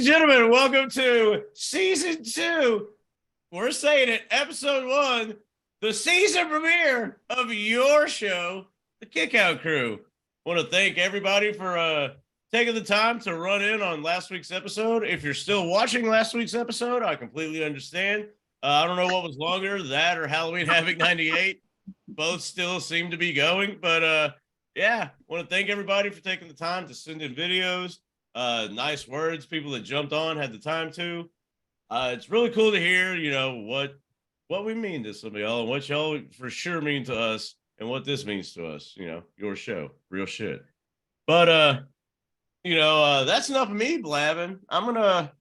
and gentlemen, welcome to season 2. We're saying it, episode 1, the season premiere of your show, The Kickout Crew. Want to thank everybody for taking the time to run in on last week's episode. If you're still watching last week's episode, I completely understand. I don't know what was longer, that or Halloween Havoc 98. Both still seem to be going, but yeah, want to thank everybody for taking the time to send in videos. Nice words, people that jumped on had the time to. It's really cool to hear, you know, what we mean to some of y'all and what y'all for sure mean to us and what this means to us, you know, your show, real shit. But that's enough of me blabbing. I'm gonna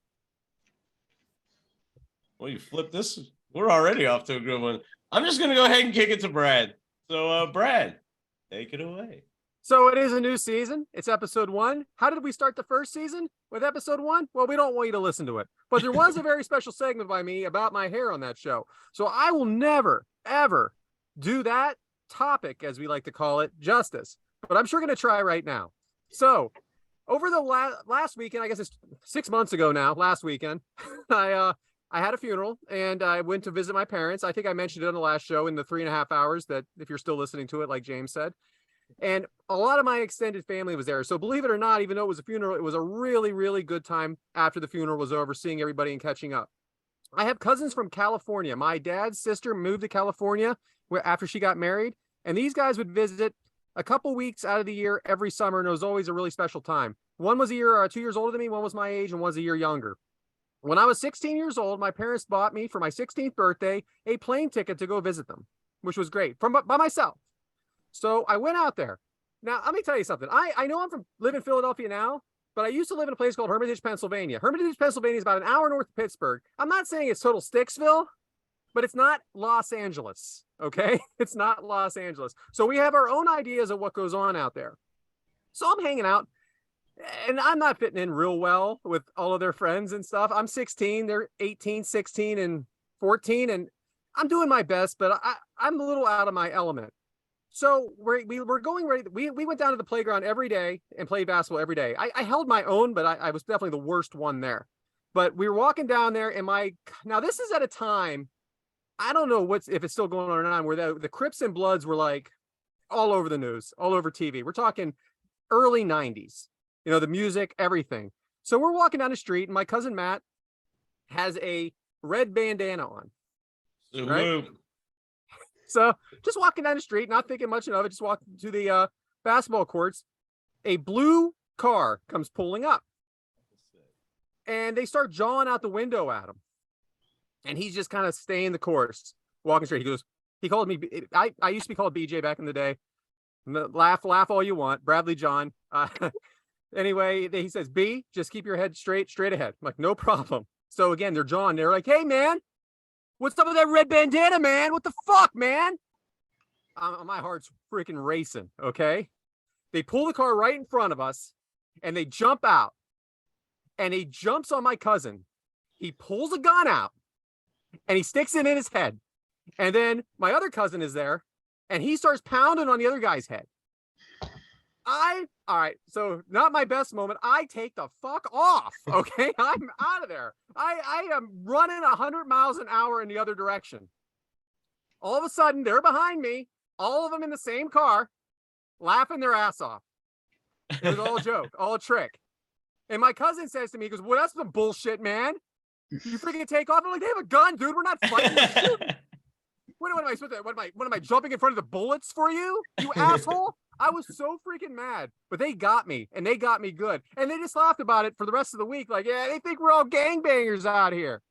you flip this. We're already off to a good one. I'm just gonna go ahead and kick it to Brad. So Brad, take it away. So it is a new season. It's episode 1. How did we start the first season with episode 1? Well, we don't want you to listen to it. But there was a very special segment by me about my hair on that show. So I will never, ever do that topic, as we like to call it, justice. But I'm sure going to try right now. So over the last weekend, I guess it's 6 months ago now, last weekend, I had a funeral and I went to visit my parents. I think I mentioned it on the last show in the 3.5 hours that if you're still listening to it, like James said. And a lot of my extended family was there. So believe it or not, even though it was a funeral, it was a really, really good time after the funeral was over, seeing everybody and catching up. I have cousins from California. My dad's sister moved to California after she got married. And these guys would visit a couple weeks out of the year every summer. And it was always a really special time. One was 2 years older than me. One was my age and one's a year younger. When I was 16 years old, my parents bought me for my 16th birthday a plane ticket to go visit them, which was great by myself. So I went out there. Now, let me tell you something. I know live in Philadelphia now, but I used to live in a place called Hermitage, Pennsylvania. Hermitage, Pennsylvania is about an hour north of Pittsburgh. I'm not saying it's total Sticksville, but it's not Los Angeles, okay? It's not Los Angeles. So we have our own ideas of what goes on out there. So I'm hanging out, and I'm not fitting in real well with all of their friends and stuff. I'm 16, they're 18, 16, and 14, and I'm doing my best, but I'm a little out of my element. So we were going ready. We went down to the playground every day and played basketball every day. I held my own, but I was definitely the worst one there. But we were walking down there, and now this is at a time, I don't know if it's still going on or not, where the Crips and Bloods were like all over the news, all over TV. We're talking early 90s, you know, the music, everything. So we're walking down the street, and my cousin Matt has a red bandana on. Right? So just walking down the street, not thinking much of it, just walking to the basketball courts. A blue car comes pulling up. And they start jawing out the window at him. And he's just kind of staying the course, walking straight. He called me, I used to be called BJ back in the day. Laugh all you want. Bradley John. Anyway, he says, B, just keep your head straight ahead. I'm like, no problem. So again, they're jawing. They're like, hey, man. What's up with that red bandana, man? What the fuck, man? My heart's freaking racing, okay? They pull the car right in front of us, and they jump out. And he jumps on my cousin. He pulls a gun out, and he sticks it in his head. And then my other cousin is there, and he starts pounding on the other guy's head. All right, so not my best moment. I take the fuck off, okay? I'm out of there. I am running 100 miles an hour in the other direction. All of a sudden, they're behind me, all of them in the same car, laughing their ass off. It was all a joke, all a trick. And my cousin says to me, he goes, well, that's some bullshit, man. You freaking take off? I'm like, they have a gun, dude. We're not fighting. What am I supposed to? What am I jumping in front of the bullets for you? You asshole! I was so freaking mad, but they got me, and they got me good, and they just laughed about it for the rest of the week. Like, yeah, they think we're all gangbangers out here.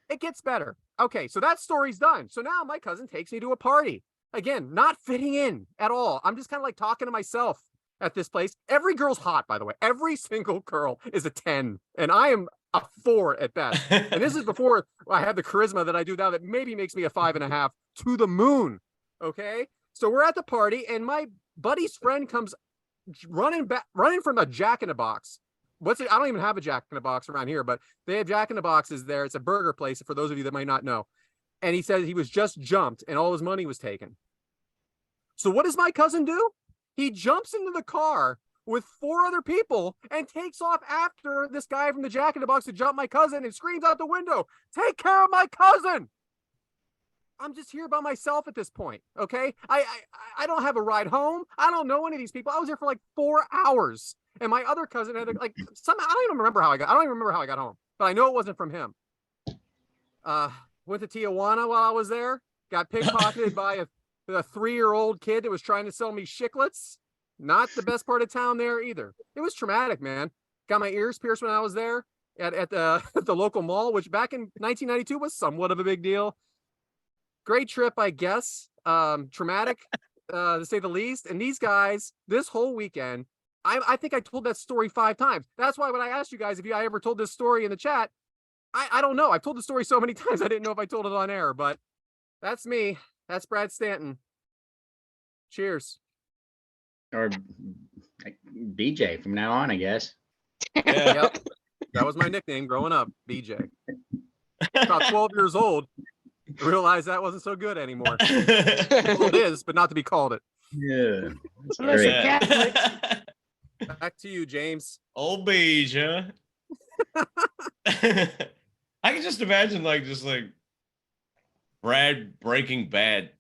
It gets better. Okay, so that story's done. So now my cousin takes me to a party. Again, not fitting in at all. I'm just kind of like talking to myself at this place. Every girl's hot, by the way. Every single girl is a 10, and I am a 4 at best. And this is before I have the charisma that I do now that maybe makes me a 5.5 to the moon. Okay, so we're at the party, and my buddy's friend comes running from a Jack in the Box. What's it? I don't even have a Jack in the Box around here, but they have Jack in the Boxes there. It's a burger place for those of you that might not know. And he said he was just jumped and all his money was taken. So what does my cousin do? He jumps into the car with 4 other people and takes off after this guy from the Jack in the Box to jump my cousin and screams out the window, "Take care of my cousin!" I'm just here by myself at this point, okay? I don't have a ride home. I don't know any of these people. I was here for like 4 hours, and my other cousin had like somehow I don't even remember how I don't even remember how I got home, but I know it wasn't from him. Went to Tijuana while I was there. Got pickpocketed by a 3-year-old kid that was trying to sell me chiclets. Not the best part of town there either. It was traumatic, man. Got my ears pierced when I was there at the at the local mall, which back in 1992 was somewhat of a big deal. Great trip, I guess. Traumatic, to say the least. And these guys, this whole weekend, I think I told that story 5 times. That's why when I asked you guys if I ever told this story in the chat, I don't know. I've told the story so many times I didn't know if I told it on air, but that's me. That's Brad Stanton. Cheers. Or BJ from now on, I guess. Yeah. Yep. That was my nickname growing up, BJ. About 12 years old, I realized that wasn't so good anymore. Well, it is, but not to be called it. Yeah. That's Unless you're great. Catholic. Back to you, James. Old beige, huh? I can just imagine like Brad Breaking Bad.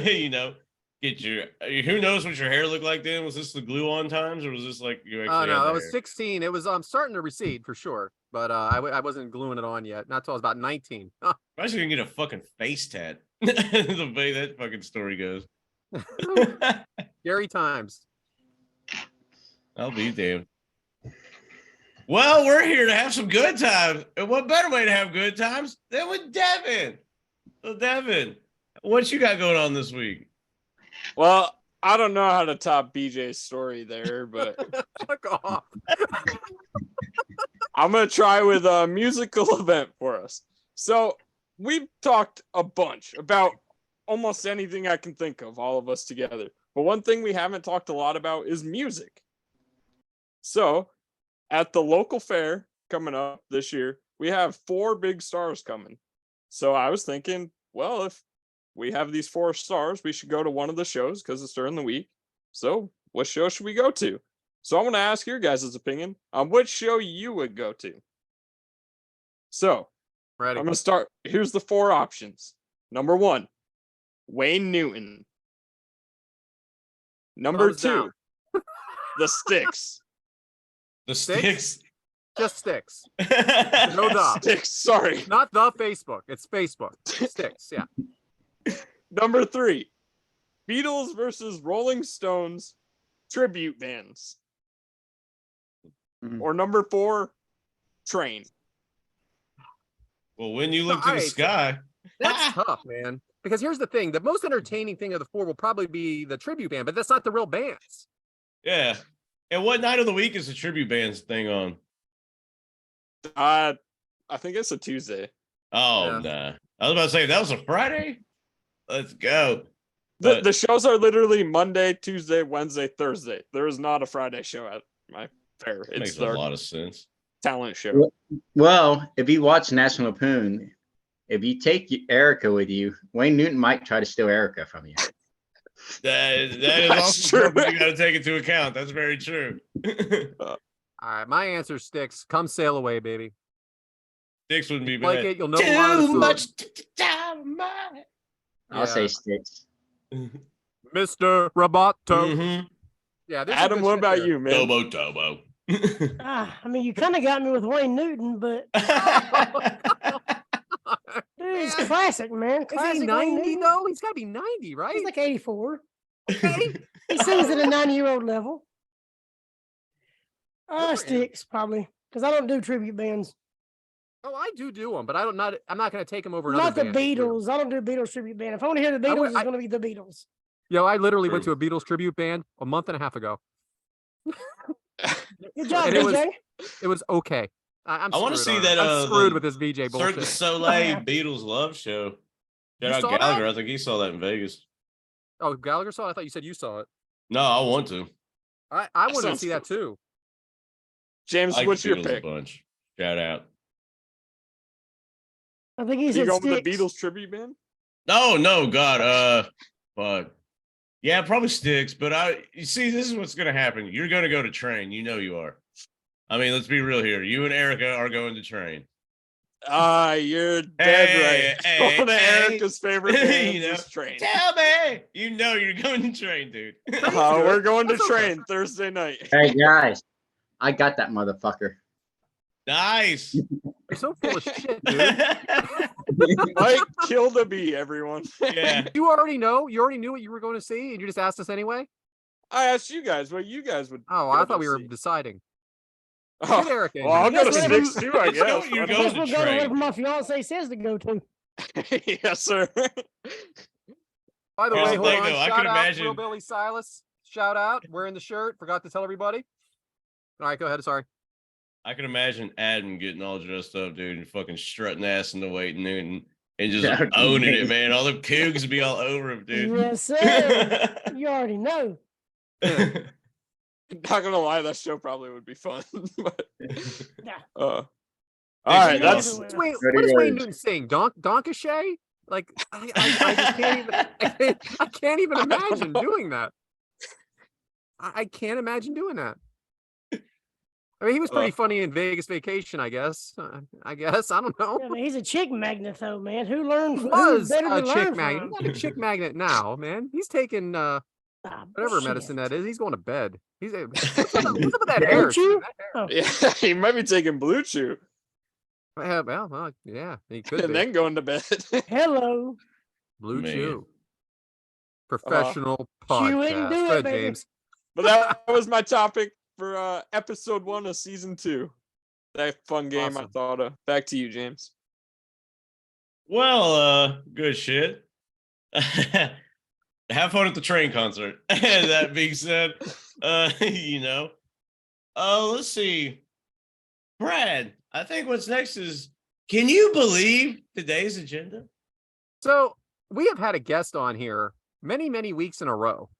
You know, get your who knows what your hair looked like then? Was this the glue on times or was this like you actually? Oh had no, the I was hair? 16. It was starting to recede for sure, but I wasn't gluing it on yet. Not till I was about 19. I'm actually gonna get a fucking face tat. The way that fucking story goes. Scary times. I'll be damned. Well, we're here to have some good times. And what better way to have good times than with Devyn? So, Devyn, what you got going on this week? Well, I don't know how to top BJ's story there, but Fuck off. I'm going to try with a musical event for us. So we've talked a bunch about almost anything I can think of, all of us together. But one thing we haven't talked a lot about is music. So at the local fair coming up this year, we have 4 big stars coming. So I was thinking, well, if we have these 4 stars, we should go to one of the shows because it's during the week. So what show should we go to? So I want to ask your guys' opinion on which show you would go to. So Ready. I'm going to start. Here's the 4 options. Number 1, Wayne Newton. Number Thumbs 2, down. The Sticks. The Sticks? sticks. Just sticks. No dot. Sticks, sorry. Not the Facebook. It's Facebook. Sticks. Yeah. Number 3, Beatles versus Rolling Stones tribute bands. Mhm. Or number 4, Train. Well, when you look So, to the alright, so- sky, That's tough, man. Because here's the thing: the most entertaining thing of the 4 will probably be the tribute band, but that's not the real bands. yeah. And what night of the week is the tribute bands thing on? I think it's a Tuesday. Oh, Yeah. nah. I was about to say, if that was a Friday, let's go. The, But- the shows are literally Monday, Tuesday, Wednesday, Thursday. There is not a Friday show at my fair. That It's makes a their lot of sense. talent show. Well, if you watch National Lampoon, if you take Erica with you, Wayne Newton might try to steal Erica from you. That is That's also true. something you got to take into account. That's very true. All right, my answer sticks. Come sail away, baby. Sticks wouldn't be Like bad. it, you'll know a lot of the Too songs. much dynamite. I'll say Sticks. Mr. Roboto. Mhm. Yeah, there's some Adam, good what shit about there. you, man? Tobo Tobo. I mean, you kind of got me with Wayne Newton, but dude, it's classic, man. Is Classic he Wayne 90 Newton. though? He's got to be 90, right? He's like 84. Okay. He sings at a 90-year-old level. Good for him. Sticks probably because I don't do tribute bands. Oh, I do them, but I'm not going to take him over Not another the band. Beatles. I don't do Beatles tribute band. If I want to hear the I Beatles, would- it's I- going to be the Beatles. Yo, I literally went True. to a Beatles tribute band a month and a half ago. Good job, And it BJ. It was okay. I'm I wanna screwed, see aren't that, I? I'm screwed the with this VJ Cirque bullshit. du Soleil Beatles love show. You Shout saw out that? Gallagher. I think he saw that in Vegas. Oh, Gallagher saw it? I thought you said you saw it. No, I want to. I wanted to sounds see that cool. too. James, I like what's the your Beatles pick? a bunch. Shout out. I think he You said going with the Sticks. Beatles tribute band? No, God. Fuck. Yeah, probably sticks. But you see, this is what's going to happen. You're going to go to train. You know you are. I mean, let's be real here. You and Erica are going to train. You're dead right. Hey, One of Erica's favorite bands you know, is Train. Tell me. You know you're going to train, dude. We're going to That's okay. Train Thursday night. Hey guys, I got that motherfucker. Nice. You're so full of shit, dude. Mike killed a bee, everyone. Yeah. You already know. You already knew what you were going to see, and you just asked us anyway. I asked you guys what you guys would. Oh, go I to thought we were see. deciding. Oh, Get Eric in well, I'll here. go to Yes, Sticks too, I Let's go. guess. You're I going guess to we'll go to train. wherever my fiance says to go to. Yes, sir. By the Here's way, the hold thing, on. though. I Shout could out, imagine- Real Billy Silas. Shout out. Wearing the shirt. Forgot to tell everybody. All right, go ahead. Sorry. I can imagine Adam getting all dressed up, dude, and fucking strutting ass in the waiting and just That would be owning it, amazing. man. All the cougs would be all over him, dude. Yes, sir. You already know. Not gonna lie, that show probably would be fun. But, Yeah. all right, that's Everywhere. Wait, Dirty what is Wayne words. Newton saying? Donkashay? Like, I just can't even. I can't even imagine doing that. I can't imagine doing that. I mean, he was pretty funny in Vegas Vacation, I guess. I don't know. Yeah, but he's a chick magnet, though, man. Who learned He from? was better a to chick learn magnet. from? He's not a chick magnet now, man. He's taking whatever medicine that is. He's going to bed. He's what's up with that hair? Blue Chew? That hair. yeah. He might be taking Blue Chew Well, yeah, he could and be. then going to bed. Hello. Blue Man. Chew. Professional Chew it and podcast. do it, Go ahead, baby. James. But that was my topic for episode 1 of season 2. That fun game I Awesome. thought of. Back to you, James. Well, good shit. Have fun at the train concert. That being said, you know, let's see. Brad, I think what's next is, can you believe today's agenda? So we have had a guest on here many, many weeks in a row.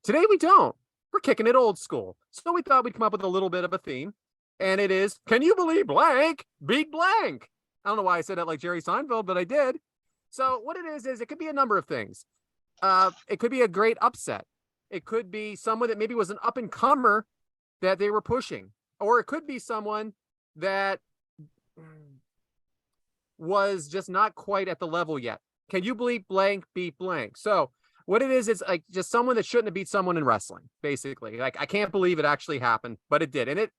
Today we don't. We're kicking it old school. So we thought we'd come up with a little bit of a theme. And it is, can you believe blank beat blank? I don't know why I said that like Jerry Seinfeld, but I did. So what it is it could be a number of things. It could be a great upset. It could be someone that maybe was an up and comer that they were pushing. Or it could be someone that was just not quite at the level yet. Can you believe blank beat blank? So what it is, it's like just someone that shouldn't have beat someone in wrestling, basically. Like, I can't believe it actually happened, but it did. And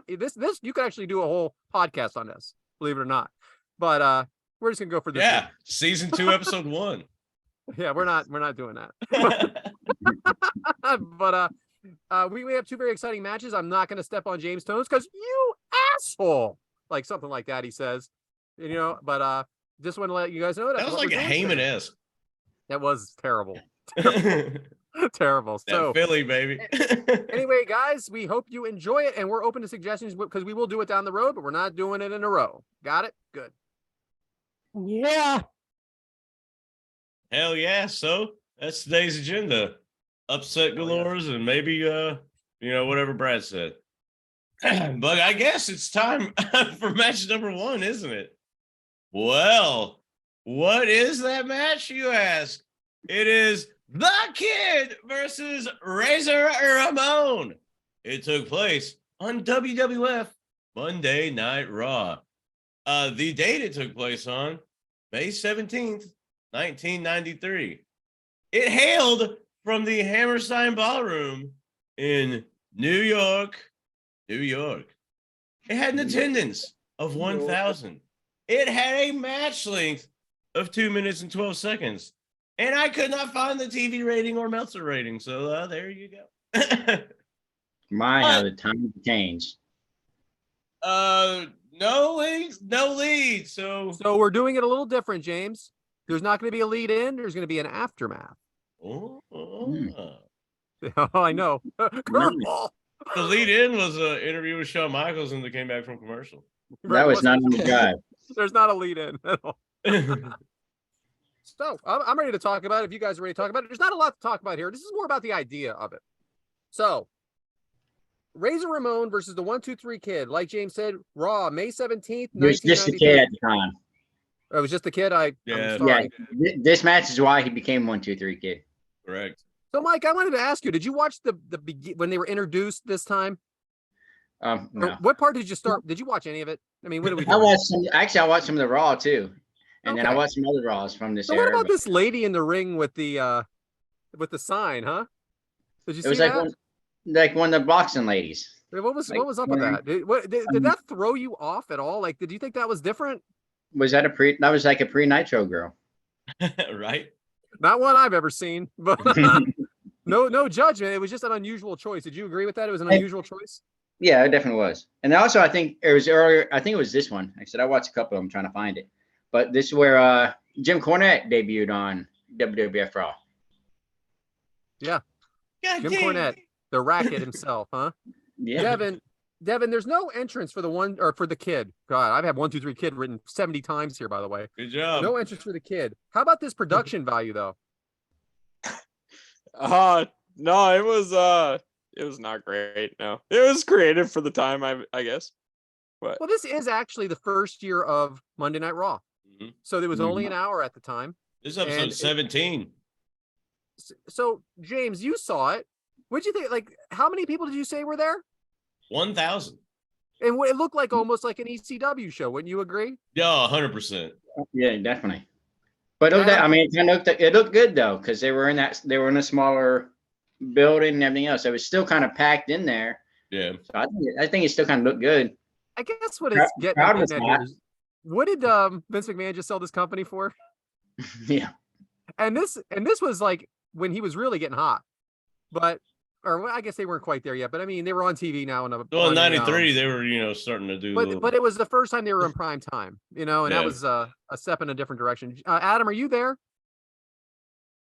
this you could actually do a whole podcast on this, believe it or not. But we're just gonna go for this. Yeah, season 2, episode 1. Yeah, we're not doing that. But we have 2 very exciting matches. I'm not gonna step on James' toes because you asshole, like something like that he says. You know, but just want to let you guys know That was like a Heyman-esque. That was terrible. That Terrible. So Philly, baby. anyway, guys, we hope you enjoy it, and we're open to suggestions because we will do it down the road, but we're not doing it in a row. Got it? Good. Yeah. Hell yeah. So that's today's agenda. Upset galores and maybe whatever Brad said. But I guess it's time for match number 1, isn't it? Well, what is that match, you ask? It is The Kid versus Razor Ramon. It took place on WWF Monday Night Raw. The date it took place on, May 17th, 1993. It hailed from the Hammerstein Ballroom in New York. It had an attendance of 1,000. It had a match length of 2 minutes and 12 seconds. And I could not find the TV rating or Meltzer rating. So there you go. How the times changed. No lead. So we're doing it a little different, James. There's not going to be a lead in. There's going to be an aftermath. Oh. Oh, I know. Curveball. The lead in was an interview with Shawn Michaels and they came back from commercial. That was not on the drive. There's not a lead in at all. So I'm ready to talk about it. If you guys are ready to talk about it, there's not a lot to talk about here. This is more about the idea of it. So Razor Ramon versus the 1-2-3 Kid. Like James said, Raw, May 17th, It was just a 1993. kid at the time. It was just the kid. I'm Yeah. sorry. Yeah, this match is why he became 1-2-3 Kid. Correct. So, Mike, I wanted to ask you: did you watch when they were introduced this time? No. Or what part did you start? Did you watch any of it? I mean, what are we I doing? watched some. Actually, I watched some of the Raw too, and then I Okay. watched some other Raws from this So, what era. about but this lady in the ring with the sign? Huh? Did you It see was that? like one of the boxing ladies. What was Like, what was up with that? Did that throw you off at all? Like, did you think that was different? Was that that was like a pre-Nitro girl? Right? Not one I've ever seen, but no judgment. It was just an unusual choice. Did you agree with that? It was an unusual choice. Yeah, it definitely was. And also, I think it was earlier. I think it was this one. Like I said I watched a couple of them trying to find it, but this is where Jim Cornette debuted on WWF Raw. Yeah, God Jim damn. Cornette, the Racket himself, huh? Yeah. Devyn, there's no entrance for the kid. God, I've had 1, 2, 3 kid written 70 times here, by the way. Good job. No entrance for the kid. How about this production value though? No, it was not great. No, it was creative for the time, I guess. But Well, this is actually the first year of Monday Night Raw, Mhm. so there was only an hour at the time. This is episode 17. So, James, you saw it. What'd you think? Like, how many people did you say were there? 1,000. And it looked like almost like an ECW show. Wouldn't you agree? Yeah, 100%. Yeah, definitely. But I mean, it looked good though, because they were in a smaller building and everything else. So it was still kind of packed in there. Yeah. So I think it still kind of looked good. I guess what it's Crowd getting was at hot. here is, what did Vince McMahon just sell this company for? Yeah. And this was like when he was really getting hot, or I guess they weren't quite there yet. But I mean, they were on TV now. Well, in 93, they were, starting to do. But it was the first time they were in prime time, and Yeah. that was a step in a different direction. Adam, are you there?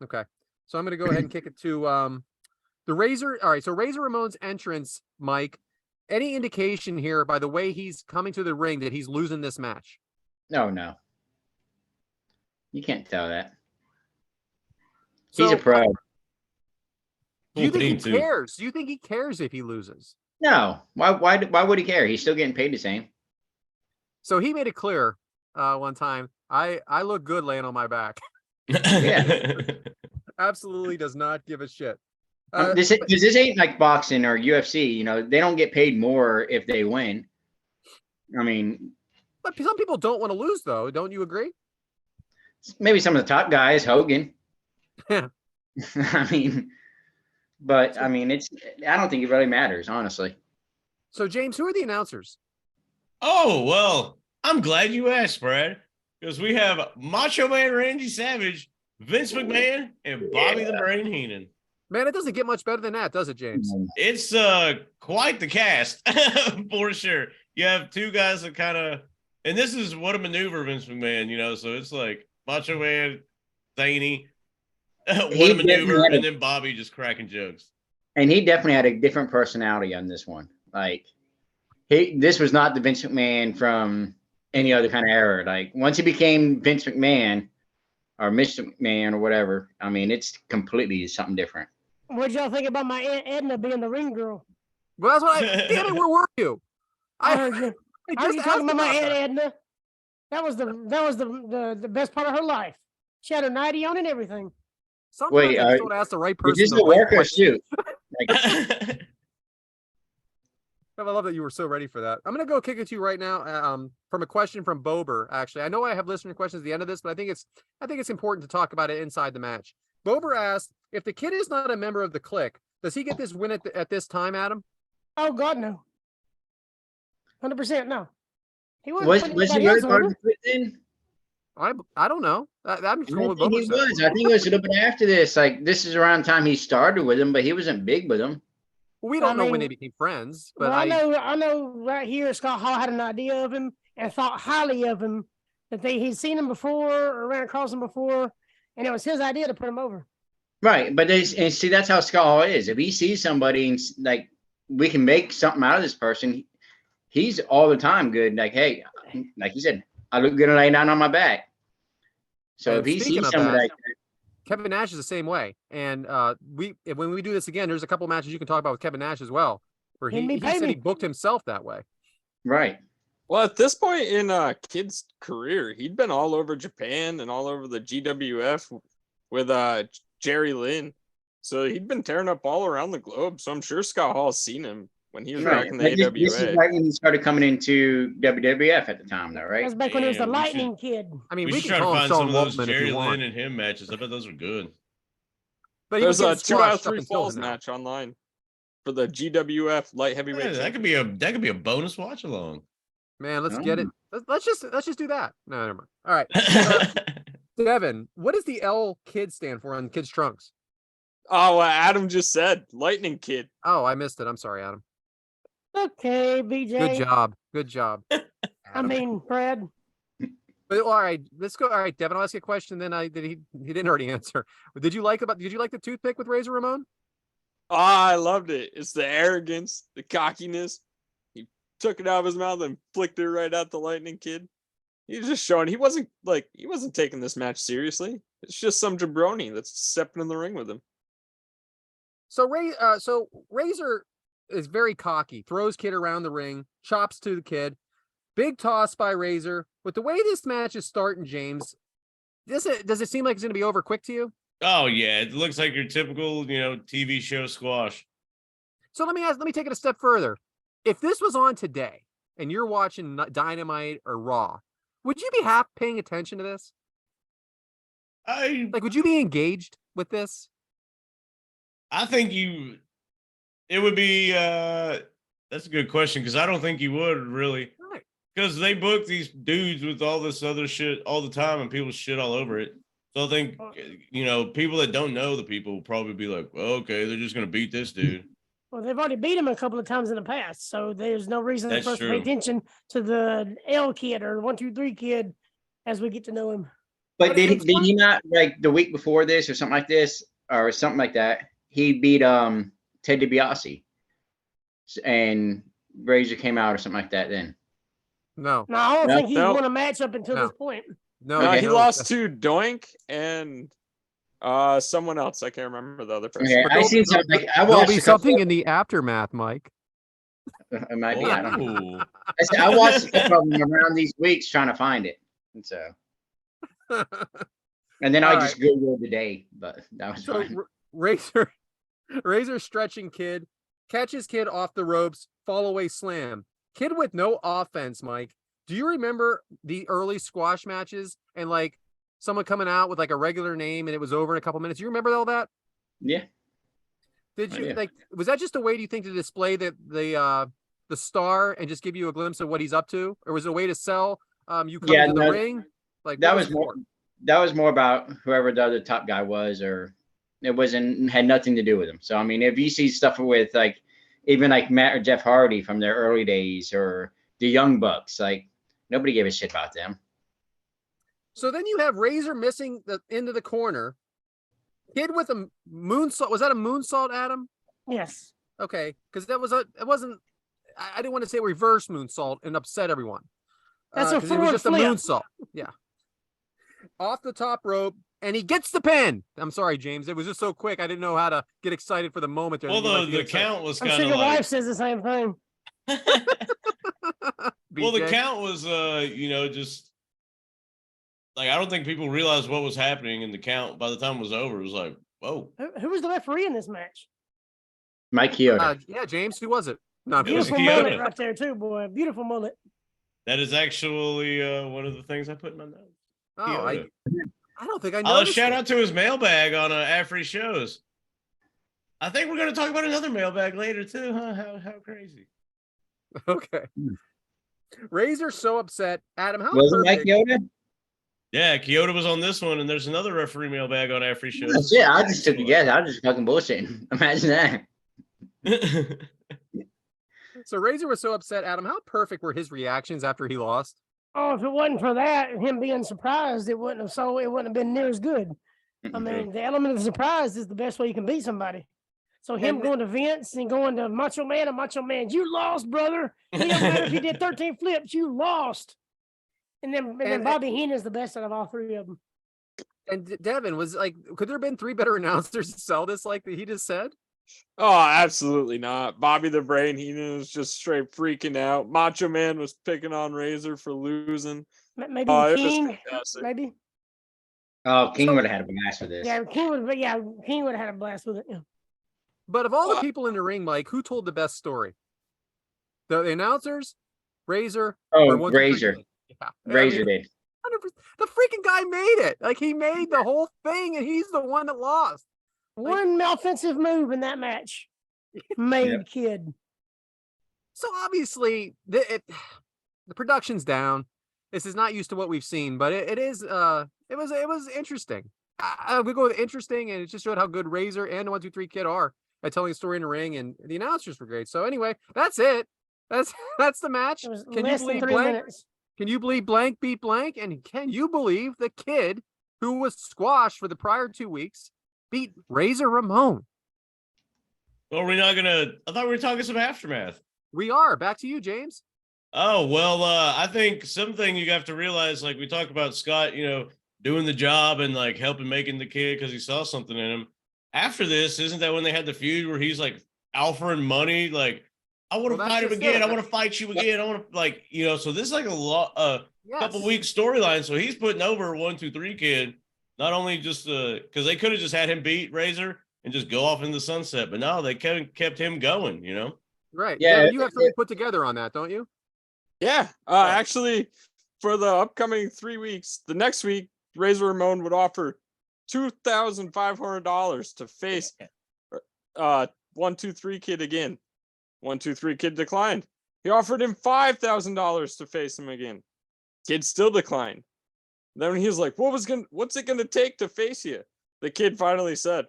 Okay, so I'm going to go ahead and kick it to the Razor. All right, so Razor Ramon's entrance, Mike. Any indication here by the way he's coming to the ring that he's losing this match? No. You can't tell that. So, He's a pro. do you think he Cool team, too. cares? Do you think he cares if he loses? No. Why would he care? He's still getting paid the same. So he made it clear one time. I look good laying on my back. Yeah. Absolutely does not give a shit. This ain't like boxing or UFC. They don't get paid more if they win. I mean, But some people don't want to lose, though. Don't you agree? maybe some of the top guys, Hogan. Yeah. I mean, but I mean, I don't think it really matters, honestly. So, James, who are the announcers? Oh, well, I'm glad you asked, Brad, because we have Macho Man Randy Savage, Vince McMahon, and Bobby the Brain Heenan. Man, it doesn't get much better than that, does it, James? It's quite the cast, for sure. You have two guys that kind of, and this is what a maneuver, Vince McMahon, so it's like Macho Man, zany, what a maneuver, and then Bobby just cracking jokes. And he definitely had a different personality on this one. Like, this was not the Vince McMahon from any other kind of era. Like, once he became Vince McMahon or Mr. McMahon or whatever, I mean, it's completely something different. What'd y'all think about my Aunt Edna being the ring girl? Well, that's what damn it, where were you? I heard you. I heard you asked talking about my Aunt that. Edna. That was the best part of her life. She had her nightie on and everything. Sometimes Wait, I just don't ask the right person. Is this the a right work or a question. shoot? Like, I love that you were so ready for that. I'm going to go kick it to you right now from a question from Bober, actually. I know I have listener questions at the end of this, but I think it's important to talk about it inside the match. Bober asked, if the kid is not a member of the Clique, does he get this win at this time, Adam? Oh, God, no. 100% no. He was he really part of the Clique then? I don't know. I'm just I going with think Bober. he was. I think it was a little bit after this. Like, this is around the time he started with him, but he wasn't big with him. We don't know when they became friends, but I know right here Scott Hall had an idea of him and thought highly of him, that he'd seen him before or ran across him before, and it was his idea to put him over. Right, but and see, that's how Scott Hall is. If he sees somebody and like, we can make something out of this person, he's all the time good. Like, hey, like you said, I look good laying down on my back. So And if he speaking sees of somebody that, like that, Kevin Nash is the same way. And when we do this again, there's a couple matches you can talk about with Kevin Nash as well, where he said he booked himself that way. right. Well, at this point in Kid's career, he'd been all over Japan and all over the GWF with Jerry Lynn. So he'd been tearing up all around the globe. So I'm sure Scott Hall's seen him when he was Right. back in the But AWA. this is right when he started coming into WWF at the time, though, right? That's back when it was the Damn, we should- Lightning Kid. I mean, we we should can try to call him find some Sean of those Waltman if Jerry you want. Lynn and him matches. I bet those were good. But he There's was a getting 2 out of squashed up 3 until falls now. match online for the GWF light heavyweight. Yeah, that could be a bonus watch along. Man, let's get it. Let's just do that. No, never mind. All right, That's Devin, what does the L Kid stand for on kids' trunks? Oh, Adam just said Lightning Kid. Oh, I missed it. I'm sorry, Adam. Okay, BJ. Good job. Good job. I Adam. mean, Fred. But, all right, let's go. All right, Devin, I'll ask you a question. Then he didn't already answer. Did you like the toothpick with Razor Ramon? Oh, I loved it. It's the arrogance, the cockiness. He took it out of his mouth and flicked it right at the Lightning Kid. He was just showing he wasn't taking this match seriously. It's just some jabroni that's stepping in the ring with him. So Razor is very cocky, throws Kid around the ring, chops to the Kid. Big toss by Razor. With the way this match is starting, James, does it seem like it's going to be over quick to you? Oh yeah, it looks like your typical, TV show squash. So let me take it a step further. If this was on today and you're watching Dynamite or Raw, would you be paying attention to this? Would you be engaged with this? I think it would be that's a good question, because I don't think you would really. Right. Because they book these dudes with all this other shit all the time and people shit all over it. So I think, people that don't know the people will probably be like, well, okay, they're just going to beat this dude. Well, they've already beat him a couple of times in the past, so there's no reason That's for us to true. pay attention to the L Kid or 1, 2, 3 Kid as we get to know him. But But did it's he not, like, the week before this or something like this or something like that? He beat Ted DiBiase, and Razor came out or something like that. Then No. No, I don't No. think he's No. won a match up until No. this point. No, Okay. He lost to Doink and someone else. I can't remember the other person. okay, But I there'll- seen something. Like, I There'll watched be a couple. something in the aftermath, Mike. It might be. I don't know. Oh. I said I watched a couple of them around these weeks trying to find it, and so and then I All just Googled the day, but that was So fine. Razor stretching Kid, catches Kid off the ropes, fall away slam. Kid with no offense, Mike. Do you remember the early squash matches and like someone coming out with like a regular name and it was over in a couple minutes? You remember all that? Yeah. Did you Yeah. was that just a way, do you think, to display the star and just give you a glimpse of what he's up to? Or was it a way to sell you come Yeah, into the no, ring? Like That what was it more. for? That was more about whoever the other top guy was, or it had nothing to do with him. So I mean, if you see stuff with like even like Matt or Jeff Hardy from their early days, or the Young Bucks, like nobody gave a shit about them. So then you have Razor missing the into the corner. Kid with a moonsault. Was that a moonsault, Adam? Yes. Okay, because it wasn't. I didn't want to say reverse moonsault and upset everyone. That's a 'cause it was forward just a flip. moonsault. Yeah. Off the top rope, and he gets the pin. I'm sorry, James. It was just so quick. I didn't know how to get excited for the moment. There. Well, You like to the get excited. count was I'm kind sure of your like. wife says the same thing. Well, the BJ? count was, just like, I don't think people realized what was happening in the count. By the time it was over, it was like, whoa. Who was the referee in this match? Mike Chioda. Yeah, James. Who was it? No, It was Beautiful Chioda. mullet right there too, boy. Beautiful mullet. That is actually one of the things I put in my notes. oh, Chioda. I don't think I I'll noticed. shout it. out to his mailbag on Afri shows. I think we're going to talk about another mailbag later too, huh? How crazy. Okay. Razor's so upset. Adam, how Was it Mike perfect? Chioda? Yeah, Kyoto was on this one, and there's another referee mailbag on Afri shows. That's it. I just took a guess. I was just fucking bullshitting. Imagine that. So Razor was so upset. Adam, how perfect were his reactions after he lost? Oh, if it wasn't for that, him being surprised, it wouldn't have been near as good. I mean, the element of surprise is the best way you can beat somebody. So him And- going to Vince and going to Macho Man and Macho Man, you lost, brother. It don't matter if you did 13 flips, you lost. And then Bobby Heenan is the best out of all three of them. And Devin was like, could there have been three better announcers to sell this like he just said? Oh, absolutely not. Bobby the Brain Heenan was just straight freaking out. Macho Man was picking on Razor for losing. Maybe Oh, it was King, fantastic. maybe. Oh, King would have had a blast with this. Yeah, King would have had a blast with it. Yeah. But of all the people in the ring, Mike, who told the best story? The announcers, Razor, Oh, or 1, 2, 3 Razor. Kid? Yeah. Razor did. 100%. The freaking guy made it. Like, he made the whole thing, and he's the one that lost. One offensive move in that match made Kid. So obviously, the production's down. This is not used to what we've seen, but it was interesting. We go with interesting, and it just showed how good Razor and 1, 2, 3 Kid are at telling a story in the ring, and the announcers were great. So anyway, that's it. That's the match. It was Can you less than believe 3 blank? minutes. Can you believe blank beat blank? And can you believe the Kid, who was squashed for the prior 2 weeks, beat Razor Ramon? Well, we're not gonna. I thought we were talking some aftermath. We are. Back to you, James. Oh, well, I think something you have to realize, like we talked about Scott, doing the job and like helping making the Kid because he saw something in him. After this, isn't that when they had the feud where he's like offering money? Like, I want to fight him again. I want to fight you again. I want to so this is like couple weeks storyline. So he's putting over 1, 2, 3 Kid, not only just because they could have just had him beat Razor and just go off in the sunset, but no, they kept him going, Right. Yeah, Devyn, you have something put together on that, don't you? Yeah. Actually, for the upcoming 3 weeks, the next week, Razor Ramon would offer $2,500 to face 1, 2, 3 Kid again. 1, 2, 3 Kid declined. He offered him $5,000 to face him again. Kid still declined. Then he was like, what's it gonna take to face you? The Kid finally said,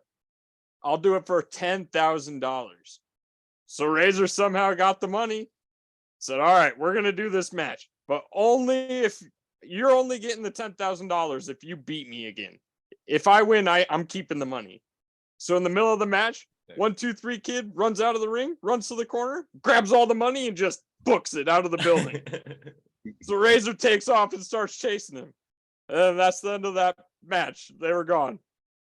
I'll do it for $10,000. So Razor somehow got the money, said, all right, we're gonna do this match, but only if you're only getting the $10,000 if you beat me again. If I win, I'm keeping the money. So in the middle of the match, 1, 2, 3 Kid runs out of the ring, runs to the corner, grabs all the money, and just books it out of the building. So Razor takes off and starts chasing him. And that's the end of that match. They were gone.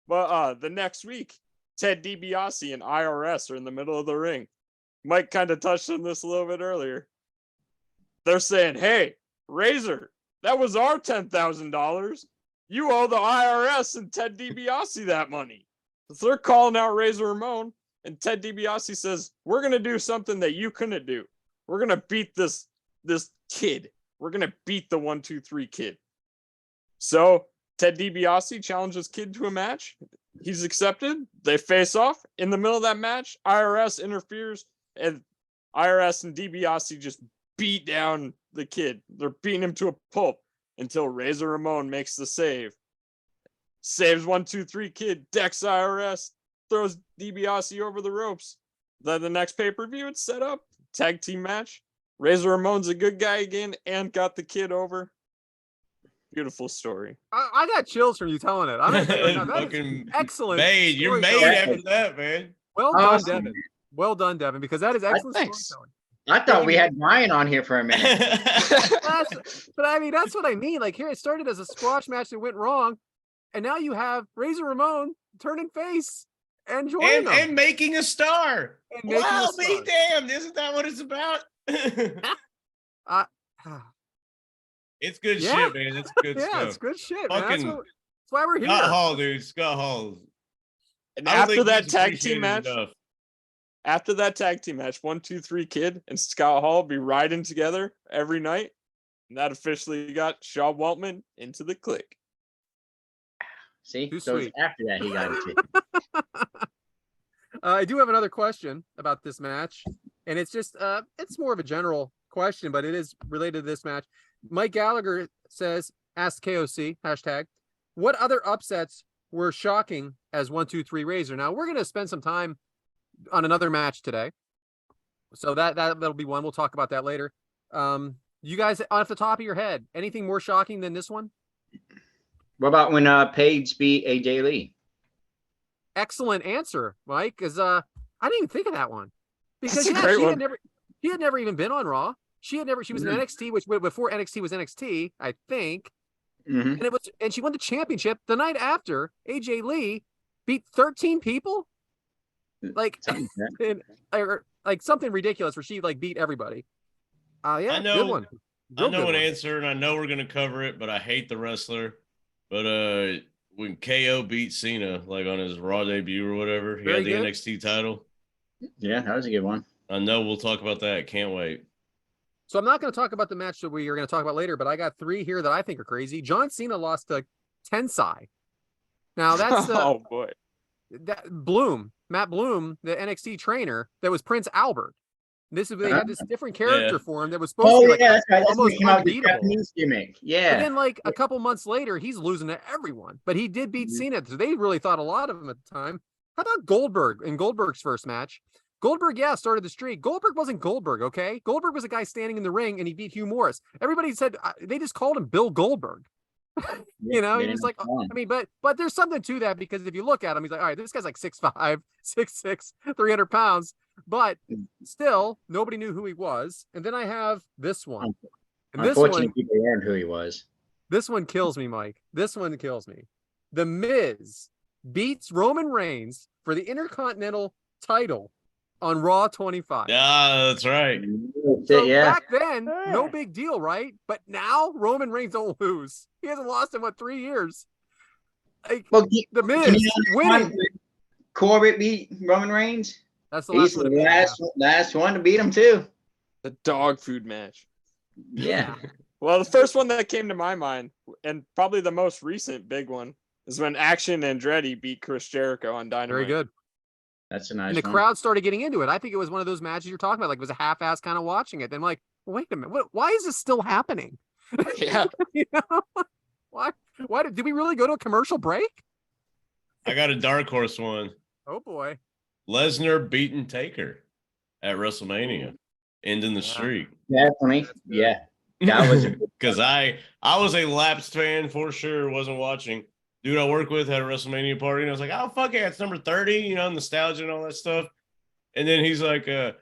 But the next week, Ted DiBiase and IRS are in the middle of the ring. Mike kind of touched on this a little bit earlier. They're saying, hey, Razor, that was our $10,000. You owe the IRS and Ted DiBiase that money. So they're calling out Razor Ramon, and Ted DiBiase says, we're going to do something that you couldn't do. We're going to beat this Kid. We're going to beat the 1, 2, 3 Kid. So Ted DiBiase challenges Kid to a match. He's accepted. They face off. In the middle of that match, IRS interferes, and IRS and DiBiase just beat down the Kid. They're beating him to a pulp until Razor Ramon makes the save. Saves 1, 2, 3 Kid, decks IRS, throws DiBiase over the ropes. Then the next pay-per-view, it's set up. Tag team match. Razor Ramon's a good guy again and got the Kid over. Beautiful story. I got chills from you telling it. I'm gonna say right now, that is Fucking excellent. You're made storytelling. after that, man. Well done, Awesome. Devyn. Well done, Devyn, because that is excellent Thanks. storytelling. I thought we had Brian on here for a minute. But I mean, that's what I mean. Like, here it started as a squash match that went wrong, and now you have Razor Ramon turning face and joining them. and making a star. And making Wow, a be star. damned. Isn't that what it's about? It's good Yeah. shit, man. It's good Yeah, stuff. it's good shit, man. Fucking That's why we're here. Scott Hall, dude. Scott Hall. And I don't after think that he's tag appreciated team match, enough. after that tag team match, 1, 2, 3 Kid and Scott Hall be riding together every night. And that officially got Shaw Waltman into the clique. See, Too so sweet. after that he got it. I do have another question about this match, and it's just it's more of a general question, but it is related to this match. Mike Gallagher says, ask KOC, hashtag, what other upsets were shocking as 1, 2, 3 Razor? Now we're gonna spend some time on another match today. So that'll be one. We'll talk about that later. You guys, off the top of your head, anything more shocking than this one? What about when Paige beat AJ Lee? Excellent answer, Mike, because I didn't even think of that one. Because That's a great one. she had never even been on Raw. She was in Mhm. NXT, which before NXT was NXT, I think. Mm-hmm. And she won the championship the night after AJ Lee beat 13 people. Like, like something ridiculous where she like beat everybody. Yeah, I know- good one. I Real know good an one. answer, and I know we're gonna cover it, but I hate the wrestler. But when KO beat Cena, like on his Raw debut or whatever. He Very got the good. NXT title. Yeah, that was a good one. I know we'll talk about that. Can't wait. So I'm not going to talk about the match that we are going to talk about later, but I got 3 here that I think are crazy. John Cena lost to Tensai. Now that's Oh boy. that Matt Bloom, the NXT trainer that was Prince Albert. They had this different character for him that was supposed to be like that's right. That's when almost he came out with the unbeatable. Japanese gimmick. But Yeah. then, like a couple months later, he's losing to everyone. But he did beat Cena, so they really thought a lot of him at the time. How about Goldberg in Goldberg's first match? Goldberg, started the streak. Goldberg wasn't Goldberg, okay? Goldberg was a guy standing in the ring, and he beat Hugh Morris. Everybody said they just called him Bill Goldberg. You know, he's like, I mean, but there's something to that because if you look at him, he's like, all right, this guy's like 6'5", 6'6", 300 pounds. But still, nobody knew who he was. And then I have this one. And this Unfortunately, one, people learned who he was. this one kills me, Mike. This one kills me. The Miz beats Roman Reigns for the Intercontinental title on Raw 25. Yeah, that's right. So Yeah. back then, no big deal, right? But now Roman Reigns don't lose. He hasn't lost in 3 years. Like, Well, the Miz can you winning. Corbett beat Roman Reigns. That's the He's last one. the last one to beat him too. The dog food match. Yeah. Well, the first one that came to my mind, and probably the most recent big one, is when Action Andretti beat Chris Jericho on Dynamite. Very good. That's a nice And the one. crowd started getting into it. I think it was one of those matches you're talking about. Like it was a half-ass kind of watching it. Then I'm like, wait a minute, why is this still happening? Yeah. You know? Why did we really go to a commercial break? I got a dark horse one. Oh boy. Lesnar beating Taker at WrestleMania, ending the streak. Definitely. Yeah. That was Because I was a lapsed fan for sure. Wasn't watching. Dude I work with had a WrestleMania party, and I was like, oh, fuck yeah, it's number 30, you know, nostalgia and all that stuff. And then he's like, yeah,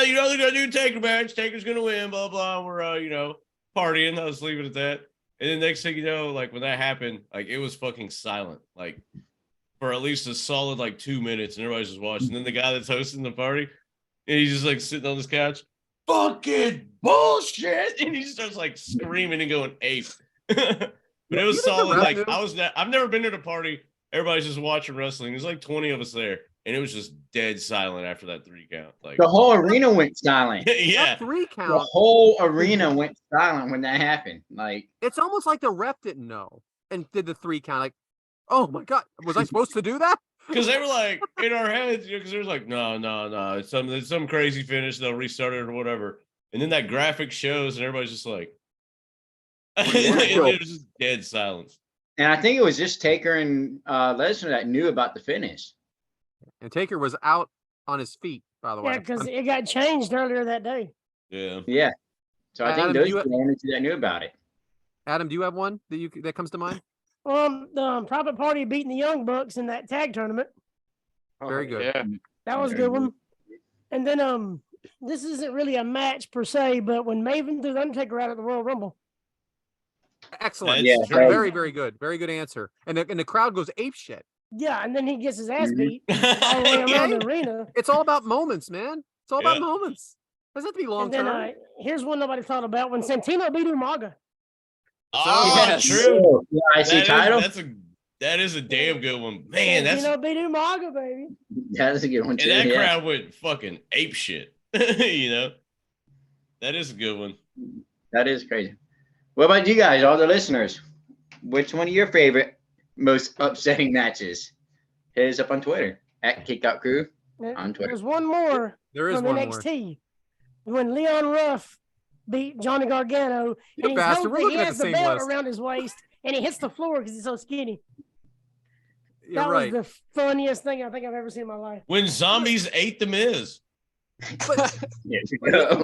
you know, they're going to do Taker match. Taker's going to win, blah, blah. We're, you know, partying. I was leaving it at that. And then next thing you know, like, when that happened, like, it was fucking silent. Like, for at least a solid, like, 2 minutes, and everybody's just watching. And then the guy that's hosting the party, and he's just, like, sitting on this couch, fucking bullshit! And he just starts, like, screaming and going ape. But it was solid. Like I've never been at a party. Everybody's just watching wrestling. There's like 20 of us there, and it was just dead silent after that 3 count. Like the whole arena went silent. Yeah, 3 count. The whole arena went silent when that happened. Like It's almost like the ref didn't know and did the 3 count. Like, oh my god, was I supposed to do that? because they were like in our heads, because there was like no, it's some crazy finish. They'll restart it or whatever, and then that graphic shows, and everybody's just like. It was just dead silence. And I think it was just Taker and Lesnar that knew about the finish. And Taker was out on his feet, by the way. Yeah, because it got changed earlier that day. Yeah. Yeah. So I think Adam, those were the only 2 that knew about it. Adam, do you have one that comes to mind? The Private Party beating the Young Bucks in that tag tournament. Very good. Yeah. That was a good one. And then this isn't really a match per se, but when Maven threw the Undertaker out at the Royal Rumble. Excellent. Yeah, very, very good. Very good answer. And the crowd goes ape shit. Yeah, and then he gets his ass beat all the way around the arena. It's all about moments, man. It's all about moments. Doesn't have to be long And term. then here's one nobody thought about when Santino beat Umaga. Oh, Yes. true. Yeah, IC title. That is a damn good one, man. Santino beat Umaga, baby. That's a good one too. And that yeah. crowd went fucking ape shit. You know, that is a good one. That is crazy. What about you guys, all the listeners? Which one of your favorite, most upsetting matches? Hit us up on Twitter at KickoutCrew on Twitter. There's one more There is from one more. NXT when Leon Ruff beat Johnny Gargano, You and he's bastard. We're he looking at has the the same belt list. around his waist, and he hits the floor because he's so skinny. You're That right. was the funniest thing I think I've ever seen in my life. When zombies ate the Miz. But, There you go.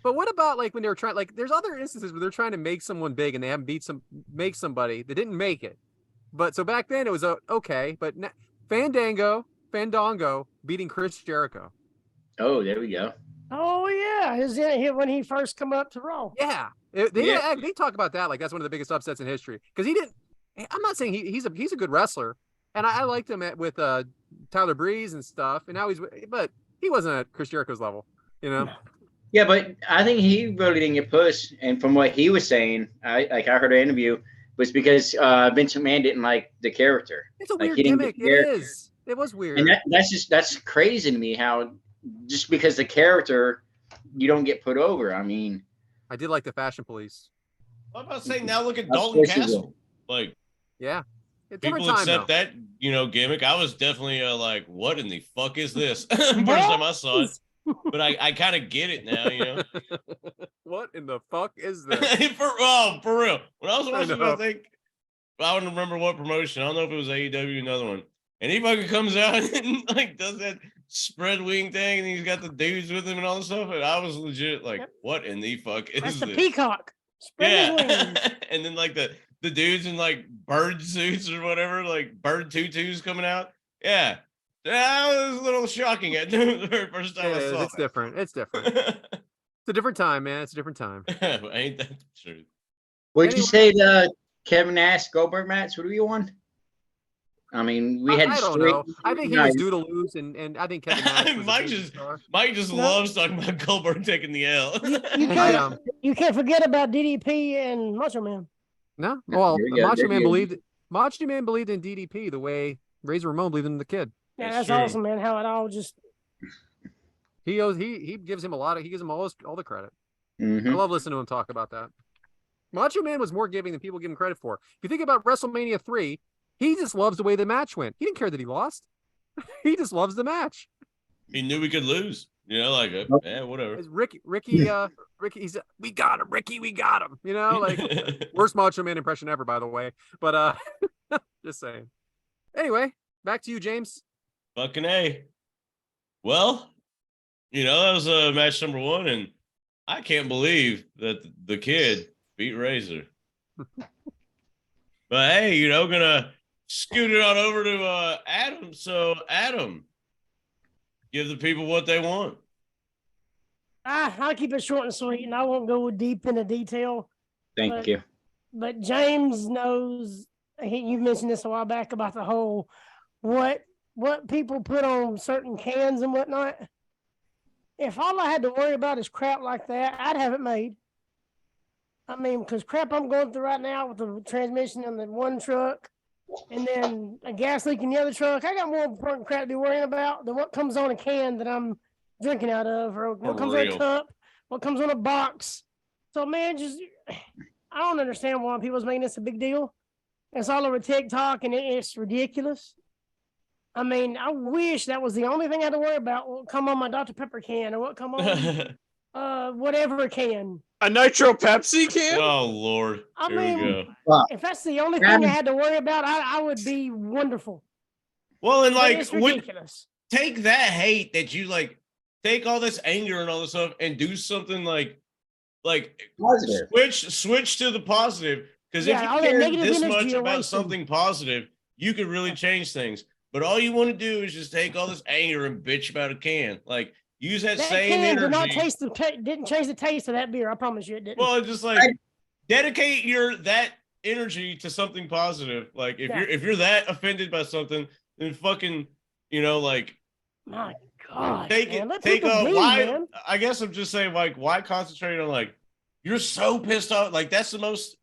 but what about like when they were trying? Like, there's other instances where they're trying to make someone big and they haven't make somebody that didn't make it. But so back then it was okay. But Fandango beating Chris Jericho. Oh, there we go. Oh yeah, his when he first come up to Raw. Yeah, they talk about that like that's one of the biggest upsets in history because he didn't. I'm not saying he's a good wrestler, and I liked him with Tyler Breeze and stuff, and now but he wasn't at Chris Jericho's level, you know. Yeah, but I think he really didn't get pushed. And from what he was saying, I heard an interview was because Vince McMahon didn't like the character. It's a Like, weird he didn't get gimmick. the It character. is. It was weird. And that's crazy to me how just because the character you don't get put over. I mean, I did like the Fashion Police. I'm about to say now look at Of Dalton course you Castle. Like Yeah. It's a different people time, accept though. that, gimmick. I was definitely like, what in the fuck is this? First time I saw it. But I kind of get it now, What in the fuck is this? for real. When I was watching it, know. I think I don't remember what promotion. I don't know if it was AEW, another one. And he fucking comes out and like does that spread wing thing, and he's got the dudes with him and all this stuff. And I was legit like, what in the fuck is That's the this? peacock. Spread his wings. And then like the dudes in like bird suits or whatever, like bird tutus coming out. Yeah. That was a little shocking at the very first time I saw It's different. It's different. It's a different time, man. It's a different time. Ain't that the truth? would you Anyway. say the Kevin Nash Goldberg match would be one? I mean, we had I don't straight- know. I think he was due to lose, and I think Kevin Nash was Mike a big just- star. Mike just No. loves talking about Goldberg taking the L. You I, can't, you can't forget about DDP and Macho Man. no, well, There you go, Macho there Man you go. believed in DDP the way Razor Ramon believed in the kid. Yeah, That's that's true. awesome, man. How it all just He gives him he gives him all the credit. I Mhm. love listening to him talk about that. Macho Man was more giving than people give him credit for. If you think about WrestleMania 3, he just loves the way the match went. He didn't care that he lost. He just loves the match. He knew we could lose. Like, whatever. It's Ricky, he's we got him, Ricky, we got him. Like worst Macho Man impression ever, by the way. But just saying. Anyway, back to you, James. Fucking A. Well, that was match number 1, and I can't believe that the kid beat Razor. But hey, gonna scoot it on over to Adam. So Adam, give the people what they want. I'll keep it short and sweet, and I won't go deep into detail. Thank you. But James knows. You mentioned this a while back about the whole what people put on certain cans and whatnot. If all I had to worry about is crap like that, I'd have it made. I mean, because crap I'm going through right now with the transmission in the one truck and then a gas leak in the other truck, I got more important crap to be worrying about than what comes on a can that I'm drinking out of, or what comes on a cup, what comes on a box. So, man, I don't understand why people's making this a big deal. It's all over TikTok, and it's ridiculous. I mean, I wish that was the only thing I had to worry about. What come on my Dr. Pepper can, or what come on whatever can. A Nitro Pepsi can? Oh Lord. I Here mean, we go. if that's the only thing I had to worry about, I would be wonderful. Well, and But like, it's ridiculous. take that hate that you like, take all this anger and all this stuff, and do something like Positive. switch to the positive. Because Yeah, if all you that care negative this energy much away about from- something positive, you could really change things. But all you want to do is just take all this anger and bitch about a can. Like, use that same can energy. did not taste didn't change the taste of that beer. I promise you it didn't. Well, it's just like dedicate that energy to something positive. Like if you're that offended by something, then fucking like my God, take man, it. let Take people be, why? man. I guess I'm just saying like why concentrate on like you're so pissed off. Like that's the most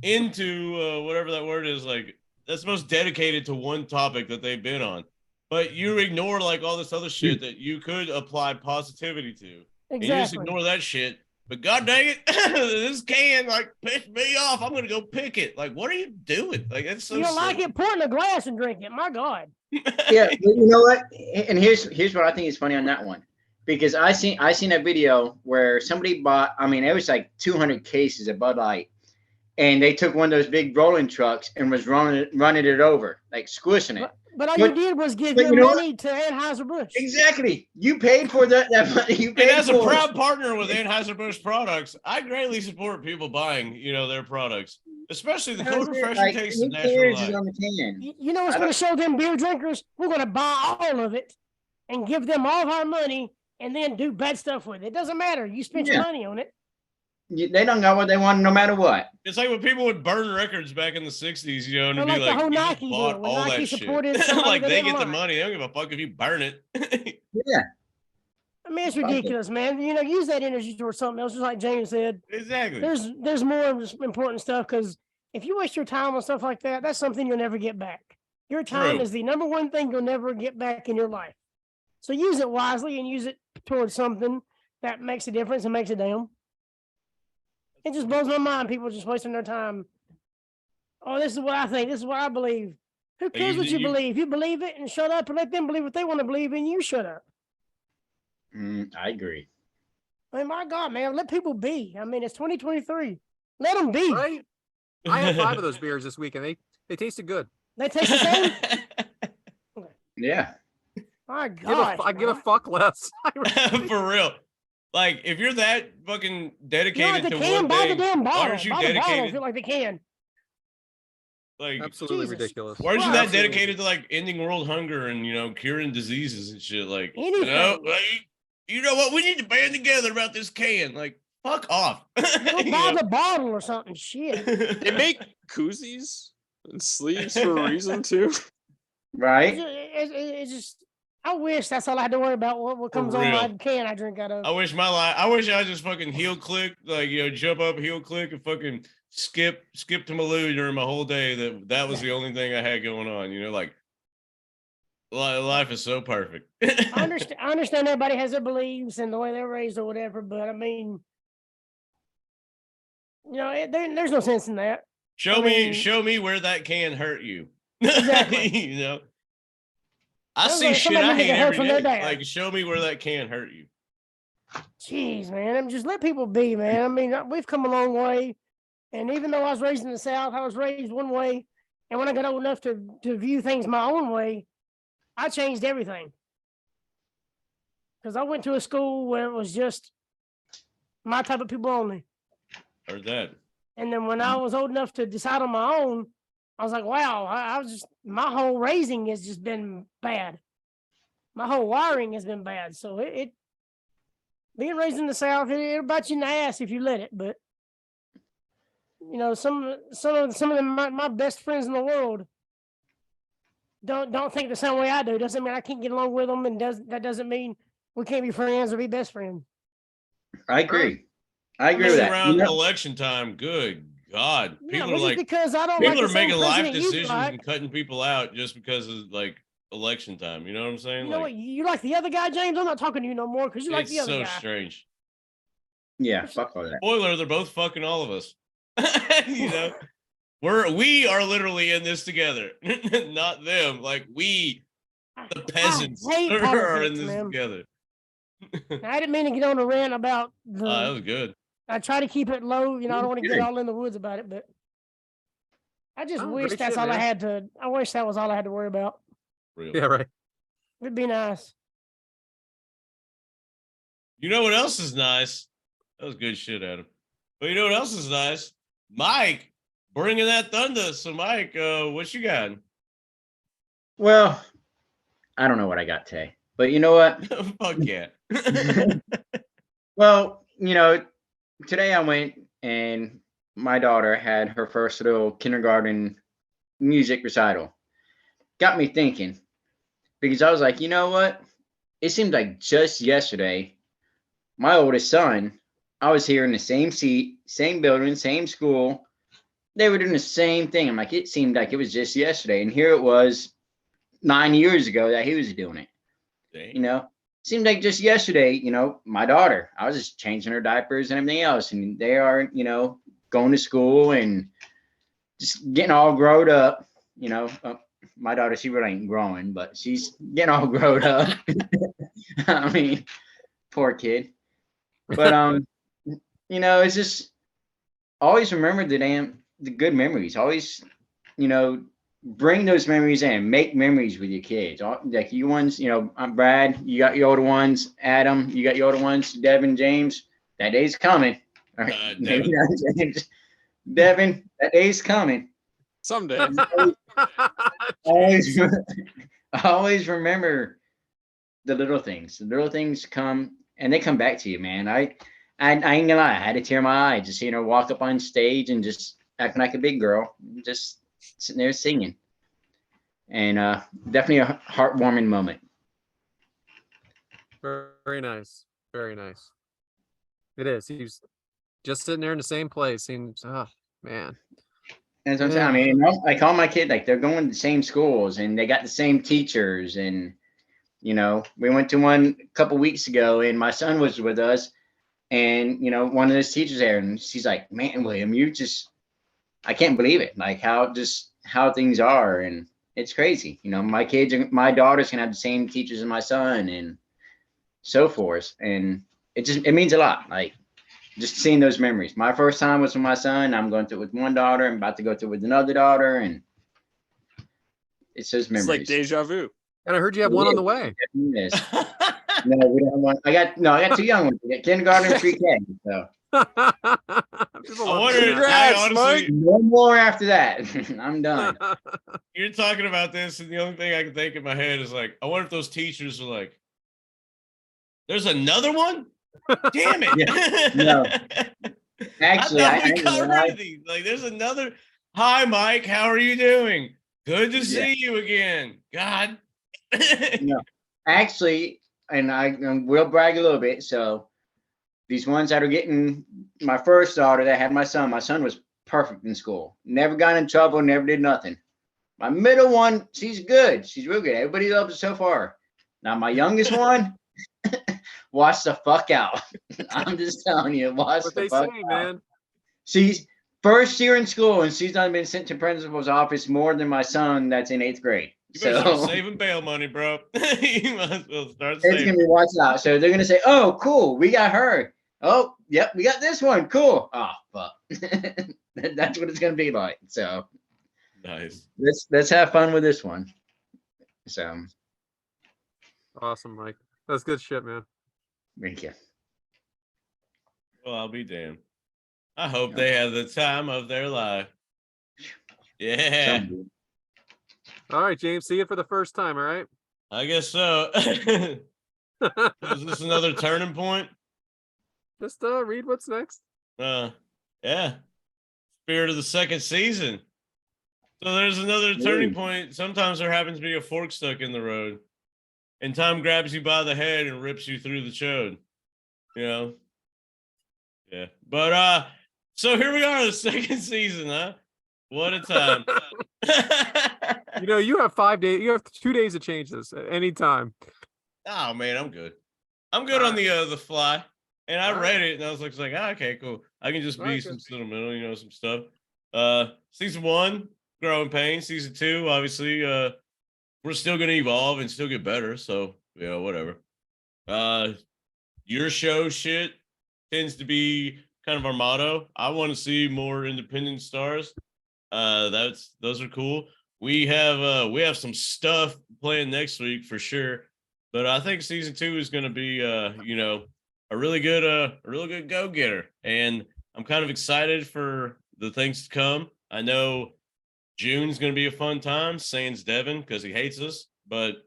into whatever that word is. Like that's the most dedicated to one topic that they've been on. But you ignore like all this other shit that you could apply positivity to. And you just Exactly. ignore that shit. But god dang it, this can like pissed me off. I'm gonna go pick it. Like, what are you doing? Like, it's so. You don't like silly. it? Pour it in a glass and drink it. My God. Yeah, but you know what? And here's what I think is funny on that one, because I seen a video where somebody bought. I mean, it was like 200 cases of Bud Light, and they took one of those big rolling trucks and was running it over, like squishing it. But all you did was give but your you know money to Anheuser-Busch. Exactly. You paid for that money. You paid And as a for proud it. partner with Anheuser-Busch products, I greatly support people buying, their products, especially the cold refreshing Like, taste who of natural cares light. is on the can? You know what's going to show them beer drinkers? We're going to buy all of it and give them all of our money and then do bad stuff with it. It doesn't matter. You spent your Yeah. money on it. They don't got what they want no matter what. It's like when people would burn records back in the 60s, and Or it'd be like the like, whole you just Nike bought deal, when all Nike that shit. supported somebody Like, they they didn't get the like. money. They don't give a fuck if you burn it. Yeah, I mean, it's ridiculous, man. Use that energy towards something else, just like James said. Exactly. There's more important stuff because if you waste your time on stuff like that, that's something you'll never get back. Your time True. is the number one thing you'll never get back in your life. So use it wisely and use it towards something that makes a difference and makes a damn. It just blows my mind. People just wasting their time. Oh, this is what I think. This is what I believe. Who cares what you believe? You believe it and shut up and let them believe what they want to believe and you shut up. I agree. I mean, my God, man, let people be. I mean, it's 2023. Let them be. Right? I had 5 of those beers this week, and they tasted good. They taste the same. Yeah. My God, I give a fuck less. For real. Like, if you're that fucking dedicated you know, like they to can one buy thing, the damn bottle. why aren't you Buy the bottle. I dedicated? feel like they can. Like, Absolutely Jesus ridiculous. why aren't you Right. that dedicated to like ending world hunger and curing diseases and shit? Like, Anything. you know what? We need to band together about this can. Like, fuck off. Go You buy know? the bottle or something. Shit. They make koozies and sleeves for a reason too. Right. It's just, I wish that's all I had to worry about. What comes on my can I drink out of. I wish I just fucking heel click, like, jump up, heel click, and fucking skip to Malou during my whole day. That was the only thing I had going on. Like, life is so perfect. I understand everybody has their beliefs and the way they're raised or whatever, but I mean, there's no sense in that. Show me where that can hurt you. Exactly. I Sounds see like shit somebody I need to hate get hurt every from their day. dad. Like, show me where that can hurt you. Jeez, man. Just let people be, man. I mean, we've come a long way. And even though I was raised in the South, I was raised one way. And when I got old enough to view things my own way, I changed everything. Because I went to a school where it was just my type of people only. Heard that. And then when I was old enough to decide on my own, I was like, wow, I was just, my whole raising has just been bad. My whole wiring has been bad. So it being raised in the South, it'll bite you in the ass if you let it. But some of them, my best friends in the world don't think the same way I do. Doesn't mean I can't get along with them, and that doesn't mean we can't be friends or be best friends. I agree. I agree with that. Around election time, good God, people are like, because I don't people like are making life decisions like. and cutting people out just because of like election time. You know what I'm saying? You know what? You like the other guy, James? I'm not talking to you no more because you like the other guy. It's so strange. Yeah, fuck all that. Spoiler: they're both fucking all of us. We are literally in this together, not them. Like, we, the peasants, are in this together. I didn't mean to get on a rant about the. That was good. I try to keep it low. I don't want to get all in the woods about it, but I just wish that's all I had to. I wish that was all I had to worry about. Real. Yeah, right. It'd be nice. You know what else is nice? That was good shit, Adam. But you know what else is nice? Mike, bringing that thunder. So, Mike, what you got? Well, I don't know what I got today, but you know what? Fuck yeah. Well, today I went and my daughter had her first little kindergarten music recital. Got me thinking, because I was like, you know what? It seemed like just yesterday, my oldest son, I was here in the same seat, same building, same school. They were doing the same thing. I'm like, it seemed like it was just yesterday. And here it was 9 years ago that he was doing it. Dang. Seemed like just yesterday, my daughter, I was just changing her diapers and everything else. And they are, going to school and just getting all grown up, my daughter, she really ain't growing, but she's getting all grown up. I mean, poor kid. But, it's just always remember the good memories. Always, bring those memories in, make memories with your kids. Like you ones, I'm Brad, you got your older ones, Adam, you got your older ones, Devyn, James, that day's coming. All right. Maybe not James. Devyn, that day's coming. Someday. always remember the little things. The little things come and they come back to you, man. I ain't gonna lie, I had to tear my eye just seeing her walk up on stage and just acting like a big girl, just sitting there singing. And definitely a heartwarming moment. Very nice. Very nice. It is. He's just sitting there in the same place. Oh, man. That's what I'm saying. I mean, like all my kids, like they're going to the same schools and they got the same teachers. And, you know, we went to one a couple weeks ago and my son was with us and, you know, one of those teachers there and she's like, man, William, I can't believe it. Like how things are. And it's crazy. You know, my daughters can have the same teachers as my son and so forth. And it means a lot. Like, just seeing those memories. My first time was with my son. I'm going through it with one daughter. I'm about to go through it with another daughter, and it's those memories. It's like deja vu. And I heard you have one on the way. Yes. No, we don't have one. I got two young ones. I got kindergarten and pre-K. So I wonder. Congrats, Mike. no more after that. I'm done. You're talking about this, and the only thing I can think in my head is like, I wonder if those teachers are like, "There's another one." Damn it! Yeah. No. Actually, I covered these. Like, there's another. Hi, Mike. How are you doing? Good to see you again. God. No. Actually, and I will brag a little bit. So, these ones that are getting my first daughter that had my son was perfect in school. Never got in trouble. Never did nothing. My middle one, she's good. She's real good. Everybody loves her so far. Now, my youngest one. Watch the fuck out. I'm just telling you, watch the fuck out. Man. She's first year in school and she's done been sent to principal's office more than my son that's in 8th grade. You better start saving bail money, bro. You might as well start saving. It's gonna be watched out. So they're gonna say, "Oh, cool, we got her. Oh, yep, we got this one. Cool. Oh, fuck." That's what it's gonna be like. So nice. Let's have fun with this one. So awesome, Mike. That's good shit, man. Thank you. Well, I'll be damned. I hope they have the time of their life. Yeah. All right, James. See you for the first time. All right. I guess so. Is this another turning point? Just read what's next. Yeah. Spirit of the second season. So there's another turning point. Sometimes there happens to be a fork stuck in the road. And time grabs you by the head and rips you through the chode. You know? Yeah. But so here we are, the second season, huh? What a time. You know, you have 5 days, you have 2 days to change this at any time. Oh man, I'm good. I'm good on the fly. And I read it and I was like, okay, cool. I can just be some sentimental, you know, some stuff. Season 1, growing pains. Season 2, obviously, we're still going to evolve and still get better. So, you know, whatever. Your show shit tends to be kind of our motto. I want to see more independent stars. Those are cool. We have some stuff playing next week for sure. But I think season 2 is going to be, you know, a really good go-getter. And I'm kind of excited for the things to come. I know June's going to be a fun time, sans Devyn, because he hates us. But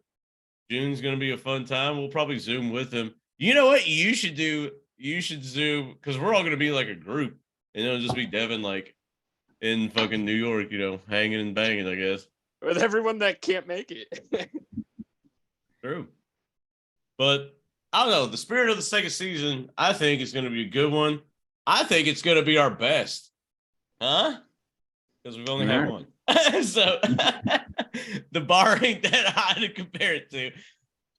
June's going to be a fun time. We'll probably Zoom with him. You know what you should do? You should Zoom, because we're all going to be like a group. And it'll just be Devyn, like, in fucking New York, you know, hanging and banging, I guess. With everyone that can't make it. True. But, I don't know. The spirit of the second season, I think, is going to be a good one. I think it's going to be our best. Huh? Because we've only had one. So the bar ain't that high to compare it to.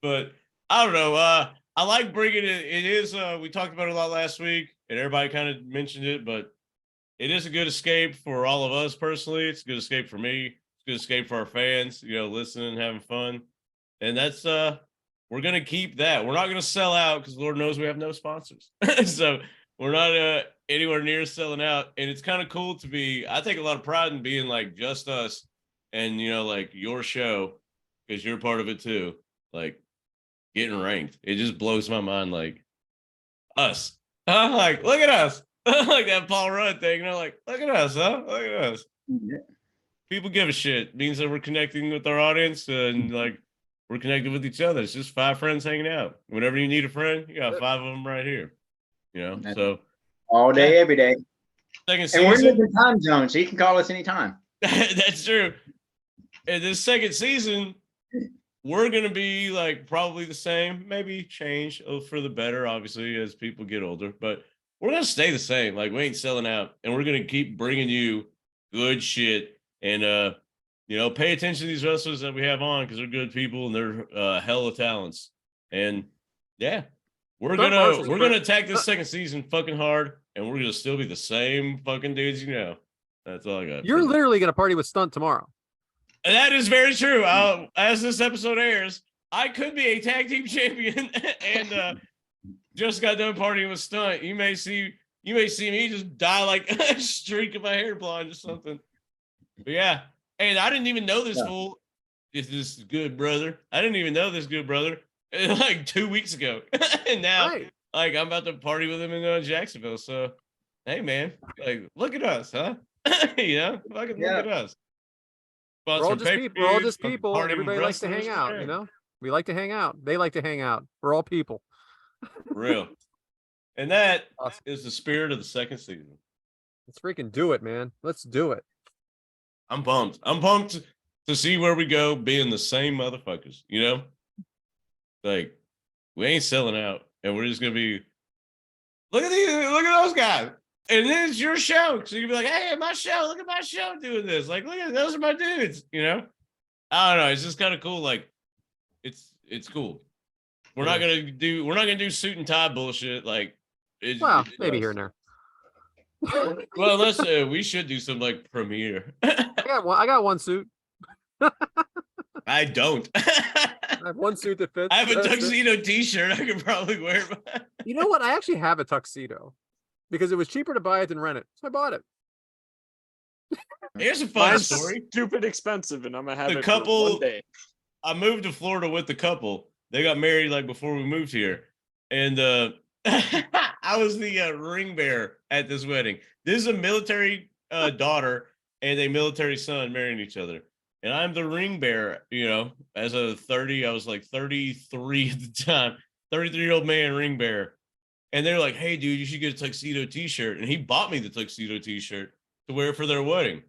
But I don't know. I like bringing it. It is, we talked about it a lot last week, and everybody kind of mentioned it, but it is a good escape for all of us personally. It's a good escape for me. It's a good escape for our fans, you know, listening, having fun. And that's, we're going to keep that. We're not going to sell out because Lord knows we have no sponsors. So we're not anywhere near selling out. And it's kind of cool to be, I take a lot of pride in being like just us and, you know, like your show, because you're part of it too. Like getting ranked. It just blows my mind. Like us. I'm like, look at us. Like that Paul Rudd thing. And I'm like, look at us, huh? Look at us. Yeah. People give a shit. It means that we're connecting with our audience and like we're connected with each other. It's just 5 friends hanging out. Whenever you need a friend, you got 5 of them right here. You know, so all day, every day. Second season, and we're in the time zone, so you can call us anytime. That's true. And this second season, we're gonna be like probably the same, maybe change for the better, obviously, as people get older. But we're gonna stay the same. Like we ain't selling out, and we're gonna keep bringing you good shit. And pay attention to these wrestlers that we have on because they're good people and they're hella talents. And yeah, we're gonna attack this second season fucking hard, and we're gonna still be the same fucking dudes, That's all I got. You're literally gonna party with Stunt tomorrow. And that is very true. As this episode airs, I could be a tag team champion and just got done partying with Stunt. You may see me just die like a streak of my hair blonde or something. But yeah, and I didn't even know this fool. This good brother. I didn't even know this good brother like 2 weeks ago, and now like I'm about to party with him in Jacksonville. So hey, man, like look at us, huh? Fucking look at us. We're all just people. Everybody likes to hang out, We like to hang out. They like to hang out. We're all people. Real. And that is the spirit of the second season. Let's freaking do it, man. Let's do it. I'm pumped. I'm pumped to see where we go being the same motherfuckers, Like, we ain't selling out. And we're just going to be, look at those guys. And then it's your show. So you can be like, hey, my show, look at my show doing this. Like, look at those are my dudes, I don't know. It's just kind of cool. Like, it's cool. We're not gonna do suit and tie bullshit. Like, maybe here and there. Well, unless we should do some like premiere. I got one suit. I don't. I have one suit that fits. I have a tuxedo T-shirt. I could probably wear. You know what? I actually have a tuxedo because it was cheaper to buy it than rent it, so I bought it. Here's a fun story. Stupid expensive, and I'm gonna have the it couple. For one day. I moved to Florida with the couple. They got married like before we moved here, and I was the ring bearer at this wedding. This is a military daughter and a military son marrying each other, and I'm the ring bearer. As a 30, I was like 33 at the time, 33-year-old man ring bearer, and they're like, "Hey, dude, you should get a tuxedo T-shirt," and he bought me the tuxedo T-shirt to wear for their wedding.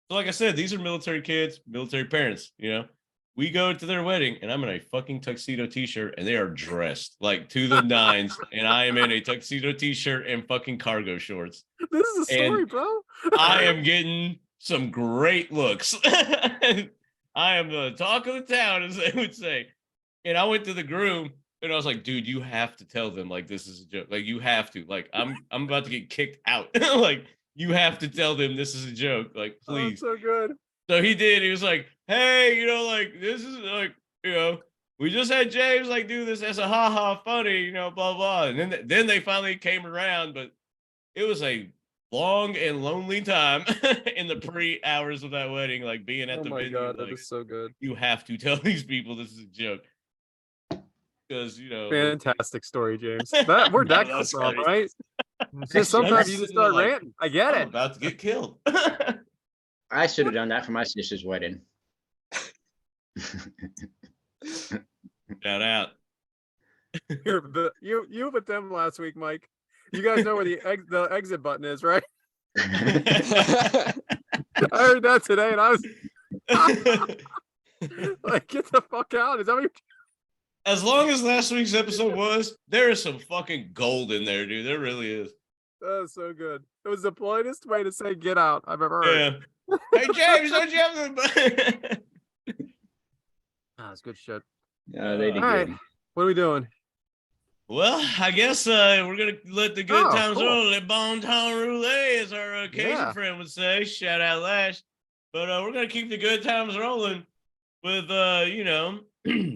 So, like I said, these are military kids, military parents. We go to their wedding, and I'm in a fucking tuxedo T-shirt, and they are dressed like to the nines, and I am in a tuxedo T-shirt and fucking cargo shorts. This is a story, bro. I am getting some great looks. I am the talk of the town, as they would say. And I went to the groom, and I was like, "Dude, you have to tell them like this is a joke. Like you have to. Like I'm about to get kicked out. Like you have to tell them this is a joke. Like please." Oh, so good. So he did. He was like, "Hey, like this is like, we just had James like do this as a ha funny, blah blah." And then they finally came around, but it was a long and lonely time in the pre-hours of that wedding, like being at the venue. Oh my God, like, that is so good. You have to tell these people this is a joke. Because fantastic story, James. Where'd that come from, right? Just sometimes you just start ranting. I get it. I'm about to get killed. I should have done that for my sister's wedding. Shout out. You with them last week, Mike. You guys know where the exit button is, right? I heard that today, and I was like, "Get the fuck out!" Is that what you're? As long as last week's episode was, there is some fucking gold in there, dude. There really is. That was so good. It was the politest way to say "get out" I've ever heard. Yeah. Hey James, don't you have the? That's good shit. No, they did All right, good. what are we doing? Well, I guess we're gonna let the good times cool. roll. Le bon temps roulé, as our Cajun friend would say. Shout out Lash. But we're gonna keep the good times rolling with we're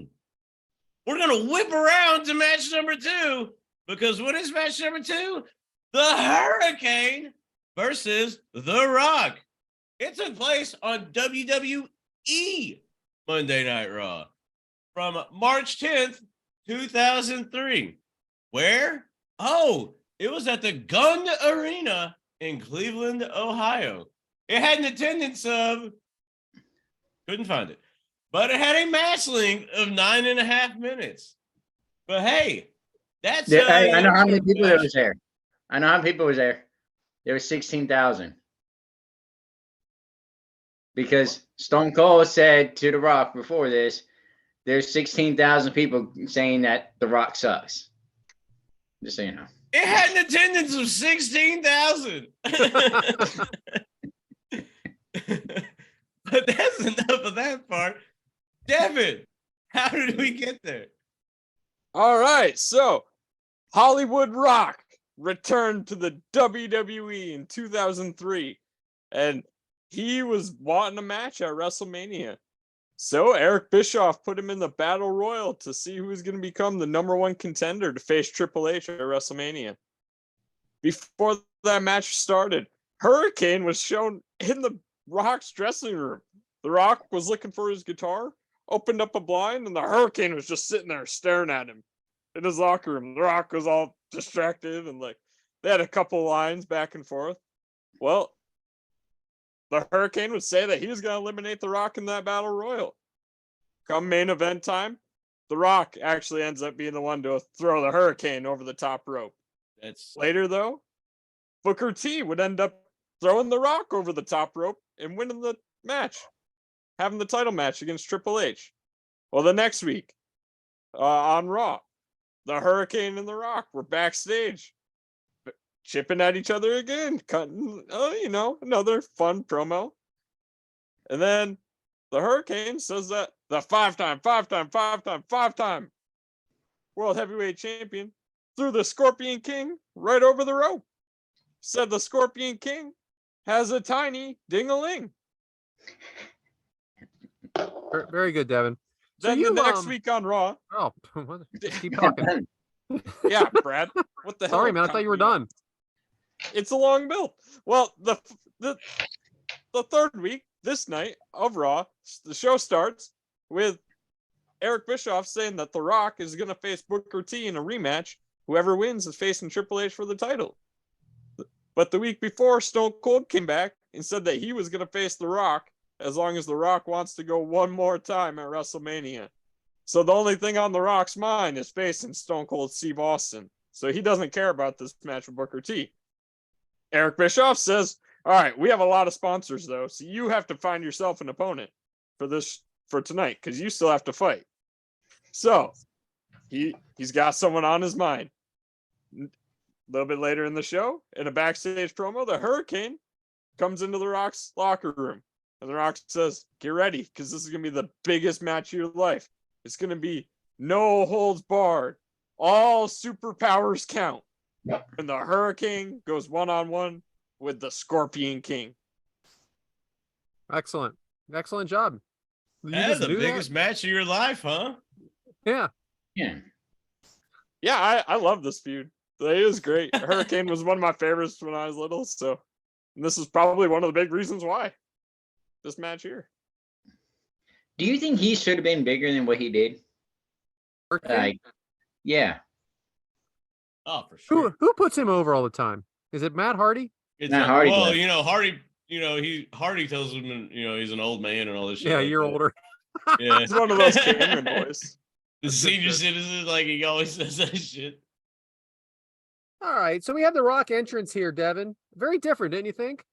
gonna whip around to match number 2 because what is match number 2? The Hurricane versus The Rock. It took place on WWE Monday Night Raw from March 10th, 2003. Where? Oh, it was at the Gun Arena in Cleveland, Ohio. It had an attendance of, couldn't find it, but it had a match length of 9.5 minutes. But hey, that's I know how many people there was there. I know how many people was there. There was 16,000. Because Stone Cold said to The Rock before this, there's 16,000 people saying that The Rock sucks. Just so you know. It had an attendance of 16,000. that's enough of that part. Devyn, how did we get there? All right, so Hollywood Rock returned to the WWE in 2003, and he was wanting a match at WrestleMania. So Eric Bischoff put him in the Battle Royal to see who was going to become the #1 contender to face Triple H at WrestleMania. Before that match started, Hurricane was shown in the Rock's dressing room. The Rock was looking for his guitar, opened up a blind, and the Hurricane was just sitting there staring at him in his locker room. The Rock was all distracted and they had a couple lines back and forth. Well, the Hurricane would say that he was going to eliminate The Rock in that Battle Royal. Come main event time, The Rock actually ends up being the one to throw the Hurricane over the top rope. That's Later, though, Booker T would end up throwing The Rock over the top rope and winning the match, having the title match against Triple H. Well, the next week on Raw, the Hurricane and The Rock were backstage, chipping at each other again, cutting, another fun promo. And then the Hurricane says that the five-time World Heavyweight Champion threw the Scorpion King right over the rope. Said the Scorpion King has a tiny ding-a-ling. Very good, Devyn. So Then you, the next week on Raw. Oh, keep talking. Yeah, Brad. What the hell? Sorry, man. I thought you were done. It's a long build. Well, the third week, this night of Raw, the show starts with Eric Bischoff saying that The Rock is going to face Booker T in a rematch. Whoever wins is facing Triple H for the title. But the week before, Stone Cold came back and said that he was going to face The Rock as long as The Rock wants to go one more time at WrestleMania. So the only thing on The Rock's mind is facing Stone Cold Steve Austin. So he doesn't care about this match with Booker T. Eric Bischoff says, all right, we have a lot of sponsors, though, so you have to find yourself an opponent for tonight, because you still have to fight. So he's got someone on his mind. A little bit later in the show, in a backstage promo, the Hurricane comes into The Rock's locker room. And The Rock says, get ready, because this is going to be the biggest match of your life. It's going to be no holds barred. All superpowers count. And the Hurricane goes one-on-one with the Scorpion King. Excellent job. That's the biggest match of your life, huh? Yeah. Yeah, I love this feud. It is great. Hurricane was one of my favorites when I was little, so and this is probably one of the big reasons why this match here. Do you think he should have been bigger than what he did? Yeah. Oh, for sure. Who puts him over all the time? Is it Matt Hardy? It's Matt Hardy well, does. Hardy tells him, he's an old man and all this shit. Yeah, like you're that. older. Yeah, He's one of those Cameron boys. The senior citizen, like he always says that shit. All right, so we have the Rock entrance here, Devyn. Very different, didn't you think?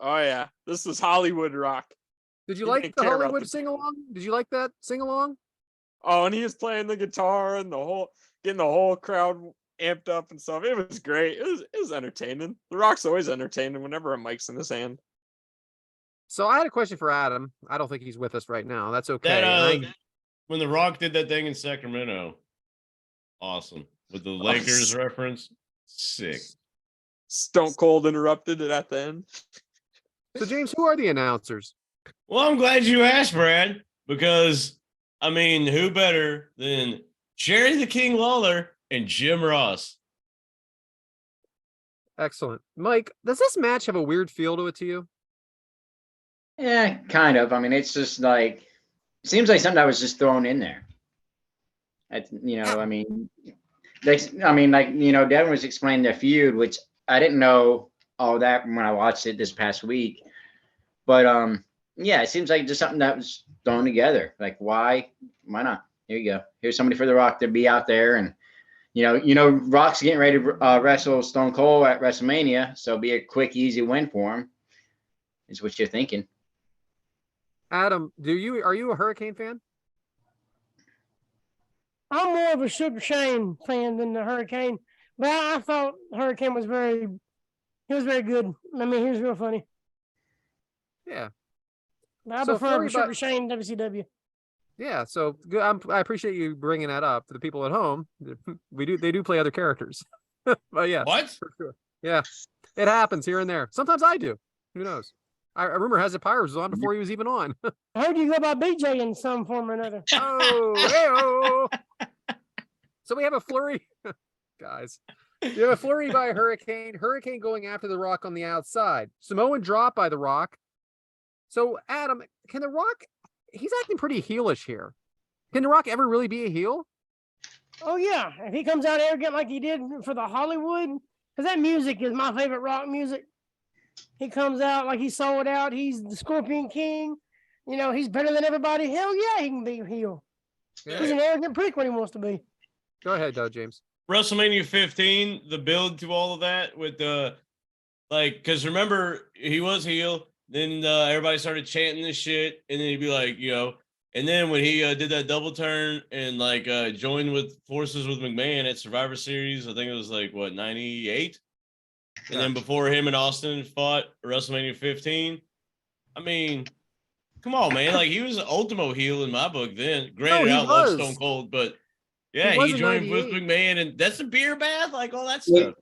Oh yeah, this is Hollywood Rock. Did you He like didn't the care about Hollywood the- sing along? Did you like that sing along? Oh, and he was playing the guitar and getting the whole crowd amped up and stuff. It was great. It was entertaining. The Rock's always entertaining whenever a mic's in his hand. So I had a question for Adam. I don't think he's with us right now. That's okay. That when The Rock did that thing in Sacramento, awesome. With the Lakers reference, sick. Stone Cold interrupted it at the end. So James, who are the announcers? Well, I'm glad you asked, Brad, because who better than Jerry the King Lawler and Jim Ross? Excellent. Mike, does this match have a weird feel to it to you? Yeah, kind of. I mean, it's just like, it seems like something that was just thrown in there. Devyn was explaining their feud, which I didn't know all that when I watched it this past week. But yeah, it seems like just something that was thrown together. Like, why not? Here you go. Here's somebody for The Rock to be out there, and Rock's getting ready to wrestle Stone Cold at WrestleMania, so it'll be a quick, easy win for him. Is what you're thinking. Adam, are you a Hurricane fan? I'm more of a Sugar Shane fan than the Hurricane, but I thought Hurricane was very good. I mean, he was real funny. Yeah. But I So prefer Flurry Sugar by- Shane WCW. Yeah, so good. I appreciate you bringing that up to the people at home. They do play other characters, but yeah, What? for sure. Yeah, it happens here and there. Sometimes I do. Who knows? I remember Hazard Pirates was on before he was even on. I heard you go by BJ in some form or another. Oh, hey, so we have a flurry, guys. You have a flurry by Hurricane. Hurricane going after the Rock on the outside. Samoan drop by the Rock. So Adam, can the Rock? He's acting pretty heelish here. Can the Rock ever really be a heel? Oh yeah, if he comes out arrogant like he did for the Hollywood, because that music is my favorite rock music. He comes out like he sold out. He's the Scorpion King. You know, he's better than everybody. Hell yeah, he can be a heel. Yeah. He's an arrogant prick when he wants to be. Go ahead, James. WrestleMania 15, the build to all of that with the because remember he was heel, then everybody started chanting this shit, and then he'd be like, and then when he did that double turn and joined with forces with McMahon at Survivor Series, I think it was 98, and then before him and Austin fought WrestleMania 15, I mean, come on, man, he was an ultimo heel in my book then. Granted, I love Stone Cold, but yeah, he joined with McMahon, and that's a beer bath, all that stuff.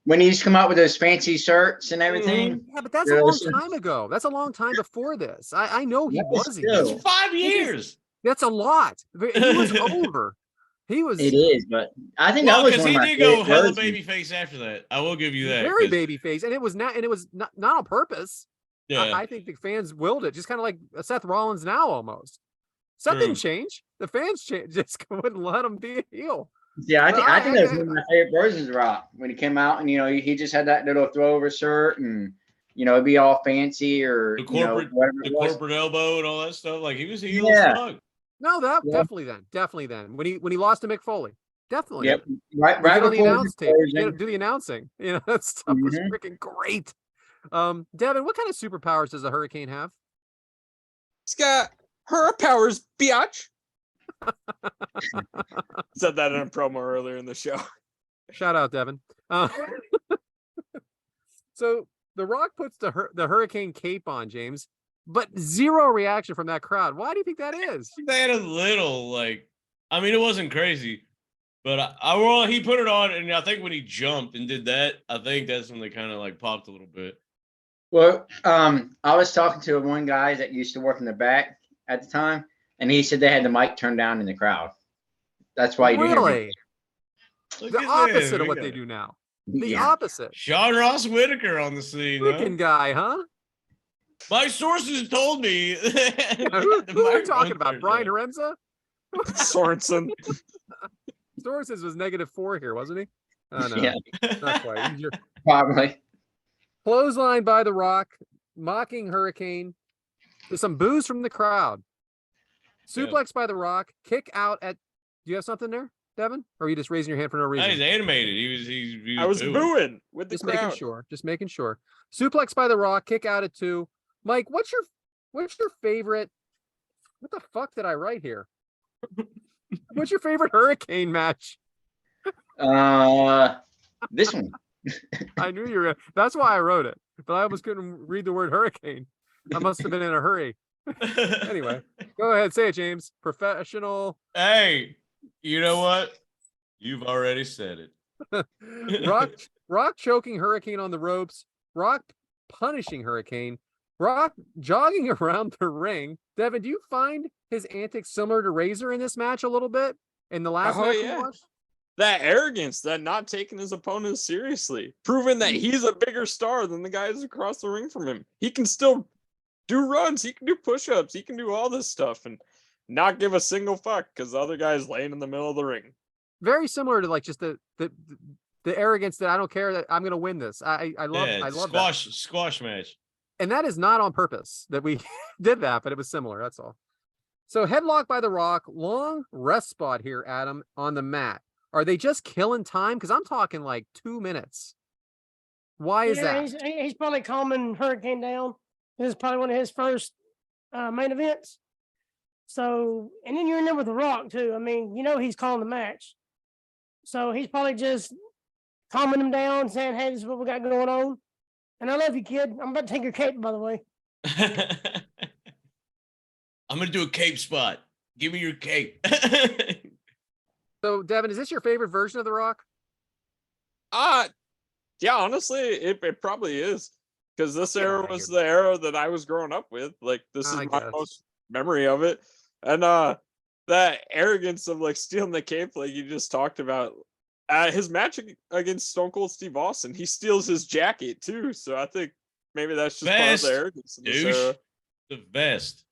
When he used to come out with those fancy shirts and everything. Yeah, but that's a long time ago. That's a long time before this. I know he was. It's 5 years. That's a lot. He was over. He was. It is, but I think that was because one he of my did go hella baby babyface after that. I will give you that. Very babyface, and it was not on purpose. Yeah. I think the fans willed it, just kind of like Seth Rollins now almost. Something didn't change. The fans just wouldn't let him be a heel. Yeah, I think that was one of my favorite versions of Rock when he came out, and he just had that little throwover shirt, and it'd be all fancy or the corporate, corporate elbow and all that stuff. He was a heel as fuck. No, definitely then when he lost to Mick Foley, definitely. Yep, right before the announce tape, do the announcing. That stuff was freaking great. Devyn, what kind of superpowers does a Hurricane have? He's got her powers, biatch. Said that in a promo earlier in the show. Shout out, Devyn. So The Rock puts the Hurricane cape on, James, but zero reaction from that crowd. Why do you think that is? They had a little it wasn't crazy, but he put it on, and I think when he jumped and did that, I think that's when they kind of popped a little bit. Well, I was talking to one guy that used to work in the back at the time, and he said they had the mic turned down in the crowd. That's why you didn't hear me. The opposite of what they do now. The opposite. Sean Ross Whitaker on the scene. Freaking guy, huh? My sources told me. Who are you talking about? Brian Remza? Sorensen. Sorensen was -4 here, wasn't he? Oh, no. Yeah. Not quite. Probably. Clothesline by The Rock, mocking Hurricane. There's some boos from the crowd. Suplex by The Rock, kick out at. Do you have something there, Devyn? Or are you just raising your hand for no reason? He's animated. He was I was booing with the just crowd. Just making sure. Suplex by The Rock, kick out at 2. Mike, what's your favorite? What the fuck did I write here? What's your favorite Hurricane match? This one. I knew you were. That's why I wrote it, but I almost couldn't read the word hurricane. I must have been in a hurry. Anyway, go ahead, say it, James. Professional. Hey, you know what? You've already said it. Rock choking Hurricane on the ropes. Rock punishing Hurricane. Rock jogging around the ring. Devyn, do you find his antics similar to Razor in this match a little bit? In the last match we watched? That arrogance, that not taking his opponents seriously, proving that he's a bigger star than the guys across the ring from him. He can still do runs, he can do push-ups, he can do all this stuff and not give a single fuck because the other guy's laying in the middle of the ring. Very similar to just the arrogance that I don't care that I'm gonna win this. I love squash match. And that is not on purpose that we did that, but it was similar. That's all. So headlock by The Rock, long rest spot here, Adam, on the mat. Are they just killing time? Because I'm talking 2 minutes. Why is that? He's probably calming Hurricane down. This is probably one of his first main events. So, and then you're in there with The Rock, too. I mean, he's calling the match. So he's probably just calming him down, saying, hey, this is what we got going on. And I love you, kid. I'm about to take your cape, by the way. I'm gonna do a cape spot. Give me your cape. So, Devyn, is this your favorite version of The Rock? Yeah, honestly, it probably is. Because this Get era outta was here. the era that I was growing up with. Like, this is I my guess. most memory of it. And that arrogance of like stealing the cape, like you just talked about. His match against Stone Cold Steve Austin, he steals his jacket too. So I think maybe that's just part of Best the arrogance in this douche. era. The best.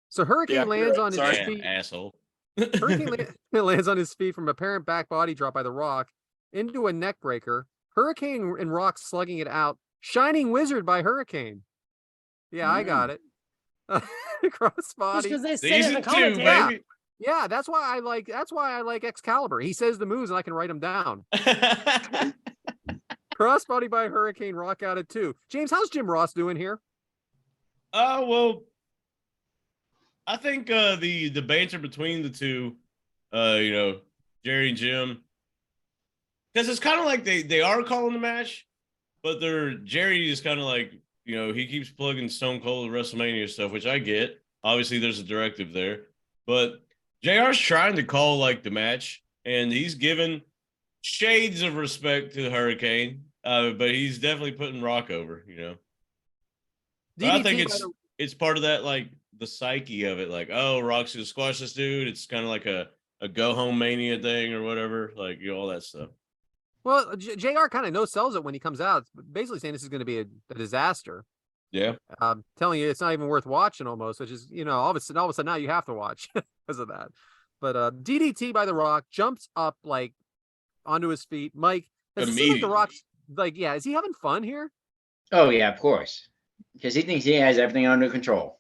So Hurricane Yeah, lands right. on his Sorry. Yeah, feet. asshole. Hurricane lands on his feet from apparent back body drop by The Rock into a neck breaker. Hurricane and Rock slugging it out. Shining Wizard by Hurricane. Yeah, I got it. Cross Just body. because they said it in Season the 2, commentary. baby. Yeah, that's why I like Excalibur. He says the moves and I can write them down. Crossbody by Hurricane, Rock out at 2. James, how's Jim Ross doing here? Well, I think the banter between the two, Jerry and Jim, because it's kind of like they are calling the match, but Jerry is kind of like, he keeps plugging Stone Cold WrestleMania stuff, which I get. Obviously, there's a directive there, but JR's trying to call like the match, and he's given shades of respect to Hurricane, but he's definitely putting Rock over, But I think it's part of that, like the psyche of it, like, oh, Rock's gonna squash this dude. It's kind of like a go home mania thing or whatever, like all that stuff. Well, JR kind of no sells it when he comes out, basically saying this is going to be a disaster. Yeah. Telling you it's not even worth watching almost, which is, all of a sudden now you have to watch because of that. But DDT by The Rock, jumps up like onto his feet. Mike, does it seem like The Rock's like, yeah, is he having fun here? Oh yeah, of course, because he thinks he has everything under control.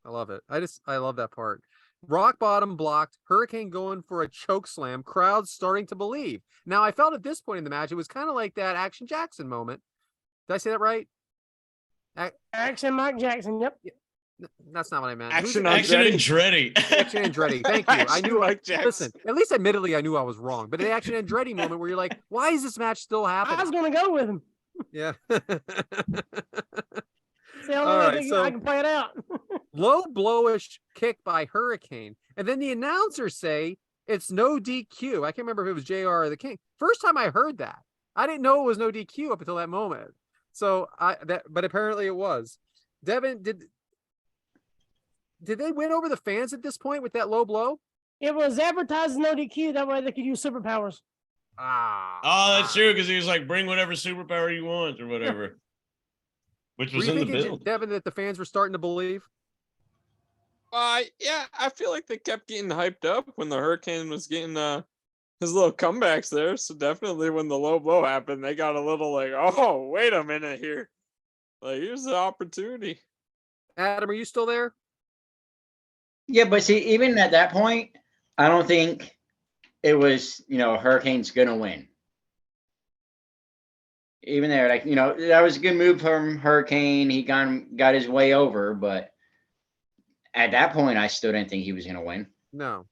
I love it. I love that part. Rock bottom blocked, Hurricane going for a choke slam, crowd starting to believe. Now, I felt at this point in the match, it was kind of like that Action Jackson moment. Did I say that right? Action Mike Jackson. Yep. That's not what I meant. Action Andretti. Action Andretti. Thank you. I knew. Mike Jackson. Listen, at least admittedly, I knew I was wrong. But the Action Andretti moment where you're like, why is this match still happening? I was going to go with him. Yeah. See how long I can play it out. Low blowish kick by Hurricane. And then the announcers say it's no DQ. I can't remember if it was JR or the King. First time I heard that. I didn't know it was no DQ up until that moment. So but apparently it was. Devyn, did they win over the fans at this point with that low blow? It was advertised as no DQ. That way they could use superpowers. Oh, that's true, because he was like, bring whatever superpower you want or whatever. Which was in the build. Devyn, that the fans were starting to believe? Yeah, I feel like they kept getting hyped up when the Hurricane was getting his little comebacks there. So definitely when the low blow happened, they got a little like, oh, wait a minute here. Like, here's the opportunity. Adam, are you still there? Yeah, but see, even at that point, I don't think it was, Hurricane's gonna win. Even there, like, that was a good move from Hurricane. He got his way over, but at that point, I still didn't think he was gonna win. No.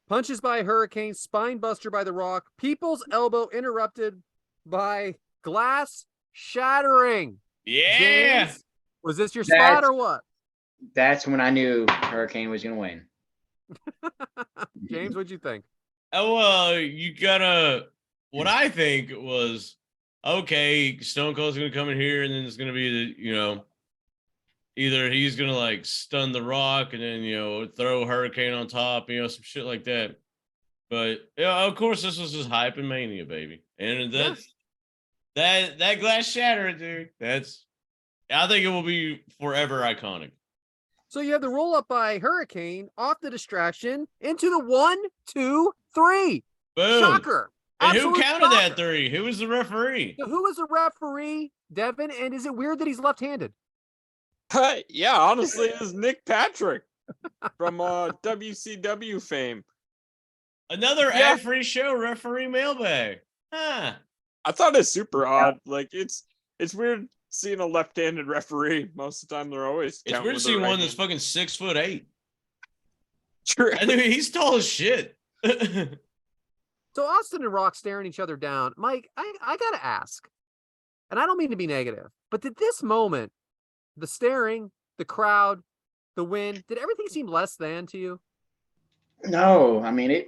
Punches by Hurricane, spine buster by The Rock, people's elbow interrupted by glass shattering. Yeah. James, was this your spot or what? That's when I knew Hurricane was gonna win. James, what'd you think? Oh, well, you gotta. What I think was, okay, Stone Cold's gonna come in here, and then it's gonna be either he's gonna like stun The Rock, and then throw Hurricane on top, some shit like that. But of course, this was just hype and mania, baby, and that glass shatter, dude. I think it will be forever iconic. So you have the roll up by Hurricane off the distraction into the 1, 2, 3. Boom. Shocker. And who Absolute counted shocker. that 3? Who was the referee? So who was the referee, Devyn? And is it weird that he's left-handed? Yeah, honestly, it was Nick Patrick from WCW fame. Another ad-free show referee mailbag. Huh. I thought it's super odd. Like, it's weird seeing a left-handed referee. Most of the time, they're always. It's weird seeing one that's fucking 6'8". True. I mean, he's tall as shit. So Austin and Rock staring each other down. Mike, I gotta ask, and I don't mean to be negative, but did this moment, the staring, the crowd, the win. Did everything seem less than to you? No, I mean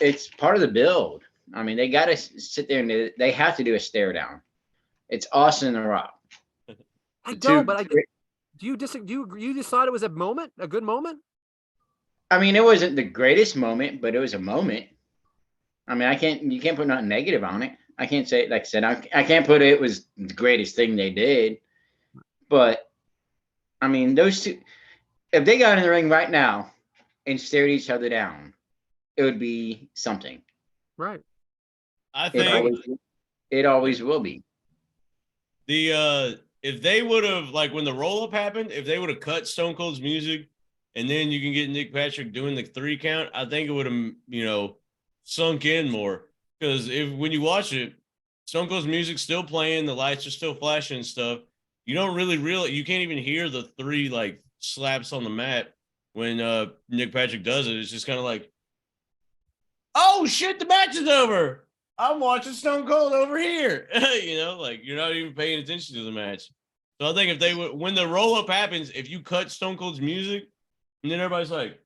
it's part of the build. I mean, they got to sit there and they have to do a stare down. It's Austin and The Rock. I The don't, two- but do you you just thought it was a moment, a good moment? I mean, it wasn't the greatest moment, but it was a moment. I mean, you can't put nothing negative on it. I can't say, like I said, I can't put it was the greatest thing they did. But I mean, those two, if they got in the ring right now and stared each other down, it would be something. Right. I It think always will be. if they would have, like, when the roll up happened, if they would have cut Stone Cold's music and then you can get Nick Patrick doing the 3 count, I think it would have, sunk in more. Because when you watch it, Stone Cold's music's still playing, the lights are still flashing and stuff. You don't really you can't even hear the 3 like slaps on the mat when Nick Patrick does it. It's just kind of like, oh shit, the match is over. I'm watching Stone Cold over here. Like you're not even paying attention to the match. So I think if they would, when the roll up happens, if you cut Stone Cold's music, and then everybody's like,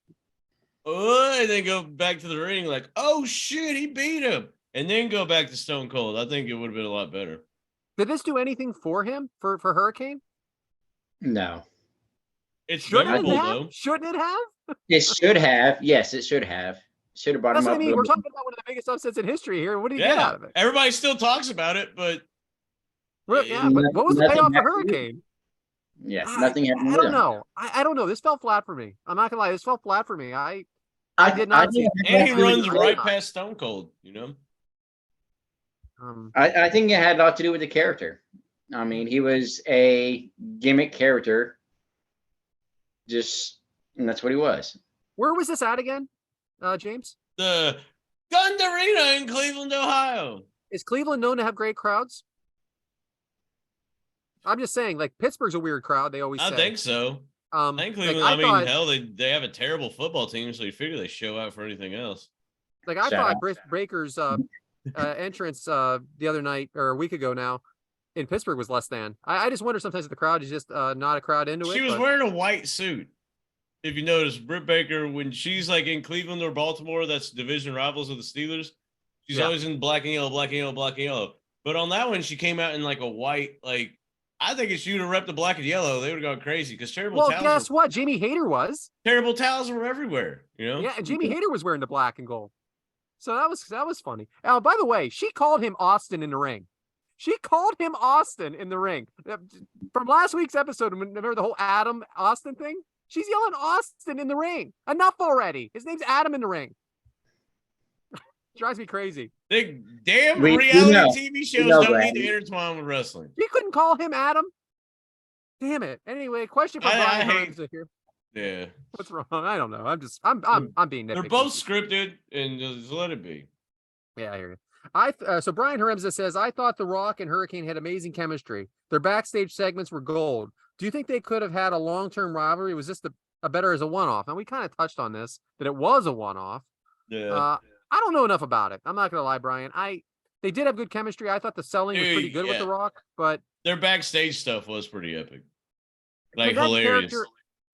oh, and then go back to the ring, like, oh shit, he beat him, and then go back to Stone Cold, I think it would have been a lot better. Did this do anything for him for Hurricane? No. It's Shouldn't memorable it have? though. Shouldn't it have? It should have. Yes, it should have. Should have brought That's him what up. I mean. We're talking about one of the biggest upsets in history here. What do you get out of it? Everybody still talks about it, but Yeah, but what was the Nothing payoff for happened. Hurricane? Yeah, nothing happened. I with don't him. know. I don't know. This felt flat for me. I'm not gonna lie. This felt flat for me. I did not see. and he runs I right not. past Stone Cold, I think it had a lot to do with the character. I mean, he was a gimmick character, and that's what he was. Where was this at again, James? The Gund Arena in Cleveland, Ohio. Is Cleveland known to have great crowds? I'm just saying, like Pittsburgh's a weird crowd. They always say. I think so. I think Cleveland. Like, I thought, hell, they have a terrible football team, so you figure they show out for anything else. Like I thought, Breaker's entrance the other night or a week ago now in Pittsburgh was less than. I just wonder sometimes if the crowd is just not a crowd into it. She was wearing a white suit. If you notice, Britt Baker, when she's like in Cleveland or Baltimore, that's division rivals of the Steelers. She's always in black and yellow, black and yellow, black and yellow. But on that one, she came out in like a white, like, I think if she would have repped the black and yellow, they would have gone crazy because Well, guess what? Jamie Hayter was. Terrible towels were everywhere, Yeah, and Jamie Hayter was wearing the black and gold. So that was funny. By the way, she called him Austin in the ring. She called him Austin in the ring. From last week's episode, remember the whole Adam Austin thing? She's yelling Austin in the ring. Enough already. His name's Adam in the ring. Drives me crazy. The damn reality TV shows don't need to intertwine with wrestling. You couldn't call him Adam. Damn it. Anyway, question for Brian Hurns here. Yeah. What's wrong? I don't know. I'm being nitpicky. They're both scripted, and just let it be. Yeah, I hear you. So Brian Haremza says, I thought The Rock and Hurricane had amazing chemistry. Their backstage segments were gold. Do you think they could have had a long-term rivalry? Was this a better as a one-off? And we kind of touched on this, that it was a one-off. Yeah. I don't know enough about it. I'm not gonna lie, Brian. They did have good chemistry. I thought the selling was pretty good with The Rock, but their backstage stuff was pretty epic. Like hilarious.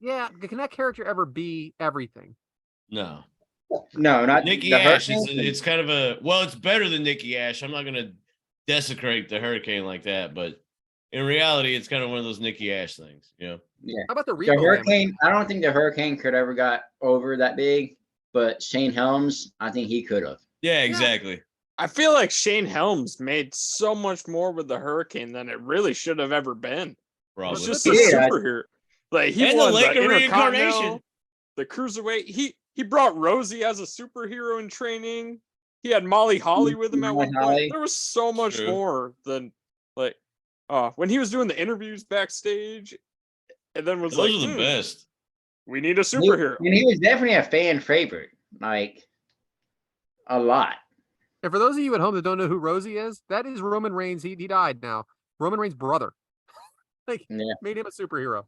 Can that character ever be everything? No, not Nikki Ash. It's kind of it's better than Nikki Ash. I'm not gonna desecrate the Hurricane like that, but in reality, it's kind of one of those Nikki Ash things. Yeah. How about the Hurricane? I don't think the Hurricane could ever got over that big, but Shane Helms, I think he could have. Yeah, exactly. I feel like Shane Helms made so much more with the Hurricane than it really should have ever been. Probably. It was just a superhero. Like he won the Lake of Reincarnation, Intercontinental, the Cruiserweight. He brought Rosie as a superhero in training. He had Molly Holly with him at one point. There was so much more than like when he was doing the interviews backstage, and then was those are the best. We need a superhero. And he was definitely a fan favorite, like a lot. And for those of you at home that don't know who Rosie is, that is Roman Reigns. He died now. Roman Reigns' brother. Made him a superhero.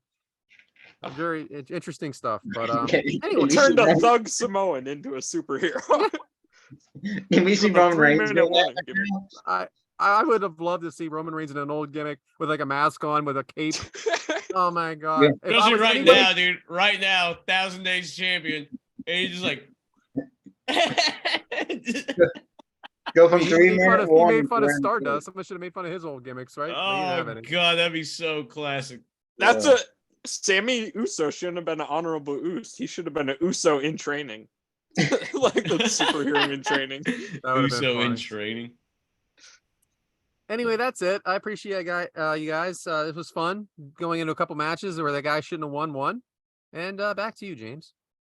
Very interesting stuff. But anyway, turned a thug Samoan into a superhero. Can we see Roman Reigns? I would have loved to see Roman Reigns in an old gimmick with like a mask on with a cape. Oh my god! Yeah. If I Especially was right anybody- now, dude. Right now, 1,000 Days champion. And he's just like. Go from He 3 made fun minute of, one. he made fun to of round Stardust. Someone should have made fun of his old gimmicks, right? But he didn't have Oh, any. God. That'd be so classic. That's Yeah. a Sammy Uso shouldn't have been an honorable Uso. He should have been an Uso in training. Like the superhero in training. That would've been Uso in funny. training. Anyway, that's it. I appreciate you guys. It was fun going into a couple matches where the guy shouldn't have won. And back to you, James.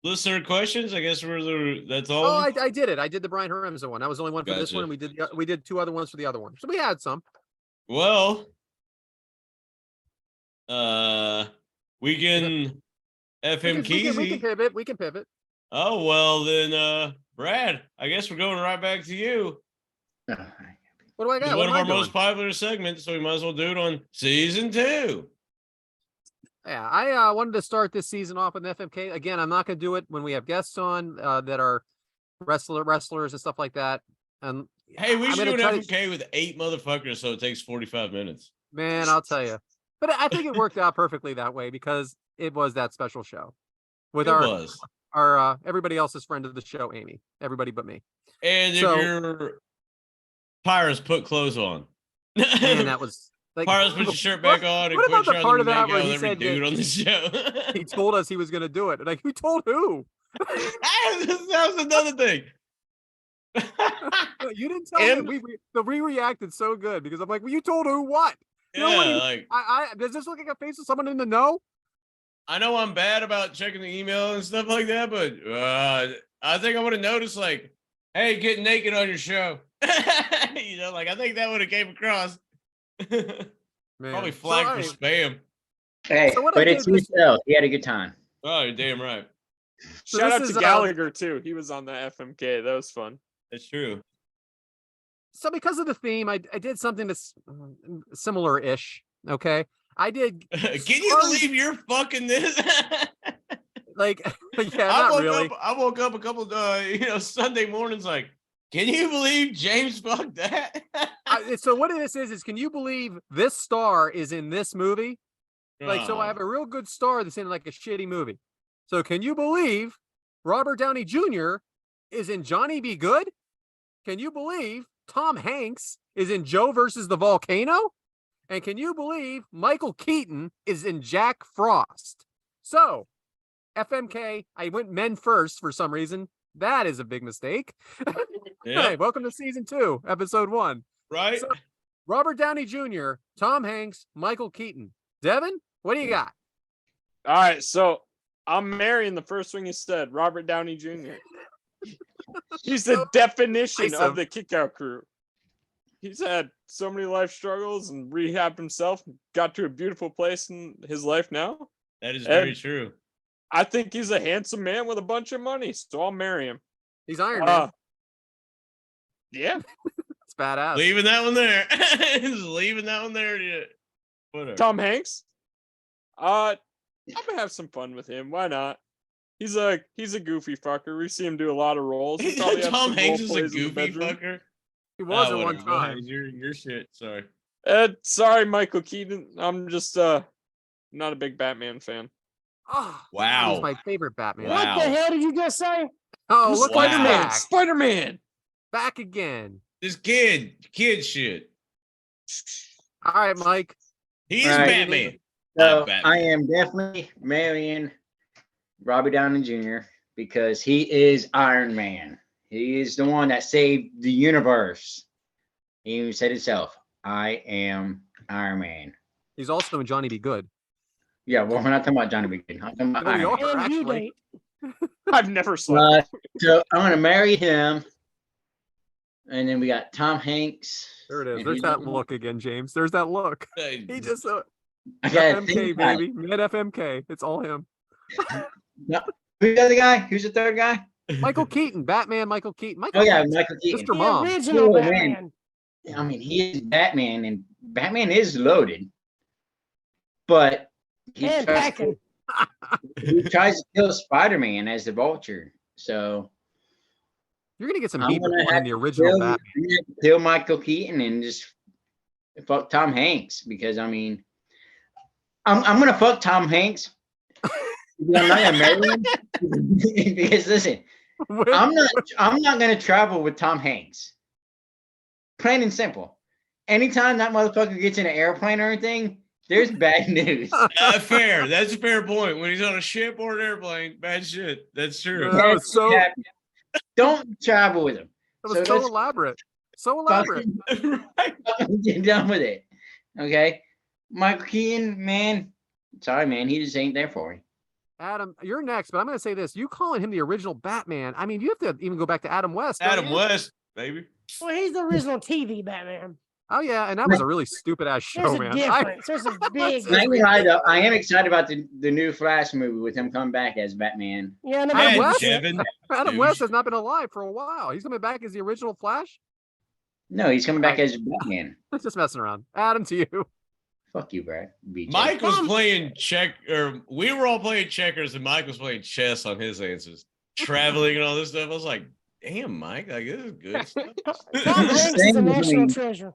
Listener questions. I guess that's all. Oh, of them? I did it. I did the Brian Hermza one. That was the only one for this Gotcha. one. And we did 2 other ones for the other one. So we had some. Well, we can FM We Keezy. can pivot. We can pivot. Oh, well, then, Brad, I guess we're going right back to you. two. What do I It's got? one What of am I our doing? most popular segments, so we might as well do it on season 2. Yeah, I wanted to start this season off with FMK. Again, I'm not going to do it when we have guests on that are wrestlers and stuff like that. And Hey, we I'm should do gonna an try FMK with 8 motherfuckers, so it takes 45 minutes. Man, I'll tell you. But I think it worked out perfectly that way because it was that special show with It our was. everybody else's friend of the show, Amy. Everybody but me. And if So- your Pirates put clothes on. And that was like Pirates put your shirt back on and what quit about the trying part to of that make where out he with every said dude that on the show. he told us he was going to do it? Like, who told who? That was another thing. You didn't tell And- me. We reacted so good because I'm like, well, you told who what? You know what Yeah, he- like Does this look like a face of someone in the know? I know I'm bad about checking the email and stuff like that, but I think I would have noticed, like, hey, get naked on your show. Like I think that would have came across. Man. Probably So, flagged all for right. spam. Hey, So what I but it's did this- yourself. He had a good time. Oh, you're damn right. So Shout this out is, to Gallagher too. He was on the FMK. That was fun. That's true. So because of the theme, I did something that's similar-ish. Okay, I did. Can you believe you're fucking this? Like, yeah, not really. I woke up a couple Sunday mornings like, can you believe James fucked that? So what this is can you believe this star is in this movie? Like, so I have a real good star that's in like a shitty movie. So can you believe Robert Downey Jr. is in Johnny Be Good? Can you believe Tom Hanks is in Joe versus the Volcano? And can you believe Michael Keaton is in Jack Frost? So, FMK, I went men first for some reason. That is a big mistake. Yeah, Hey, welcome to season 2, episode 1. right? So- Robert Downey Jr., Tom Hanks, Michael Keaton. Devin, what do you got? All right, so I'm marrying the first thing you said, Robert Downey Jr. He's the definition nice of of- the Kickout Crew. He's had so many life struggles and rehabbed himself, got to a beautiful place in his life now. That is very And- true. I think he's a handsome man with a bunch of money, so I'll marry him. He's Iron Man. Yeah, It's badass. Leaving that one there. Just leaving that one there. Yeah. Whatever. Tom Hanks. I'm gonna have some fun with him. Why not? He's a goofy fucker. We see him do a lot of roles. He probably have Tom some Hanks role is a plays in the goofy bedroom. fucker. He was Ah, at one whatever. Go ahead. time. Your shit. Sorry. Sorry, Michael Keaton. I'm just not a big Batman fan. Oh, Wow. He's my favorite Batman. Wow. What the hell did you just say? Oh, look Wow. like Spider-Man. back. Spider-Man. Back again. This kid shit. All right, Mike. He's Right. Batman. So Batman. I am definitely marrying Robbie Downey Jr. because he is Iron Man. He is the one that saved the universe. He even said himself, I am Iron Man. He's also in Johnny Be Good. Yeah, well, we're not talking about Johnny Begin. I'm talking about No, we Iron Man. are. And you actually. date. I've never slept. So I'm going to marry him. And then we got Tom Hanks. There it is. And There's he- that look again, James. There's that look. Hey, He just I gotta FMK, think about it. baby. Mid FMK. It's all him. Who's the other guy? Who's the third guy? Michael Keaton, Batman. Michael Keaton. Michael Oh, yeah, Keaton. Michael Keaton. Mr. The Mom. original Oh, man. Batman. I mean, he is Batman, and Batman is loaded. But And packing. he tries to kill Spider-Man as the Vulture. So You're gonna get some I'm heat for gonna one in have the to original kill, Batman. I'm gonna have to kill Michael Keaton and just fuck Tom Hanks because I mean, I'm gonna fuck Tom Hanks. I'm not gonna marry him because listen, I'm not gonna travel with Tom Hanks. Plain and simple. Anytime that motherfucker gets in an airplane or anything, there's bad news. Fair. That's a fair point. When he's on a ship or an airplane, bad shit. That's true. That was so. That Don't travel with him. was so elaborate. So elaborate. Right. Get done with it. Okay, Michael Keaton, man. Sorry, man. He just ain't there for you. Adam, you're next, but I'm going to say this. You calling him the original Batman. I mean, you have to even go back to Adam West. Adam West, baby. Well, he's the original TV Batman. Oh, yeah. And that was a really stupid ass show, There's a man. difference. There's a big I ain't gonna lie, though, I am excited about the new Flash movie with him coming back as Batman. Yeah, no, Adam Yeah, West? Devyn. Adam Dude. West has not been alive for a while. He's coming back as the original Flash. No, he's coming back as Batman. Let's just messing around. Adam, to you. Fuck you, Brad. BJ. Mike was playing we were all playing checkers, and Mike was playing chess on his answers, traveling and all this stuff. I was like, damn, Mike, like this is good stuff. Tom Hanks is a national treasure.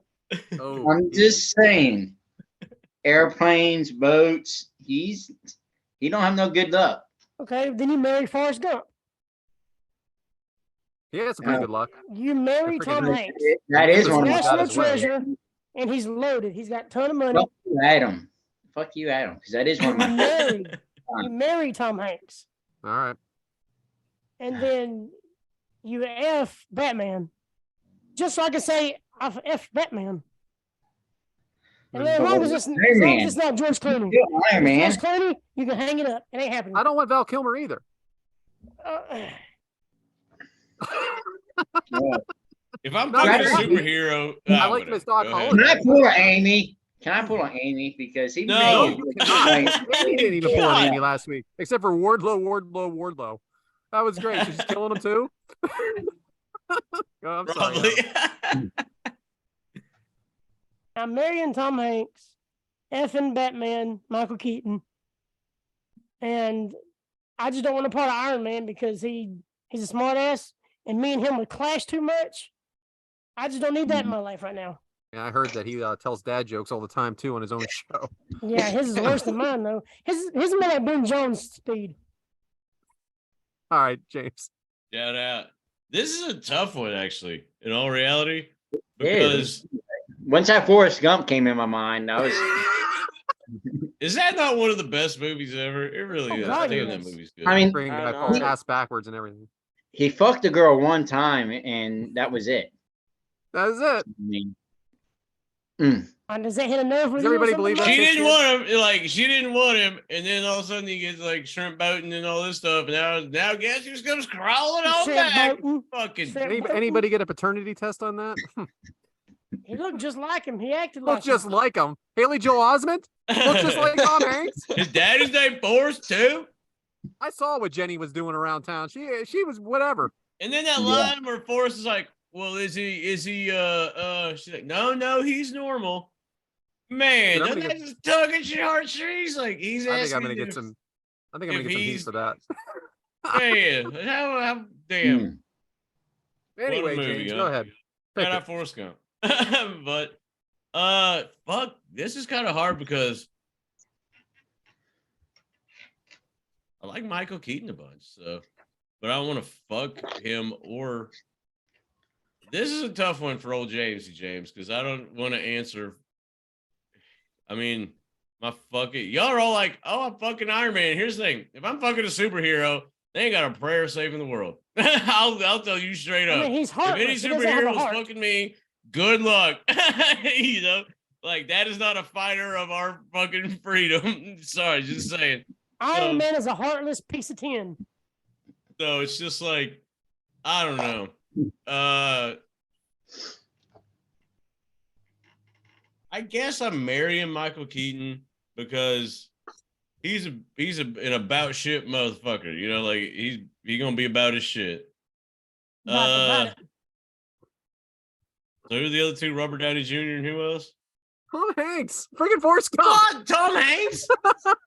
Oh, I'm just saying, airplanes, boats. He don't have no good luck. Okay, then you marry Forrest Gump. he had some pretty good luck. You marry I Tom forget Hanks. That is He's one of got National his way. treasure, and he's loaded. He's got a ton of money. Fuck you, Adam. Fuck you, Adam, because that is one of You my. marry, you marry Tom Hanks, All right. and then you F Batman. Just so I can say I've F Batman. And then as long as it's not George Clooney. You're Iron Man. George Clooney, you can hang it up. It ain't happening. I don't want Val Kilmer either. If I'm No, fucking a I- superhero, I like Miss Doc Go ahead. Can I pull an Amy? Can I pull an Amy? Because he No. made You it. cannot. He didn't even pull God. an Amy last week, except for Wardlow. That was great. She's killing him too. Oh, I'm sorry. Probably. I'm marrying Tom Hanks, effing Batman, Michael Keaton, and I just don't want to part of Iron Man because he's a smart ass, and me and him would clash too much. I just don't need that in my life right now. Yeah, I heard that he tells dad jokes all the time too on his own show. Yeah, his is worse than mine though. His is more like Ben Jones speed. All right, James. Shout out. This is a tough one, actually, in all reality, Yeah. because Once that Forrest Gump came in my mind, I was. is that not one of the best movies ever? It really Oh, is. God, Damn, it that is. movie's good. I mean, Bring I that know. falls ass backwards and everything. he fucked a girl one time, and that was it. That is it. I mean, Does that hit a nerve with Does you or everybody something, believe Mike? She that? didn't want him. Like she didn't want him, and then all of a sudden he gets like shrimp boating and all this stuff. And now guess who comes crawling on Shrimp back? boating. Fucking Shrimp- Anybody get a paternity test on that? He looked just like him. He acted like Look just him. like him. Haley Joel Osment? Look just like Tom Hanks? His daddy's named Forrest too. I saw what Jenny was doing around town. She was whatever. And then that Yeah. line where Forrest is like, "Well, is he? She's like, no, he's normal." Man, Dude, I'm doesn't gonna that just tug at your heartstrings? Like he's I think I'm asking gonna get if- some. I think I'm if gonna get some heat he's- for that. Man, how damn. mm. Anyway, movie, James, huh? go ahead. Pick Shout it. out Forrest Gump. But fuck, this is kind of hard because I like Michael Keaton a bunch, so but I don't want to fuck him or this is a tough one for old James because I don't want to answer. I mean, my fucking y'all are all like, oh, I'm fucking Iron Man. Here's the thing: if I'm fucking a superhero, they ain't got a prayer saving the world. I'll tell you straight up. I mean, he's If heartless. any He doesn't have a superhero is heart. fucking me, good luck. You know, like that is not a fighter of our fucking freedom. Sorry, just saying. Iron Man is a heartless piece of tin. So it's just like, I don't know. I guess I'm marrying Michael Keaton because he's an about shit motherfucker. You know, like he's gonna be about his shit. About it. So who are the other two? Robert Downey Jr. and who else? Tom Hanks. Freaking Forrest Gump. What? Tom Hanks?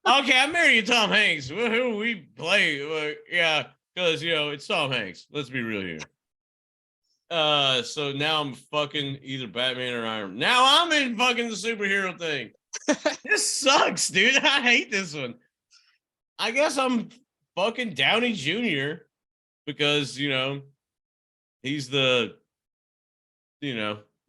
Okay, I'm marrying Tom Hanks. Who do we play? Yeah, because it's Tom Hanks. Let's be real here. So now I'm fucking either Batman or Iron Man. Now I'm in fucking the superhero thing. This sucks, dude. I hate this one. I guess I'm fucking Downey Jr. because, he's the,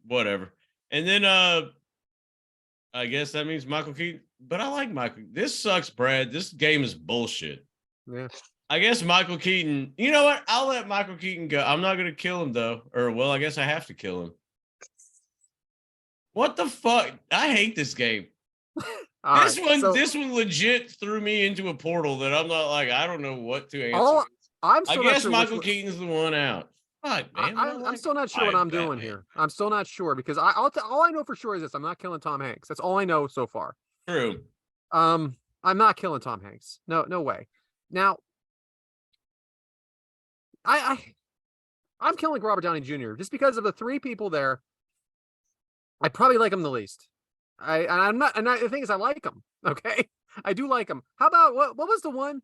whatever. And then I guess that means Michael Keaton. But I like Michael. This sucks, Brad. This game is bullshit. Yeah. I guess Michael Keaton. You know what? I'll let Michael Keaton go. I'm not gonna kill him though. Or well, I guess I have to kill him. What the fuck? I hate this game. This one legit threw me into a portal that I'm not like, I don't know what to answer. I guess Michael Keaton's the one out. Fuck, man. I'm still not sure what I'm doing here. I'm still not sure because all I know for sure is this: I'm not killing Tom Hanks. That's all I know so far. True. I'm not killing Tom Hanks. No way. Now, I'm killing Robert Downey Jr. just because of the three people there. I probably like him the least. The thing is, I like him. Okay, I do like him. How about what was the one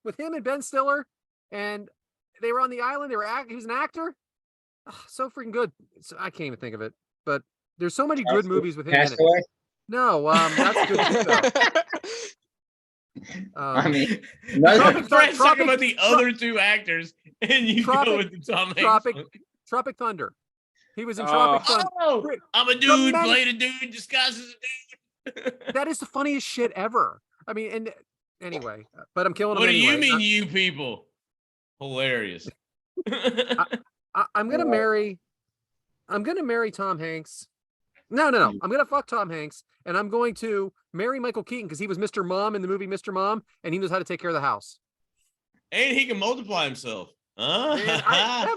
with him and Ben Stiller, and they were on the island. He was an actor. Oh, so freaking good. I can't even think of it. But there's so many good movies with him in it. No, that's good too, though. I mean, Fred's talking about the other two actors, and you go with the Tom Hanks. Tropic Thunder. He was in Tropic Thunder. Oh, I'm a dude playing a dude disguised as a dude. That is the funniest shit ever. I mean, and anyway, but I'm killing him What anyway. Do you mean, you people? Hilarious. I'm gonna marry Tom Hanks. No. I'm gonna fuck Tom Hanks, and I'm going to marry Michael Keaton because he was Mr. Mom in the movie Mr. Mom, and he knows how to take care of the house. And he can multiply himself. That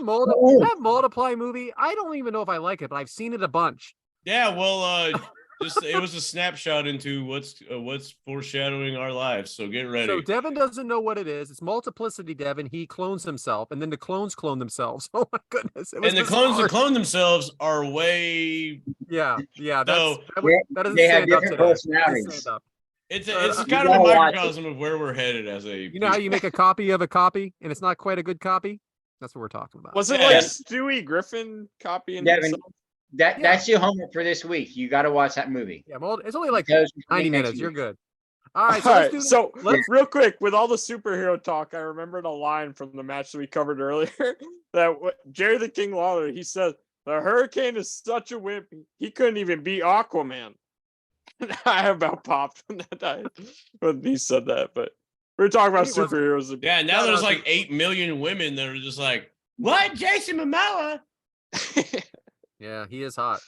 multiply movie, I don't even know if I like it, but I've seen it a bunch. Yeah, well, it was a snapshot into what's foreshadowing our lives. So get ready. So Devyn doesn't know what it is. It's multiplicity, Devyn. He clones himself, and then the clones clone themselves. Oh my goodness! And the clones that clone themselves are way. Yeah. So that doesn't they have stand up different today. personalities. It's kind of a microcosm of where we're headed as a. You know how you make a copy of a copy, and it's not quite a good copy. That's what we're talking about. Was it like Stewie Griffin copying himself? That's your homework for this week. You got to watch that movie. Yeah, well, it's only like 90 minutes. You're good. All right. So real quick, with all the superhero talk, I remembered a line from the match that we covered earlier. That Jerry the King Lawler, he said, "The Hurricane is such a wimp. He couldn't even beat Aquaman." I about popped when he said that, but we were talking about superheroes. Yeah, now there's like 8 million women that are just like, "What, Jason Momoa?" Yeah, he is hot.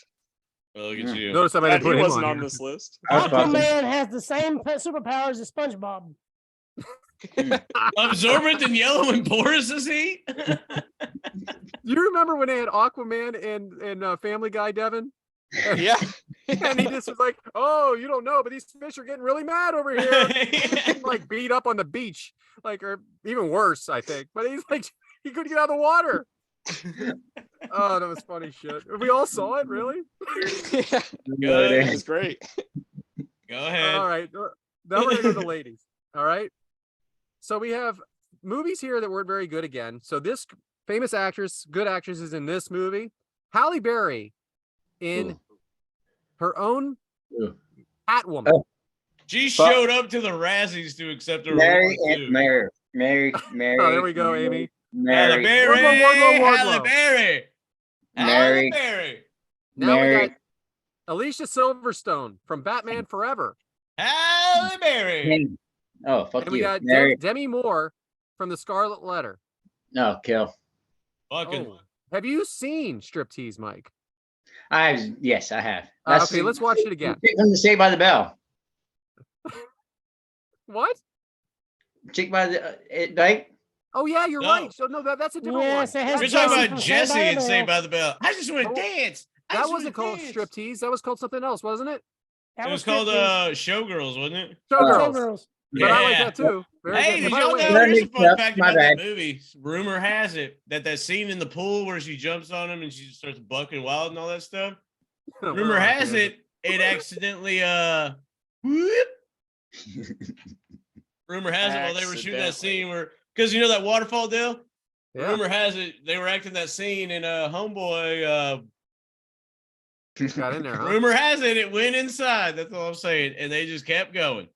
Well, look at you. Notice I didn't put him wasn't on here. this list. Aquaman has the same superpowers as SpongeBob. Absorbent and yellow and porous is he? You remember when they had Aquaman in Family Guy, Devyn? Yeah. And he just was like, "Oh, you don't know, but these fish are getting really mad over here." Like beat up on the beach, or even worse, I think. But he's like, he couldn't get out of the water. Oh, that was funny shit. We all saw it, really? Yeah. Good. It was great. Go ahead. All right. Now we're going to go to the ladies. All right. So we have movies here that weren't very good again. So this famous actress, good actress, is in this movie. Halle Berry in her own Catwoman. Oh. She showed up to the Razzies to accept her Mary. Oh, there we go, Amy. Halle Berry. Halle Berry. Halle Berry. Now we got Alicia Silverstone from Batman Forever. Halle Berry. Oh, fuck and we you. got Demi Moore from The Scarlet Letter. No, kill. Fucking. Oh. Have you seen Striptease, Mike? Yes, I have. Okay, let's watch it again. From the Saved by the Bell. What? Chick by the Oh yeah, you're right. So no, that's a different one. You're talking about Jesse and Saved by the Bell. I just want to dance. That wasn't called Striptease. That was called something else, wasn't it? It was called Showgirls, wasn't it? Showgirls. Yeah. But I like that too. Hey, did y'all know? Here's a fun fact about that movie. Rumor has it that scene in the pool where she jumps on him and she just starts bucking wild and all that stuff. Rumor has it accidentally rumor has it while they were shooting that scene where, because you know that waterfall deal? Yeah. Rumor has it they were acting that scene and homeboy Got in there, huh? Rumor has it went inside. That's all I'm saying. And they just kept going.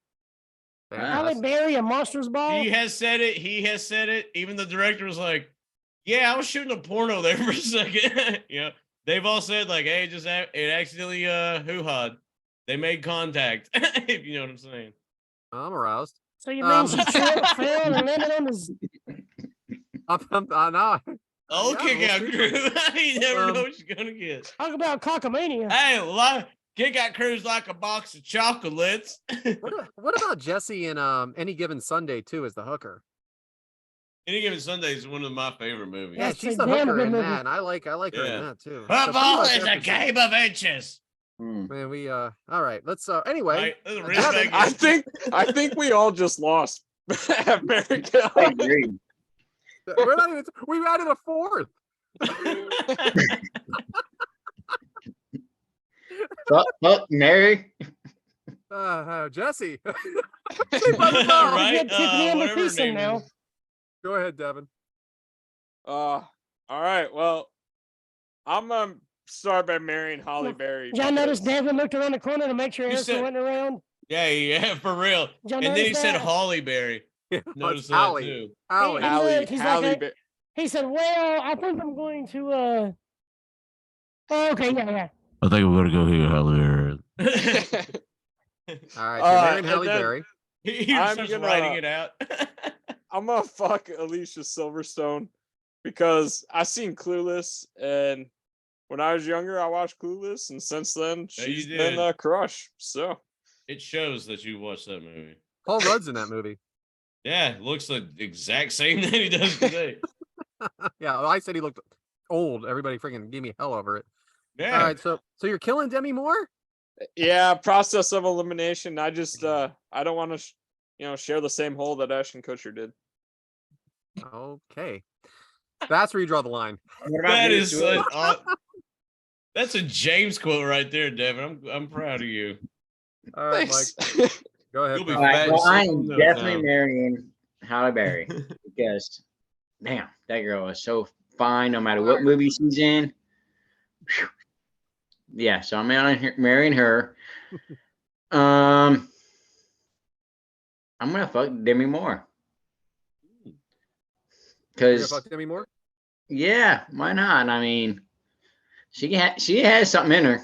Halle Berry, a monster's ball. He has said it. He has said it. Even the director was like, yeah, I was shooting a porno there for a second. You know, they've all said like, hey, it accidentally hoo-hawed. They made contact, if you know what I'm saying. I'm aroused. So you mean she tripped, fell, and landed on his... No. Oh, Yeah, kick out we'll crew. You never know what you're gonna get. Talk about cockamania. Hey, kick out crew's like a box of chocolates. What about Jesse in Any Given Sunday too as the hooker? Any Given Sunday is one of my favorite movies. Yeah, That's she's a the damn hooker good in movie. that, and I like her Yeah. in that too. Football is a game. game of inches. Man, we all right. Let's anyway. Right, there's a Devyn, respect. I think we all just lost. America. I agree. we're not even. We've added a fourth. Fuck, Mary. Jesse. Right? Get Tiffany and Whatever her Mathison name now. is. Go ahead, Devin. All right. Well, I'm gonna start by marrying Holly Berry. Did y'all notice because- Devin looked around the corner to make sure You Erica said- wasn't around? Yeah, for real. Did y'all And then he notice said that? Holly Berry. Notice It's that Allie. too. Allie. Hey, Halle, He's Halle like a- Berry. He said, well, I think I'm going to, oh, okay, yeah. I think we're gonna go here, Halle. All right, so you're marrying and Halle then- Berry. He I'm starts gonna- writing it out. I'm gonna fuck Alicia Silverstone because I seen Clueless, and when I was younger, I watched Clueless, and since then Yeah, you she's been did. a crush. So It shows that you watched that movie. Paul Rudd's in that movie. Yeah, looks the exact same that he does today. Yeah, well, I said he looked old. Everybody freaking gave me hell over it. Yeah. All right, so you're killing Demi Moore? yeah, process of elimination. I just I don't want to share the same hole that Ashton Kutcher did. Okay, that's where you draw the line. What about That you, is Stuart? that's a James quote right there, Devin. I'm proud of you. All right, Thanks. Mike, go ahead. You'll be pal. All right, fat well, I single am note definitely now. marrying Halle Berry because, damn, that girl is so fine no matter what movie she's in. Whew. Yeah, so I'm marrying her. I'm gonna fuck Demi Moore. You're gonna Cause fuck Demi Moore? yeah, why not? I mean, she has something in her.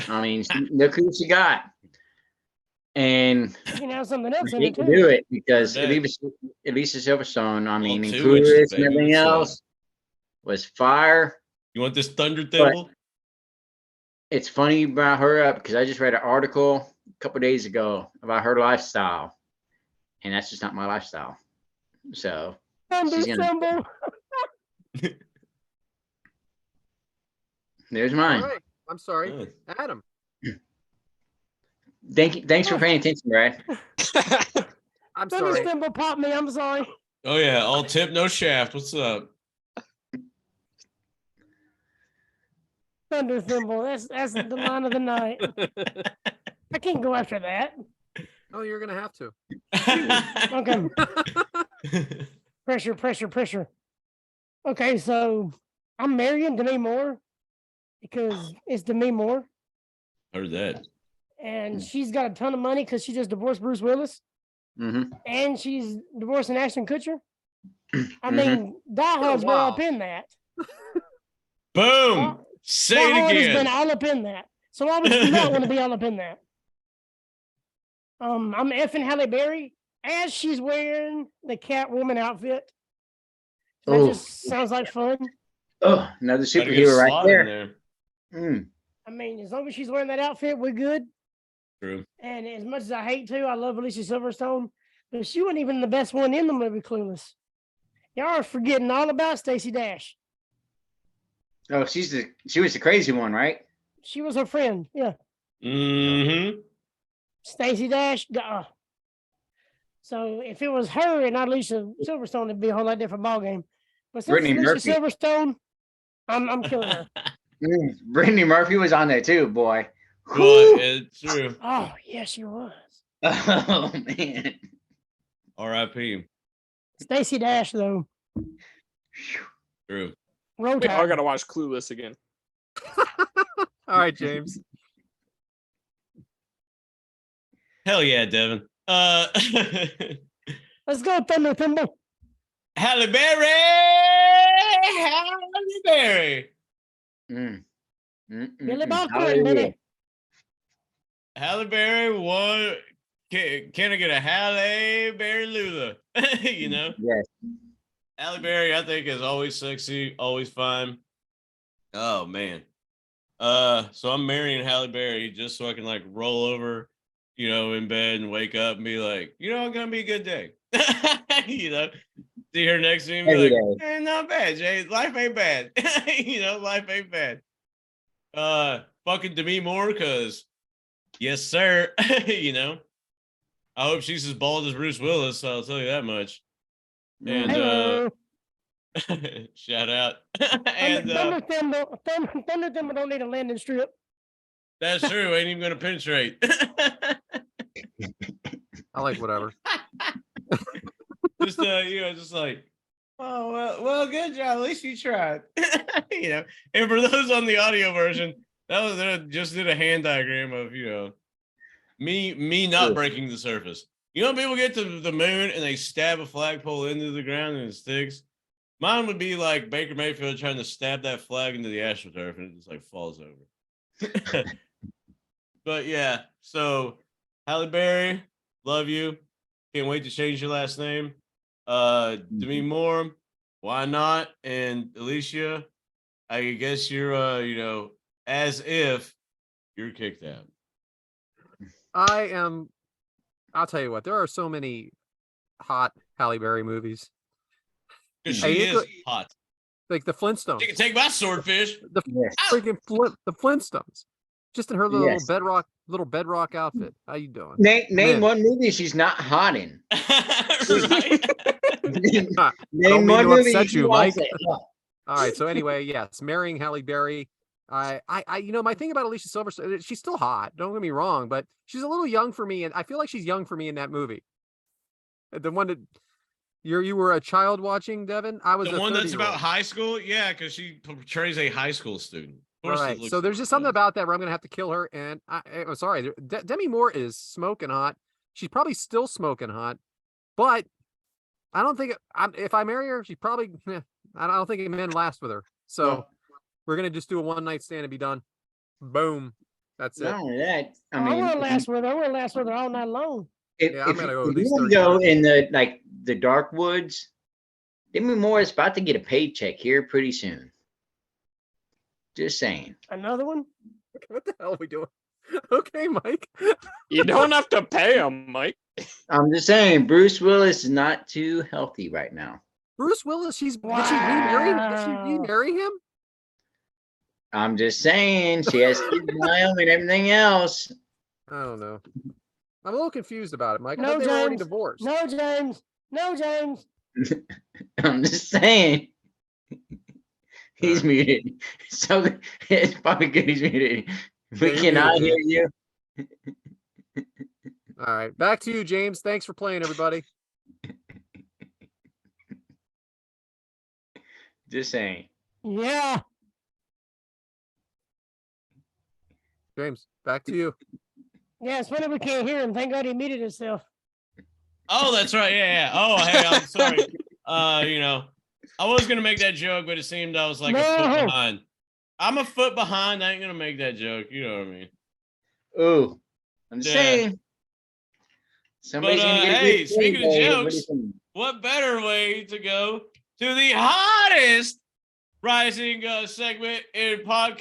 I mean, look who she got, and You can have something else in she it, can too. do it because That- Alicia Silverstone. I mean, Well, and two witches, Clueless and baby, everything what's up? else was fire. You want this thunder thimble? It's funny you brought her up because I just read an article a couple days ago about her lifestyle, and that's just not my lifestyle. So Thunder she's gonna- symbol. there's All mine. right, I'm sorry, Yeah. Adam. Thanks for paying attention, Brad. I'm Thunder sorry. symbol popped me. I'm sorry. Oh yeah, all tip, no shaft. What's up? Thunder symbol. That's the line of the night. I can't go after that. Oh, you're gonna have to. Okay. Pressure. Okay, so I'm marrying Demi Moore because it's Demi Moore, Heard that. and she's got a ton of money because she just divorced Bruce Willis, Hmm. and she's divorcing Ashton Kutcher. I Mhm. mean, Die Hard's been wow. up in that. Boom. Say Die it Hard has been again. all up in that. So why would you not want to be all up in that? I'm effing Halle Berry as she's wearing the Catwoman outfit. That Oh. just sounds like fun. Oh, another Gotta get a superhero right slot in there. there. Mm. I mean, as long as she's wearing that outfit, we're good. True. And as much as I hate to, I love Alicia Silverstone, but she wasn't even the best one in the movie Clueless. Y'all are forgetting all about Stacey Dash. Oh, she was the crazy one, right? She was her friend. Yeah. Mm-hmm. Stacey Dash. So if it was her and not Alicia Silverstone, it'd be a whole lot different ballgame. But since Brittany Alicia Murphy. Silverstone, I'm killing her. Brittany Murphy was on there too, boy. Well, Whew. it's true. Oh, yes, she was. Oh man. R.I.P. Stacey Dash, though. True. Roll I Tide. gotta watch Clueless again. All right, James. Hell yeah, Devin. Let's go, Thunder Thimble. Halle Berry. Halle Berry. Billy Bob Hallelujah. Thornton, baby. Halle Berry won. Can I get a Halle Berry Lula? You know? Yes. Halle Berry, I think, is always sexy, always fine. Oh, man. So I'm marrying Halle Berry just so I can, like, roll over, you know, in bed and wake up and be like, you know, it's going to be a good day. You know? See her next to me and be Every like, not bad, Jay. Life ain't bad. You know, life ain't bad. Fucking Demi Moore, because yes, sir. You know, I hope she's as bald as Bruce Willis. I'll tell you that much. And Hello. shout out. And Thunder Thimble don't need a landing strip. that's true. Ain't even gonna penetrate. I like whatever. Just you know, just like, oh well, good job. At least you tried. You know. And for those on the audio version, that just did a hand diagram of, you know, me not breaking the surface. You know, people get to the moon and they stab a flagpole into the ground and it sticks. Mine would be like Baker Mayfield trying to stab that flag into the astroturf and it just like falls over. But yeah, so Halle Berry, love you. Can't wait to change your last name. Demi Moore, why not? And Alicia, I guess you're you know, as if you're kicked out. I'll tell you what, there are so many hot Halle Berry movies. Because Hey, she it is go- hot. Like the Flintstones. She can take my swordfish. The Yes. freaking the Flintstones. Just in her Yes. little bedrock outfit. How you doing? Name Man. one movie she's not hot in. Right? Name Don't mean one to movie upset you, watch Mike. it. Oh, All right. So anyway, yes, marrying Halle Berry. I you know, my thing about Alicia Silverstone, she's still hot. Don't get me wrong, but she's a little young for me, and I feel like she's young for me in that movie. The one that you were a child watching, Devin. I was The a one that's 30-year-old. about high school? Yeah, because she portrays a high school student. Of course it Right. looks So there's like just something that. about that where I'm gonna have to kill her. And I'm sorry, Demi Moore is smoking hot. She's probably still smoking hot, but I don't think if I marry her, she's probably. I don't think men last with her. So well, we're gonna just do a one night stand and be done. Boom. That's not it. only that, I I mean, want to last with her. I want to last with her all night long. Yeah, I'm gonna go at if least you want 30 to go years. in the dark woods, Demi Moore is about to get a paycheck here pretty soon. Just saying. Another one? What the hell are we doing? Okay, Mike. You don't have to pay him, Mike. I'm just saying, Bruce Willis is not too healthy right now. Bruce Willis. Did she remarry him? Did she Wow. remarry him? I'm just saying, she has kids now and everything else. I don't know. I'm a little confused about it, Mike. I No, thought they were already James. divorced. No, James. No, James. I'm just saying. He's muted. So it's probably good he's muted. We you're cannot hear muted, you. All right, back to you, James. Thanks for playing, everybody. Just saying. Yeah. James, back to you. Yeah, it's funny we can't hear him. Thank God he muted himself. Oh, that's right. Yeah. Oh, hey, I'm sorry. You know, I was gonna make that joke, but it seemed I was like a foot No. behind. I'm a foot behind. I ain't gonna make that joke. You know what I mean? Ooh. I'm just Yeah. saying. Somebody's gonna get a hey, good speaking of payday. jokes, what better way to go to the hottest rising segment in all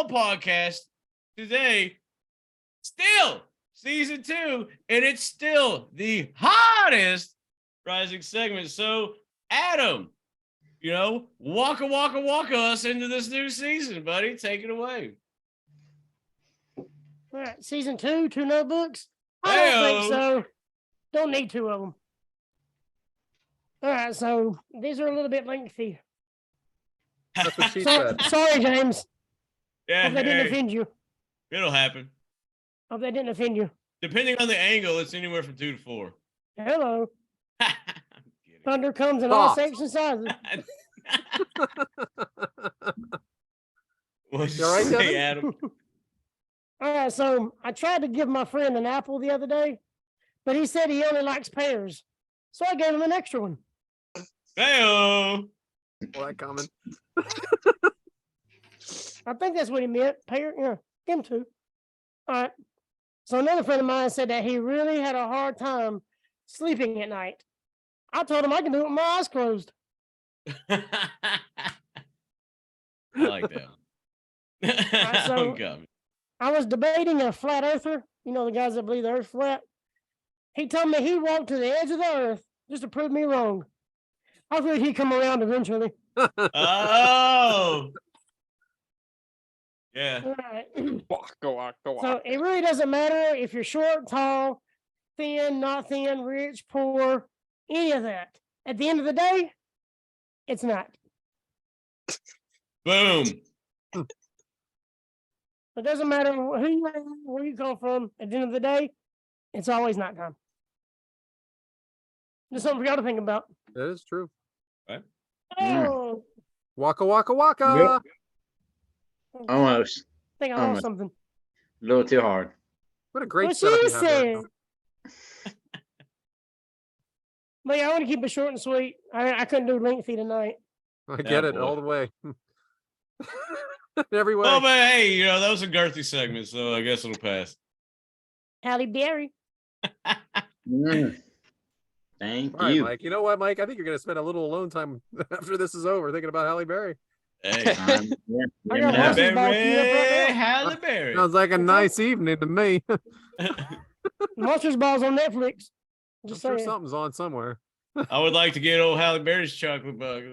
podcasts today? Still season 2, and it's still the hottest rising segment. So, Adam, you know, waka us into this new season, buddy. Take it away. All right, season 2, 2 notebooks. I don't think Heyo. so. Don't need 2 of them. All right, so these are a little bit lengthy. That's what she So, said. sorry, James. Yeah, Hope they didn't hey, offend you. it'll happen. Hope they didn't offend you. Depending on the angle, it's anywhere from 2 to 4. Hello. I'm kidding. Thunder comes in all Soft. shapes and sizes. What'd You all right, say, Devyn? Adam? All right, so I tried to give my friend an apple the other day, but he said he only likes pears. So I gave him an extra one. Hey-o. Well, that coming. I think that's what he meant. Pear, yeah, give him two. All right. So another friend of mine said that he really had a hard time sleeping at night. I told him I can do it with my eyes closed. I like that one. so- I'm coming. I was debating a flat earther, you know, the guys that believe the earth's flat. He told me he walked to the edge of the earth just to prove me wrong. I figured he'd come around eventually. Oh. Yeah. All right. Go on. So it really doesn't matter if you're short, tall, thin, not thin, rich, poor, any of that. At the end of the day, it's not. Boom. It doesn't matter who you are, where you come from. At the end of the day, it's always nighttime. Just something for y'all to think about. That is true. Oh, Waka waka waka. Almost. I think I Almost. lost something. A little too hard. What a great What setup she you have there. said. But yeah, I want to keep it short and sweet. I couldn't do lengthy tonight. I get it boy. all the way. Every way. Well, but hey, you know, that was a girthy segment, so I guess it'll pass. Halle Berry. Mm. Thank All right, you. Mike. You know what, Mike? I think you're going to spend a little alone time after this is over thinking about Halle Berry. Hey. Yeah, I yeah, got man. one. Halle Ball queued up right Berry. now. Halle Berry. Sounds like a nice evening to me. Monsters Ball's on Netflix. I'm Just sure saying. something's on somewhere. I would like to get old Halle Berry's chocolate bug.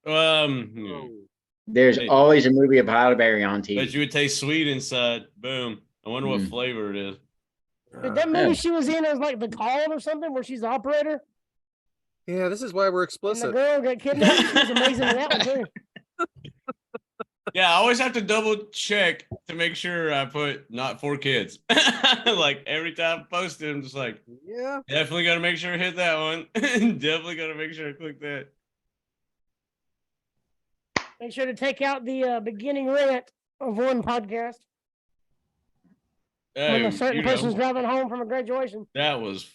Yeah. There's Hey. always a movie about Halle Berry on TV. Bet you would taste sweet inside. Boom. I wonder what Mm. flavor it is. Did that movie Yeah. she was in, it was like The Call or something, where she's the operator Yeah, this is why we're and the explicit. girl got kidnapped? She was amazing in that one too. Yeah, I always have to double check to make sure I put not for kids. Like every time I post it, I'm just like, Yeah. definitely got to make sure I hit that one. Definitely got to make sure I click that. Make sure to take out the beginning rant of one podcast when Hey, a certain you know, person's driving home from a graduation. that was.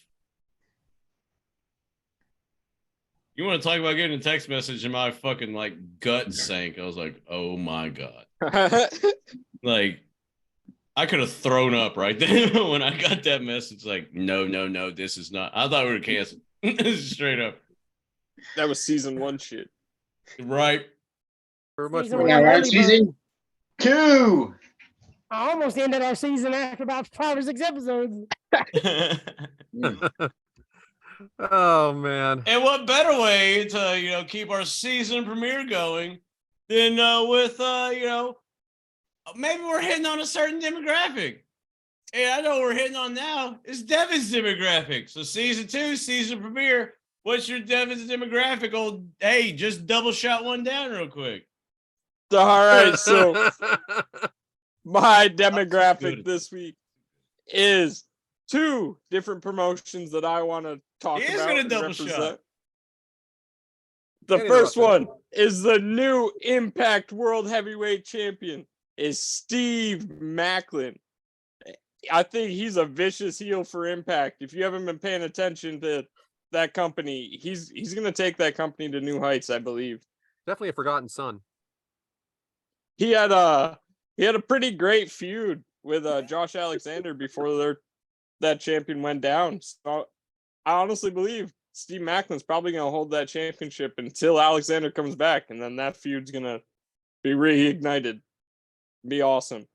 You want to talk about getting a text message and my fucking like gut sank. I was like, oh my God. Like, I could have thrown up right then when I got that message. Like, no, this is not. I thought we were canceled. Straight up. That was season 1 shit. Right. For much Season more. Yeah, one. right. Early Season 2. I almost ended our season after about 5 or 6 episodes. Mm. Oh man. And what better way to, you know, keep our season premiere going than with, you know, maybe we're hitting on a certain demographic. And I know we're hitting on now is Devyn's demographic. So season 2, season premiere. What's your Devyn's demographic? Old, hey, just double shot one down real quick. All right, so my good. demographic this week is 2 different promotions that I want to talk He is about. gonna and double represent. shot. The And first interrupt one is the new Impact World Heavyweight Champion is Steve Macklin. I think he's a vicious heel for Impact. If you haven't been paying attention to that company, he's going to take that company to new heights, I believe. Definitely a forgotten son. He had a pretty great feud with Josh Alexander before that champion went down. So I honestly believe Steve Macklin's probably going to hold that championship until Alexander comes back, and then that feud's going to be reignited. Be awesome.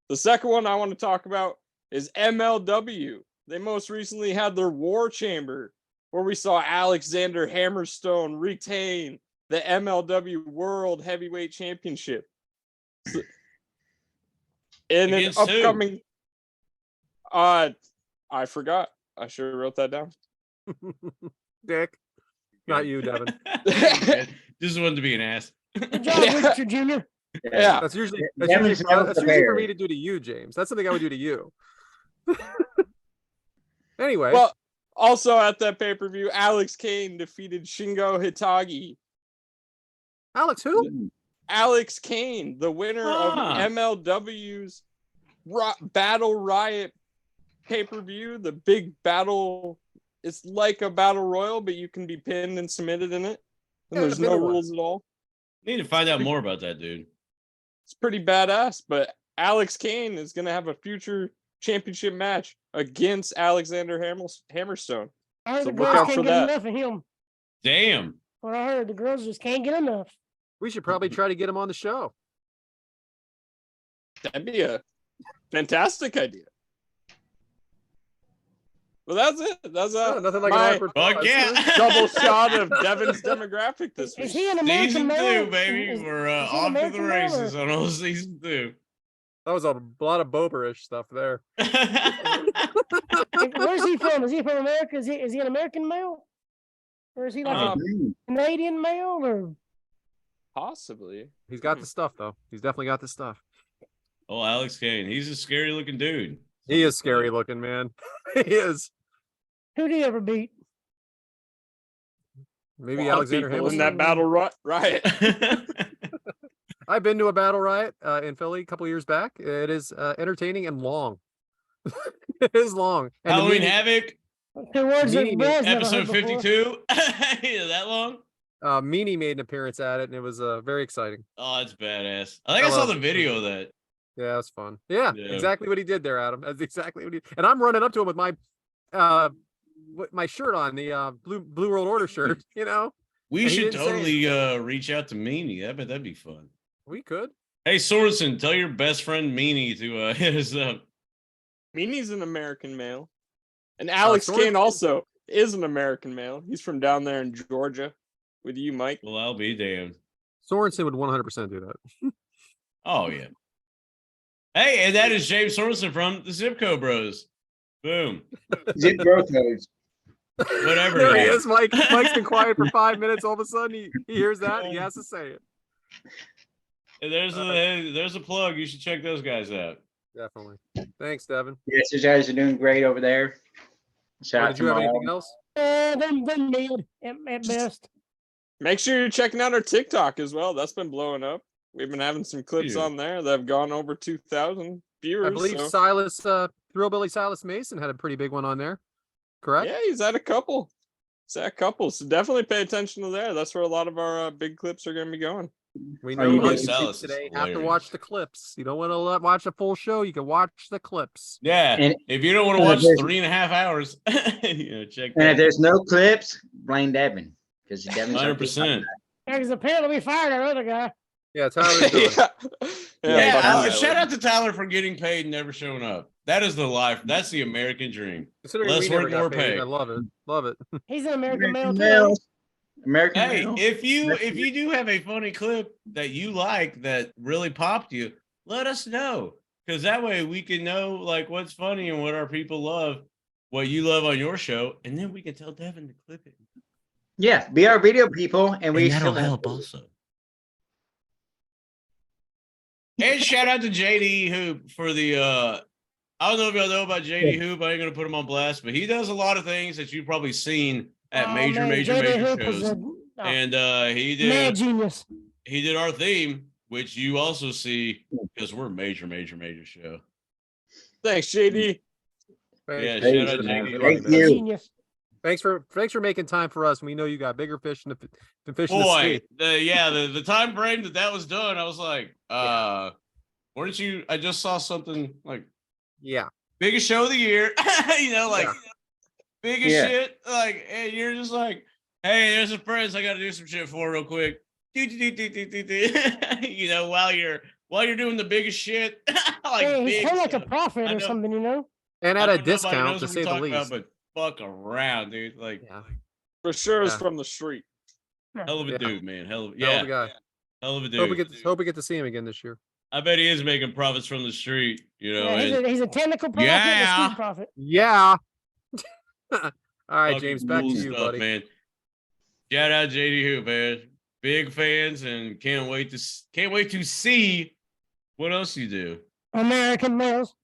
The second one I want to talk about is MLW. They most recently had their War Chamber, where we saw Alexander Hammerstone retain the MLW World Heavyweight Championship. In an Against who? upcoming, I forgot. I should have wrote that down. Dick. Not you, Devyn. Just wanted to be an ass. Good job, Richard Jr. Yeah. That's usually Devyn's never for prepared. me to do to you, James. That's something I would do to you. Anyway. Well, also at that pay-per-view, Alex Kane defeated Shingo Hitagi. Alex, who? Alex Kane, the winner of MLW's Battle Riot pay-per-view, the big battle. It's like a battle royal, but you can be pinned and submitted in it, and there's no rules at all. Need to find out more about that, dude. It's pretty badass. But Alex Kane is going to have a future championship match against Alexander Hammerstone. I heard So the look girls out can't for get that. enough of him. Damn. What I heard, the girls just can't get enough. We should probably try to get him on the show. That'd be a fantastic idea. Well, that's it. That's Nothing like my an awkward Fuck pause. yeah. double shot of Devyn's demographic this Is week. he an American Season male? 2, baby. Is We're he an off to the American male, races or- on all season 2. That was a lot of Boberish stuff there. Where's he from? Is he from America? Is he an American male? Or is he like a Canadian male? Or Possibly. He's got the stuff, though. He's definitely got the stuff. Oh, Alex Kane. He's a scary looking dude. He is scary looking, man. He is. who'd he ever beat? Maybe A lot of Alexander people in Hamilton. that battle riot. I've been to a battle riot in Philly a couple years back. It is entertaining and long. It is long. And the Halloween meeting- Havoc, Two words that Meanie Bill's never episode heard before. 52. Yeah, that long? Meanie made an appearance at it, and it was very exciting. Oh, that's badass. I think I saw Hello. the video of that. Yeah, it was fun. Yeah, Yeah. exactly what he did there, Adam. That's exactly what he. And I'm running up to him with my shirt on, the Blue World Order shirt. You know, We And he should didn't say totally reach out to Meanie. I bet that'd be fun. we could. Hey, Sorensen, tell your best friend Meanie to hit us up. Meanie's an American male. And Alex Sorensen- Kane also is an American male. He's from down there in Georgia with you, Mike. Well, I'll be damned. Sorensen would 100% do that. Oh, yeah. Hey, and that is James Sorensen from the Zip Code Bros. Boom. Zip bro codes. Whatever. There he it is, Mike. Mike's been quiet for 5 minutes. All of a sudden, he hears that. He has to say it. And there's a plug. You should check those guys out. Definitely. Thanks, Devin. Yes, you guys are doing great over there. Shout out Did to you have my anything else? They're mid at best. Make sure you're checking out our TikTok as well. That's been blowing up. We've been having some clips Yeah. on there that have gone over 2,000 viewers. I believe so- Silas, Thrillbilly Silas Mason had a pretty big one on there. Correct? Yeah, he's at a couple. So definitely pay attention to there. That's where a lot of our big clips are going to be going. We Are know you how doing- you Silas think is today. Have to hilarious. watch the clips. You don't want to watch a full show. You can watch the clips. Yeah. And- if you don't want to and watch there's- 3.5 hours, check And if that. there's no clips, blame Devin. Because Devin's 100%. Because apparently we fired our other guy. Yeah, Tyler's doing. yeah. Yeah, fuck Tyler, Tyler. shout out to Tyler for getting paid and never showing up. That is the life. That's the American dream. Considering Less we never work, got more paid, pay. I love it. Love it. He's an American male American too. male. American Hey, male. if you do have a funny clip that you like that really popped you, let us know. Because that way we can know like what's funny and what our people love, what you love on your show, and then we can tell Devin to clip it. Yeah, be our video people, and we that'll still help also. And shout out to JD Hoop for the I don't know if y'all know about JD Hoop. I ain't gonna put him on blast, but he does a lot of things that you've probably seen at Oh, major man, JD Hoop is shows. And he mad did genius. our theme, which you also see because we're a major show. Thanks, JD. Yeah, Thanks. shout out man. JD. Thank you. Genius. Thanks for making time for us. We know you got bigger fish than fish in the Boy, sea. the time frame that was done, I was like, weren't you? I just saw something like Yeah. biggest show of the year, like Yeah. biggest Yeah. shit, like, and you're just like, hey, there's some friends I got to do some shit for real quick. While you're doing the biggest shit, like Hey, he's big kind of like a stuff. prophet I or know. something, you know? And I at know a nobody discount, knows to what say we the talk least. about, but fuck around, dude. Like, Yeah. For sure is Yeah. from the street. hell of a Yeah. dude, man. Hell of Hell of a guy. hell of a dude. Hope we get to see him again this year. I bet he is making profits from the street, Yeah, and he's a technical prophet and a Yeah. street prophet. Yeah. All right, fucking James, back cool to you, stuff, buddy. man. Shout out JD Hoop, man. Big fans, and can't wait to see what else you do. American males.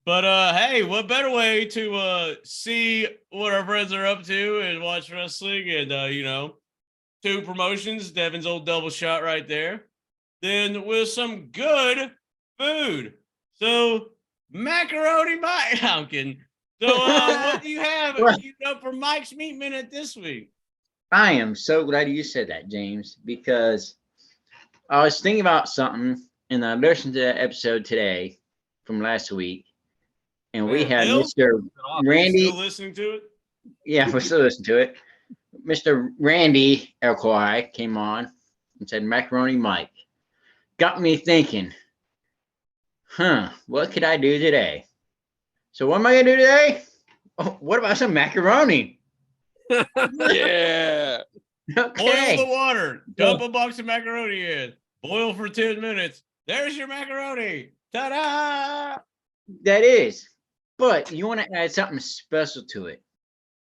But hey, what better way to see what our friends are up to and watch wrestling and 2 promotions, Devyn's old double shot right there. Then with some good food. So macaroni Mike. I'm kidding. So what do you have for Mike's Meat Minute this week? I am so glad you said that, James, because I was thinking about something and I listened to that episode today from last week. And we had Bill? Mr. Randy. Still listening to it? Yeah, we're still listening to it. Mr. Randy Elkoi came on and said, Macaroni Mike. Got me thinking, what could I do today? So what am I going to do today? Oh, what about some macaroni? Yeah. Okay. Boil the water. Dump a box of macaroni in. Boil for 10 minutes. There's your macaroni. Ta-da! That is. But you want to add something special to it.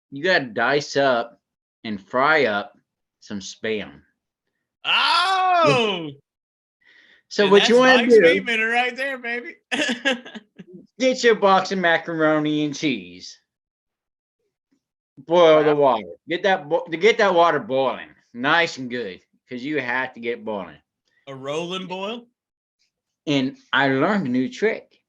You got to dice up and fry up some Spam. Oh! So And what you want to Mike's do, Meat Minute right there, baby. get your box of macaroni and cheese. Boil the water. Get that water boiling, nice and good, because you have to get it boiling. A rolling boil? And I learned a new trick.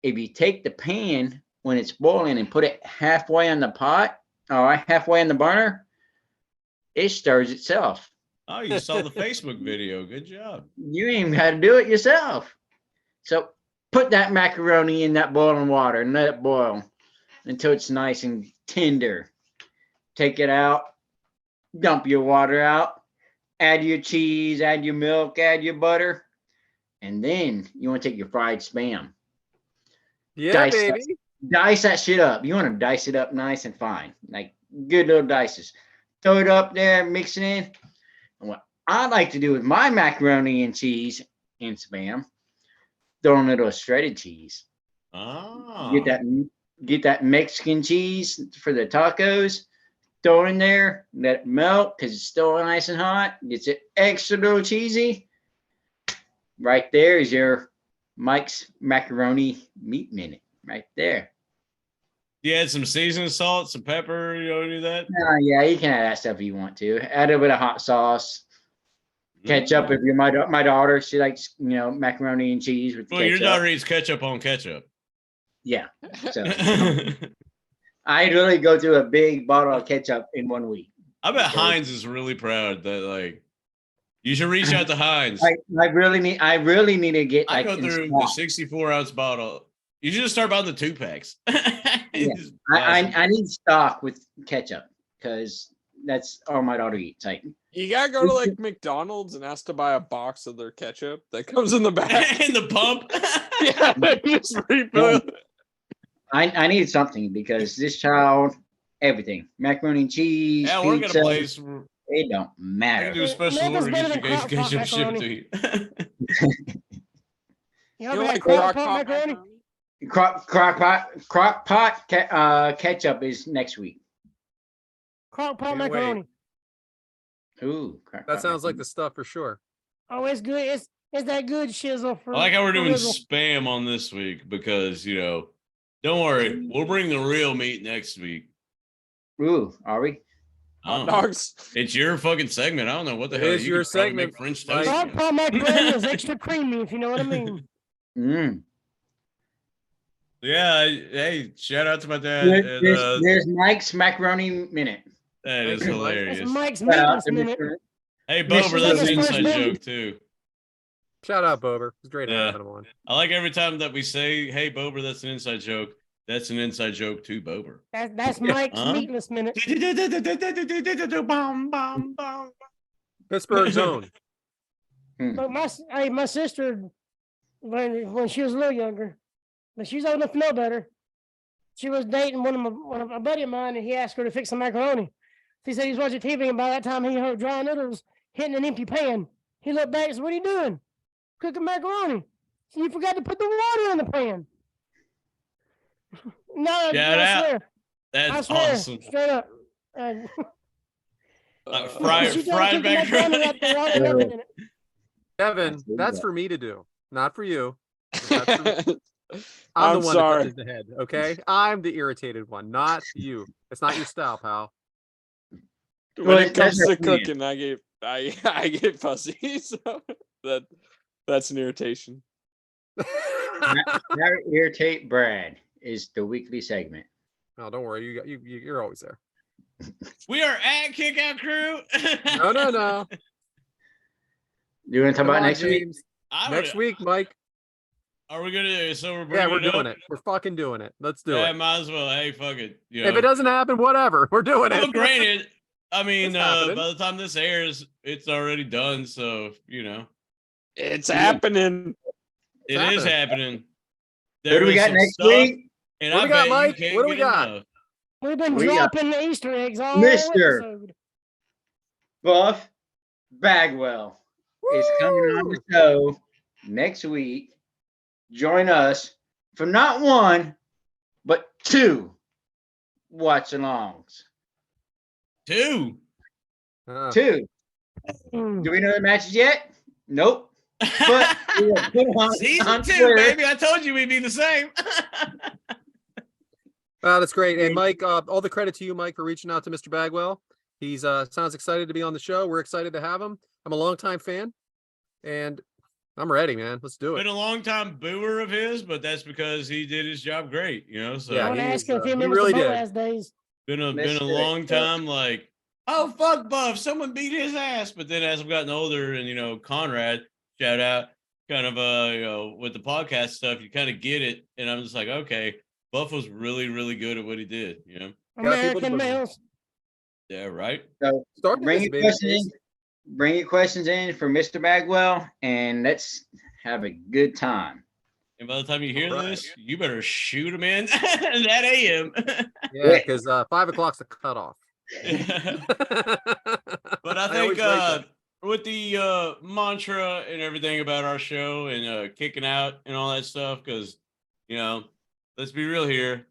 If you take the pan when it's boiling and put it halfway on the pot or halfway on the burner, it stirs itself. Oh, you saw the Facebook video. Good job. You ain't even got to do it yourself. So put that macaroni in that boiling water and let it boil until it's nice and tender. Take it out, dump your water out, add your cheese, add your milk, add your butter, and then you want to take your fried Spam. Yeah, baby. Dice that shit up. You want to dice it up nice and fine, like good little dices. Throw it up there, mix it in. And what I like to do with my macaroni and cheese and Spam, throw in a little shredded cheese. Oh. Get that Mexican cheese for the tacos. Throw it in there, let it melt because it's still nice and hot. Gets it extra little cheesy. Right there is your Mike's Macaroni Meat Minute. Right there. You add some seasoning salt, some pepper, you know, do that? Yeah, you can add that stuff if you want to. Add a bit of hot sauce. Ketchup, if you're my daughter, she likes, macaroni and cheese with Well, ketchup. your daughter eats ketchup on ketchup. Yeah. So I really go through a big bottle of ketchup in 1 week. I bet Heinz is really proud that, like, you should reach out to Heinz. I really need to get. I go through the 64-ounce bottle. You should just start buying the 2-packs. Yeah. I need stock with ketchup because that's all my daughter eats. Like, You gotta go to like McDonald's and ask to buy a box of their ketchup that comes in the back. in the pump. Yeah, just refill it. I need something because this child, everything, macaroni and cheese, Yeah, we're pizza, gonna place. it don't I can matter. do a special Nothing's order better just than in case crock-pot ketchup shipped to macaroni. you. You You know, like crock crock pot pot macaroni? Crock pot ketchup is next week. Crock pot Can't macaroni. Ooh, That sounds like the stuff for sure. Oh, it's good. It's that good shizzle for. I like how we're for doing Rizzle. spam on this week because, don't worry, we'll bring the real meat next week. Ooh, are we? I don't know. Dogs. It's your fucking segment. I don't know what the It hell. is You your could probably segment, make French Mike. toast. Crock pot macaroni is extra creamy, if you know what I mean. Yeah, hey, shout out to my dad. And, There's Mike's Macaroni Minute. that is Thank you, Mike. hilarious. It's Mike's Shout out meatless to minute. Mr. Hey, Mr. Bober, that's an Mr. inside Mr. joke too. Shout out, Bober. It's great Yeah. having him on. I like every time that we say, "Hey, Bober, that's an inside joke." That's an inside joke to Bober. That's Mike's Huh? meatless minute. Pittsburgh's own. But my sister, when she was a little younger, but she's old enough to know better. She was dating one of a buddy of mine, and he asked her to fix some macaroni. He said he was watching TV, and by that time he heard dry noodles hitting an empty pan. He looked back and said, "What are you doing? Cooking macaroni? So you forgot to put the water in the pan." No, Shout I out. swear. I That's swear, awesome. straight up. Fried She tried to cook the macaroni. got the wrong weapon in it. Devin, that's for me to do, not for you. That's for me. I'm I'm the one sorry. that touches the head, okay? I'm the irritated one, not you. It's not your style, pal. When it comes that's to our plan. cooking, I get fussy. So that's an irritation. How to irritate Brad is the weekly segment. No, don't worry. You're always there. We are at Kickout Crew. No. You want to talk Come about on, next week? James. I don't Next know. week, Mike. Are we gonna? So we're Yeah, bringing we're doing up? it. We're fucking doing it. Let's do Yeah, it. might as well. Hey, fuck it. You If know. it doesn't happen, whatever. We're doing Well, it. granted, I mean, It's happening. by the time this airs, it's already done. So you know, It's happening. it is happening. Who do we is got some next stuff, week? and What I do we got, bet Mike? you can't What do we get got? enough. We've been We got dropping the Easter eggs all Mr. episode. Buff Bagwell is coming on the show next week. Join us for not one, but two watch-alongs. Two. Two. Mm. Do we know the matches yet? Nope. But we will put on Season 2, Twitter. baby. I told you we'd be the same. That's great. And Mike, all the credit to you, Mike, for reaching out to Mr. Bagwell. He's sounds excited to be on the show. We're excited to have him. I'm a longtime fan, and I'm ready, man. Let's do Been it. a long time booer of his, but that's because he did his job great, you know. So Yeah, I want to he ask is, him if he he remembers really the did. Boaz days. been a Mr. long time. Like, oh fuck, Buff, someone beat his ass. But then as I've gotten older, and you know, Conrad, shout out, kind of you know, with the podcast stuff, you kind of get it, and I'm just like, okay, Buff was really, really good at what he did, you know. American males. Yeah, right. So Starting bring this your baby questions face. in. Bring your questions in for Mr. Bagwell, and let's have a good time. And by the time you hear All right. this, you better shoot him in that AM. Yeah, because 5 o'clock's the cutoff. But I always think write that. with the mantra and everything about our show and kicking out and all that stuff, because, you know, let's be real here.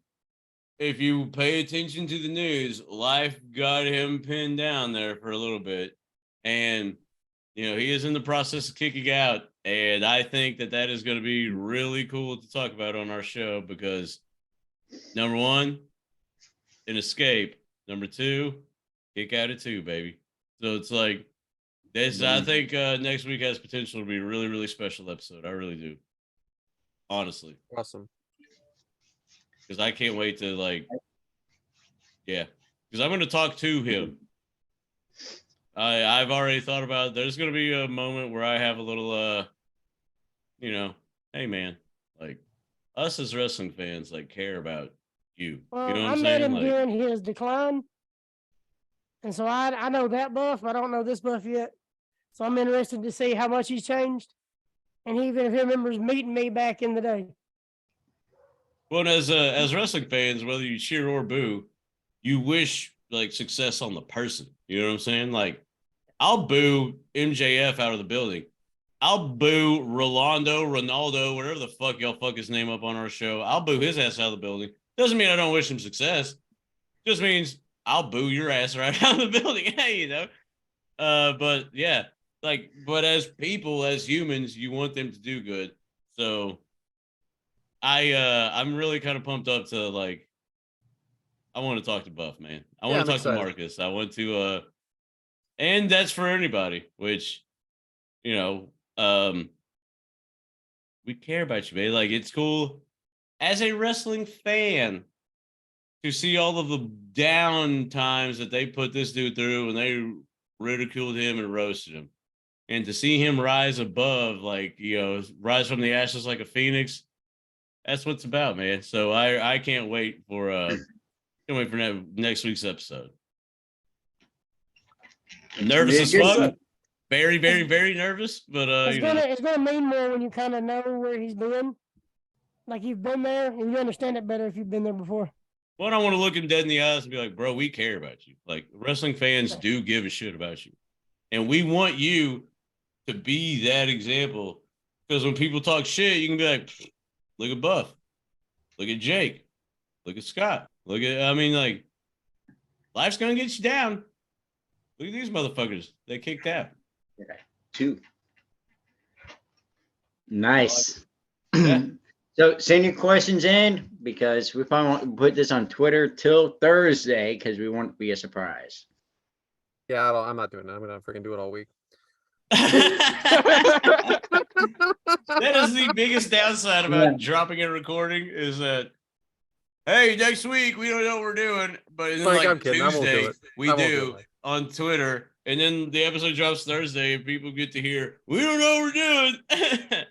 If you pay attention to the news, life got him pinned down there for a little bit. And, you know, he is in the process of kicking out. And I think that is going to be really cool to talk about on our show because, number one, an escape. Number two, kick out at 2, baby. So it's like this. I think next week has potential to be a really, really special episode. I really do, honestly, Awesome. because I can't wait to because I'm going to talk to him. I've already thought about. There's going to be a moment where I have a little, you know, hey man, like us as wrestling fans, like care about you. Well, You know what I I'm met saying? him during his decline. And so I know that Buff, but I don't know this Buff yet. So I'm interested to see how much he's changed. And even if he remembers meeting me back in the day. Well, as wrestling fans, whether you cheer or boo, you wish like success on the person. You know what I'm saying? Like, I'll boo MJF out of the building. I'll boo Ronaldo, whatever the fuck y'all fuck his name up on our show. I'll boo his ass out of the building. Doesn't mean I don't wish him success. Just means I'll boo your ass right out of the building. Hey, you know. But yeah, but as people, as humans, you want them to do good. So I'm really kind of pumped up to I want to talk to Buff, man. I want to talk to Marcus. I want to and that's for anybody, which, you know, we care about you, man. Like, it's cool as a wrestling fan to see all of the down times that they put this dude through and they ridiculed him and roasted him. And to see him rise above, rise from the ashes like a phoenix, that's what it's about, man. So I can't wait for next week's episode. I'm nervous as fuck. Very, very, very nervous, but it's gonna mean more when you kind of know where he's been. Like, you've been there, and you understand it better if you've been there before. Well, I want to look him dead in the eyes and be like, bro, we care about you. Like, wrestling fans do give a shit about you. And we want you to be that example. Because when people talk shit, you can be like, look at Buff. Look at Jake. Look at Scott. Life's going to get you down. Look at these motherfuckers. They kicked out. Okay. 2. Nice. Yeah. So send your questions in because we probably won't put this on Twitter till Thursday because we want it to be a surprise. Yeah, I'm not doing that. I'm gonna freaking do it all week. That is the biggest downside about Yeah. dropping and recording is that, hey, next week we don't know what we're doing, but then Mike, like I'm kidding. I won't do Tuesday it. we I won't do do it, Mike. on Twitter, and then the episode drops Thursday, and people get to hear we don't know what we're doing.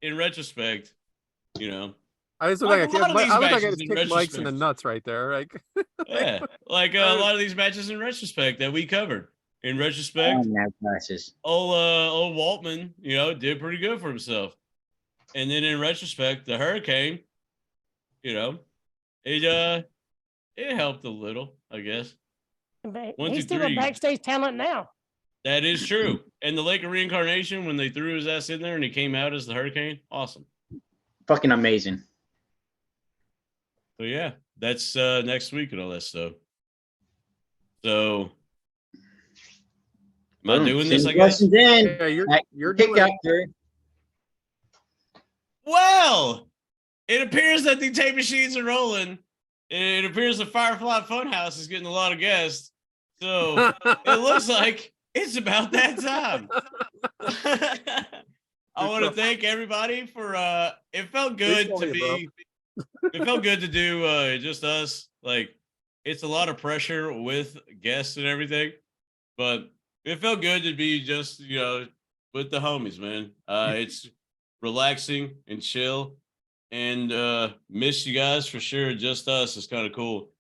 In retrospect, you know, I just look like like a lot of these I look like I matches just in kicked Mike's in the retrospect. nuts right there. Like, Yeah, like a lot of these matches in retrospect that we covered. In retrospect, Now classes. old Waltman, you know, did pretty good for himself. And then in retrospect, the Hurricane, you know, it helped a little, I guess. But 1, 2, he's still a 3. backstage talent now. That is true. And the Lake of Reincarnation, when they threw his ass in there and he came out as the Hurricane, awesome. Fucking amazing. So yeah, that's next week and all that stuff. So am I doing this, I guess? Questions in. yeah, you're Kick doing out, it. Drew. Well, it appears that the tape machines are rolling. It appears the Firefly Funhouse is getting a lot of guests. So it looks like it's about that time. I want to thank everybody for it felt good to be it felt good to do just us. Like, it's a lot of pressure with guests and everything, but it felt good to be just, you know, with the homies, man. It's relaxing and chill, and miss you guys for sure. Just us is kind of cool.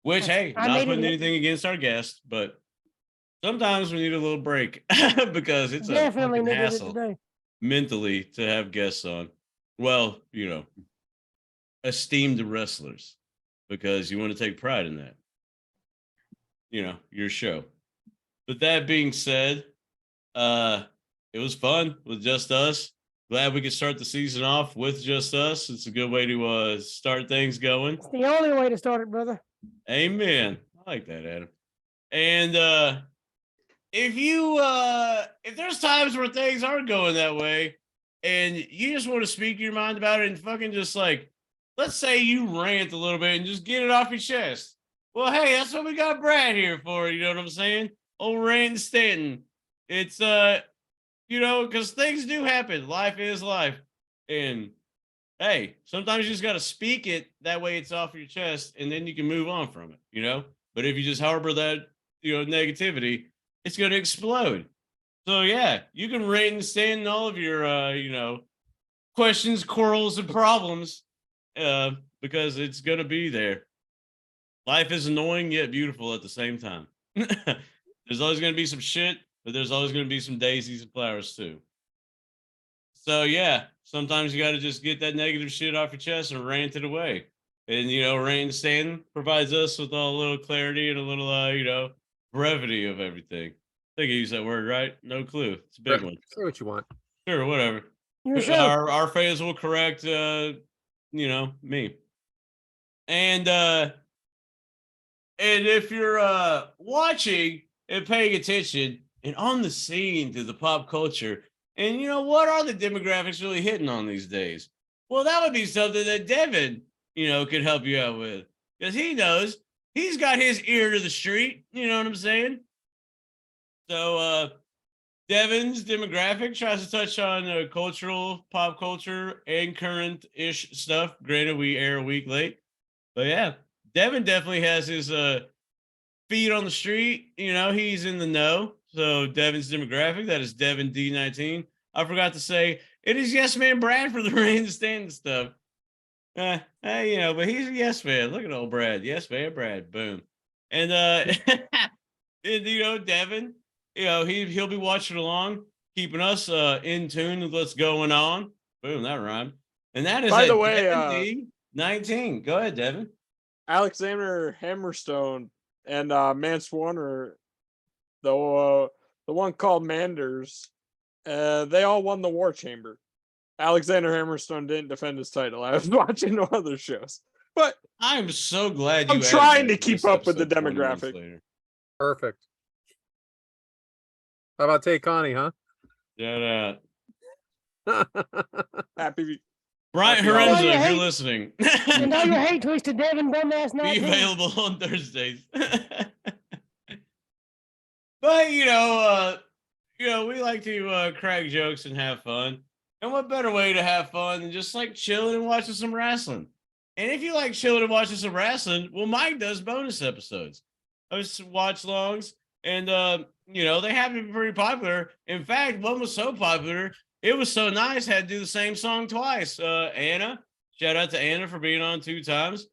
Which, hey, I not made putting it- anything against our guests, but sometimes we need a little break because it's a Definitely fucking needed it hassle today. mentally to have guests on. Well, you know, esteemed wrestlers, because you want to take pride in that. You know, your show. But that being said, it was fun with just us. Glad we could start the season off with just us. It's a good way to start things going. It's the only way to start it, brother. Amen. I like that, Adam. And if there's times where things aren't going that way and you just want to speak your mind about it and fucking just like, let's say you rant a little bit and just get it off your chest. Well, hey, that's what we got Brad here for. You know what I'm saying? Old Rand Stanton. It's you know, because things do happen. Life is life. And hey, sometimes you just got to speak it. That way it's off your chest and then you can move on from it, you know? But if you just harbor that, you know, negativity, it's going to explode. So yeah, you can rate and stand all of your, you know, questions, quarrels, and problems because it's going to be there. Life is annoying yet beautiful at the same time. There's always going to be some shit, but there's always going to be some daisies and flowers too. So yeah, sometimes you got to just get that negative shit off your chest and rant it away. And you know, Rain Stanton provides us with a little clarity and a little, you know, brevity of everything. I think I used that word right. No clue. It's a big one. Say what you want. Sure, whatever. Your show. Our fans will correct, you know, me. And if you're watching and paying attention and on the scene to the pop culture, and you know, what are the demographics really hitting on these days? Well, that would be something that Devyn, you know, could help you out with. Because he knows, he's got his ear to the street, you know what I'm saying? So Devyn's demographic tries to touch on cultural, pop culture, and current-ish stuff. Granted, we air a week late. But yeah, Devyn definitely has his feet on the street. You know, he's in the know. So Devyn's demographic, that is Devyn D19. I forgot to say, it is Yes Man Brad for the Rain Stanton stuff. Hey, you know, but he's a Yes Man. Look at old Brad. Yes Man Brad. Boom. And and, you know, Devyn, you know, he'll be watching along, keeping us in tune with what's going on. Boom, that rhymed. And that is By the at way, Devyn D19. Go ahead, Devyn. Alexander Hammerstone and Mance Warner, the one called Manders, they all won the War Chamber. Alexander Hammerstone didn't defend his title. I was watching no other shows, but I'm so glad I'm you trying added to that keep this up with the episode 20 minutes demographic. later. Perfect. How about Tay Connie, huh? Shout out. Happy. Brian Happy Horenzo, holidays. if you're listening, And all your hate tweets to Devin Dumbass be 19. available on Thursdays. But we like to crack jokes and have fun. And what better way to have fun than just like chilling and watching some wrestling? And if you like chilling and watching some wrestling, well, Mike does bonus episodes of watch longs, and they have been pretty popular. In fact, one was so popular, it was so nice, had to do the same song twice. Anna, shout out to Anna for being on 2 times.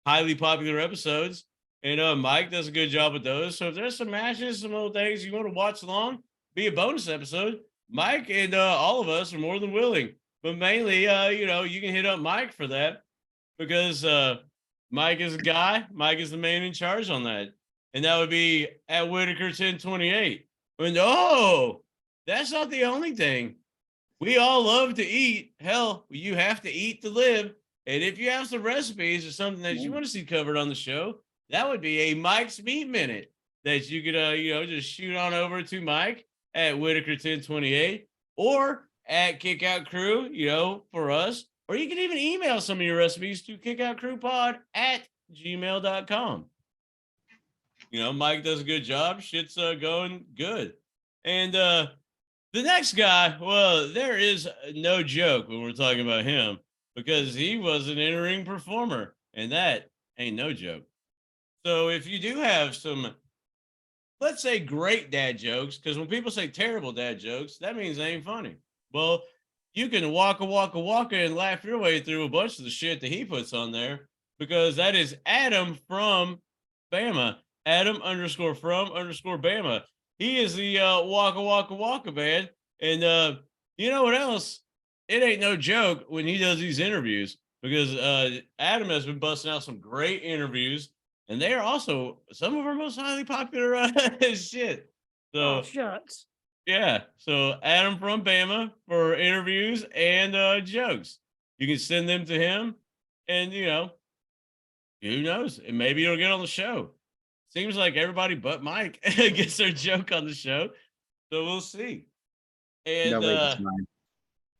Highly popular episodes. And Mike does a good job with those. So if there's some matches, some little things you want to watch along, be a bonus episode, Mike and all of us are more than willing. But mainly, you can hit up Mike for that, because Mike is a guy. Mike is the man in charge on that. And that would be at Whitaker 1028. And that's not the only thing. We all love to eat. Hell, you have to eat to live. And if you have some recipes or something that you want to see covered on the show, that would be a Mike's Meat Minute that you could, just shoot on over to Mike at Whitaker 1028 or at Kick Out Crew, for us. Or you can even email some of your recipes to kickoutcrewpod@gmail.com. Mike does a good job. Shit's going good. And the next guy, well, there is no joke when we're talking about him, because he was an in-ring performer, and that ain't no joke. So if you do have some, let's say, great dad jokes, because when people say terrible dad jokes, that means they ain't funny. Well, you can waka and laugh your way through a bunch of the shit that he puts on there, because that is Adam from Bama. Adam _from Bama. He is the waka man. And you know what else? It ain't no joke when he does these interviews, because Adam has been busting out some great interviews, and they are also some of our most highly popular shit. So shucks. yeah, so Adam from Bama for interviews and jokes. You can send them to him, and who knows? And maybe it'll get on the show. Seems like everybody but Mike gets their joke on the show, so we'll see. And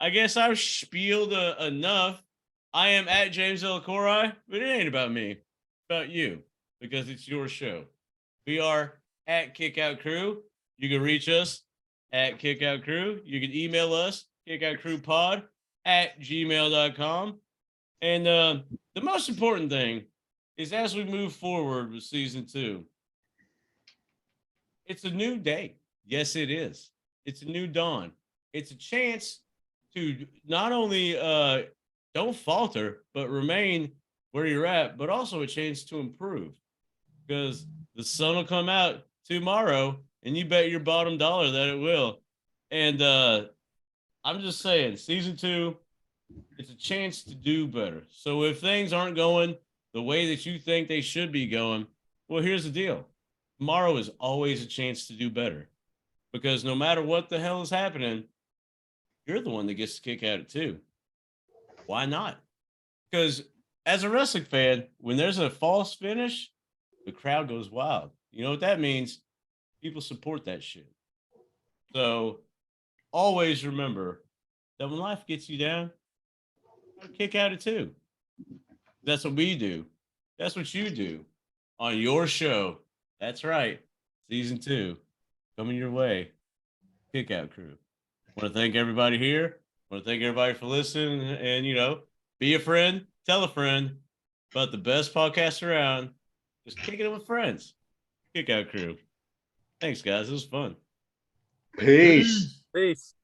I guess I've spieled enough. I am at James Delacouri, but it ain't about me. It's about you, because it's your show. We are at Kickout Crew. You can reach us at Kickout Crew. You can email us, kickoutcrewpod@gmail.com. And the most important thing is, as we move forward with season 2, it's a new day. Yes, it is. It's a new dawn. It's a chance to not only don't falter, but remain where you're at, but also a chance to improve, because the sun will come out tomorrow, and you bet your bottom dollar that it will. And I'm just saying, season 2, it's a chance to do better. So if things aren't going the way that you think they should be going, well, here's the deal. Tomorrow is always a chance to do better, because no matter what the hell is happening, you're the one that gets to kick at it too. Why not? Because as a wrestling fan, when there's a false finish, the crowd goes wild. You know what that means? People support that shit. So always remember that when life gets you down, kick at it too. That's what we do. That's what you do on your show. That's right. Season 2 coming your way. Kick Out Crew. I want to thank everybody here. I want to thank everybody for listening, and be a friend, tell a friend about the best podcast around. Just kicking it with friends. Kick Out Crew. Thanks, guys. It was fun. Peace. Peace.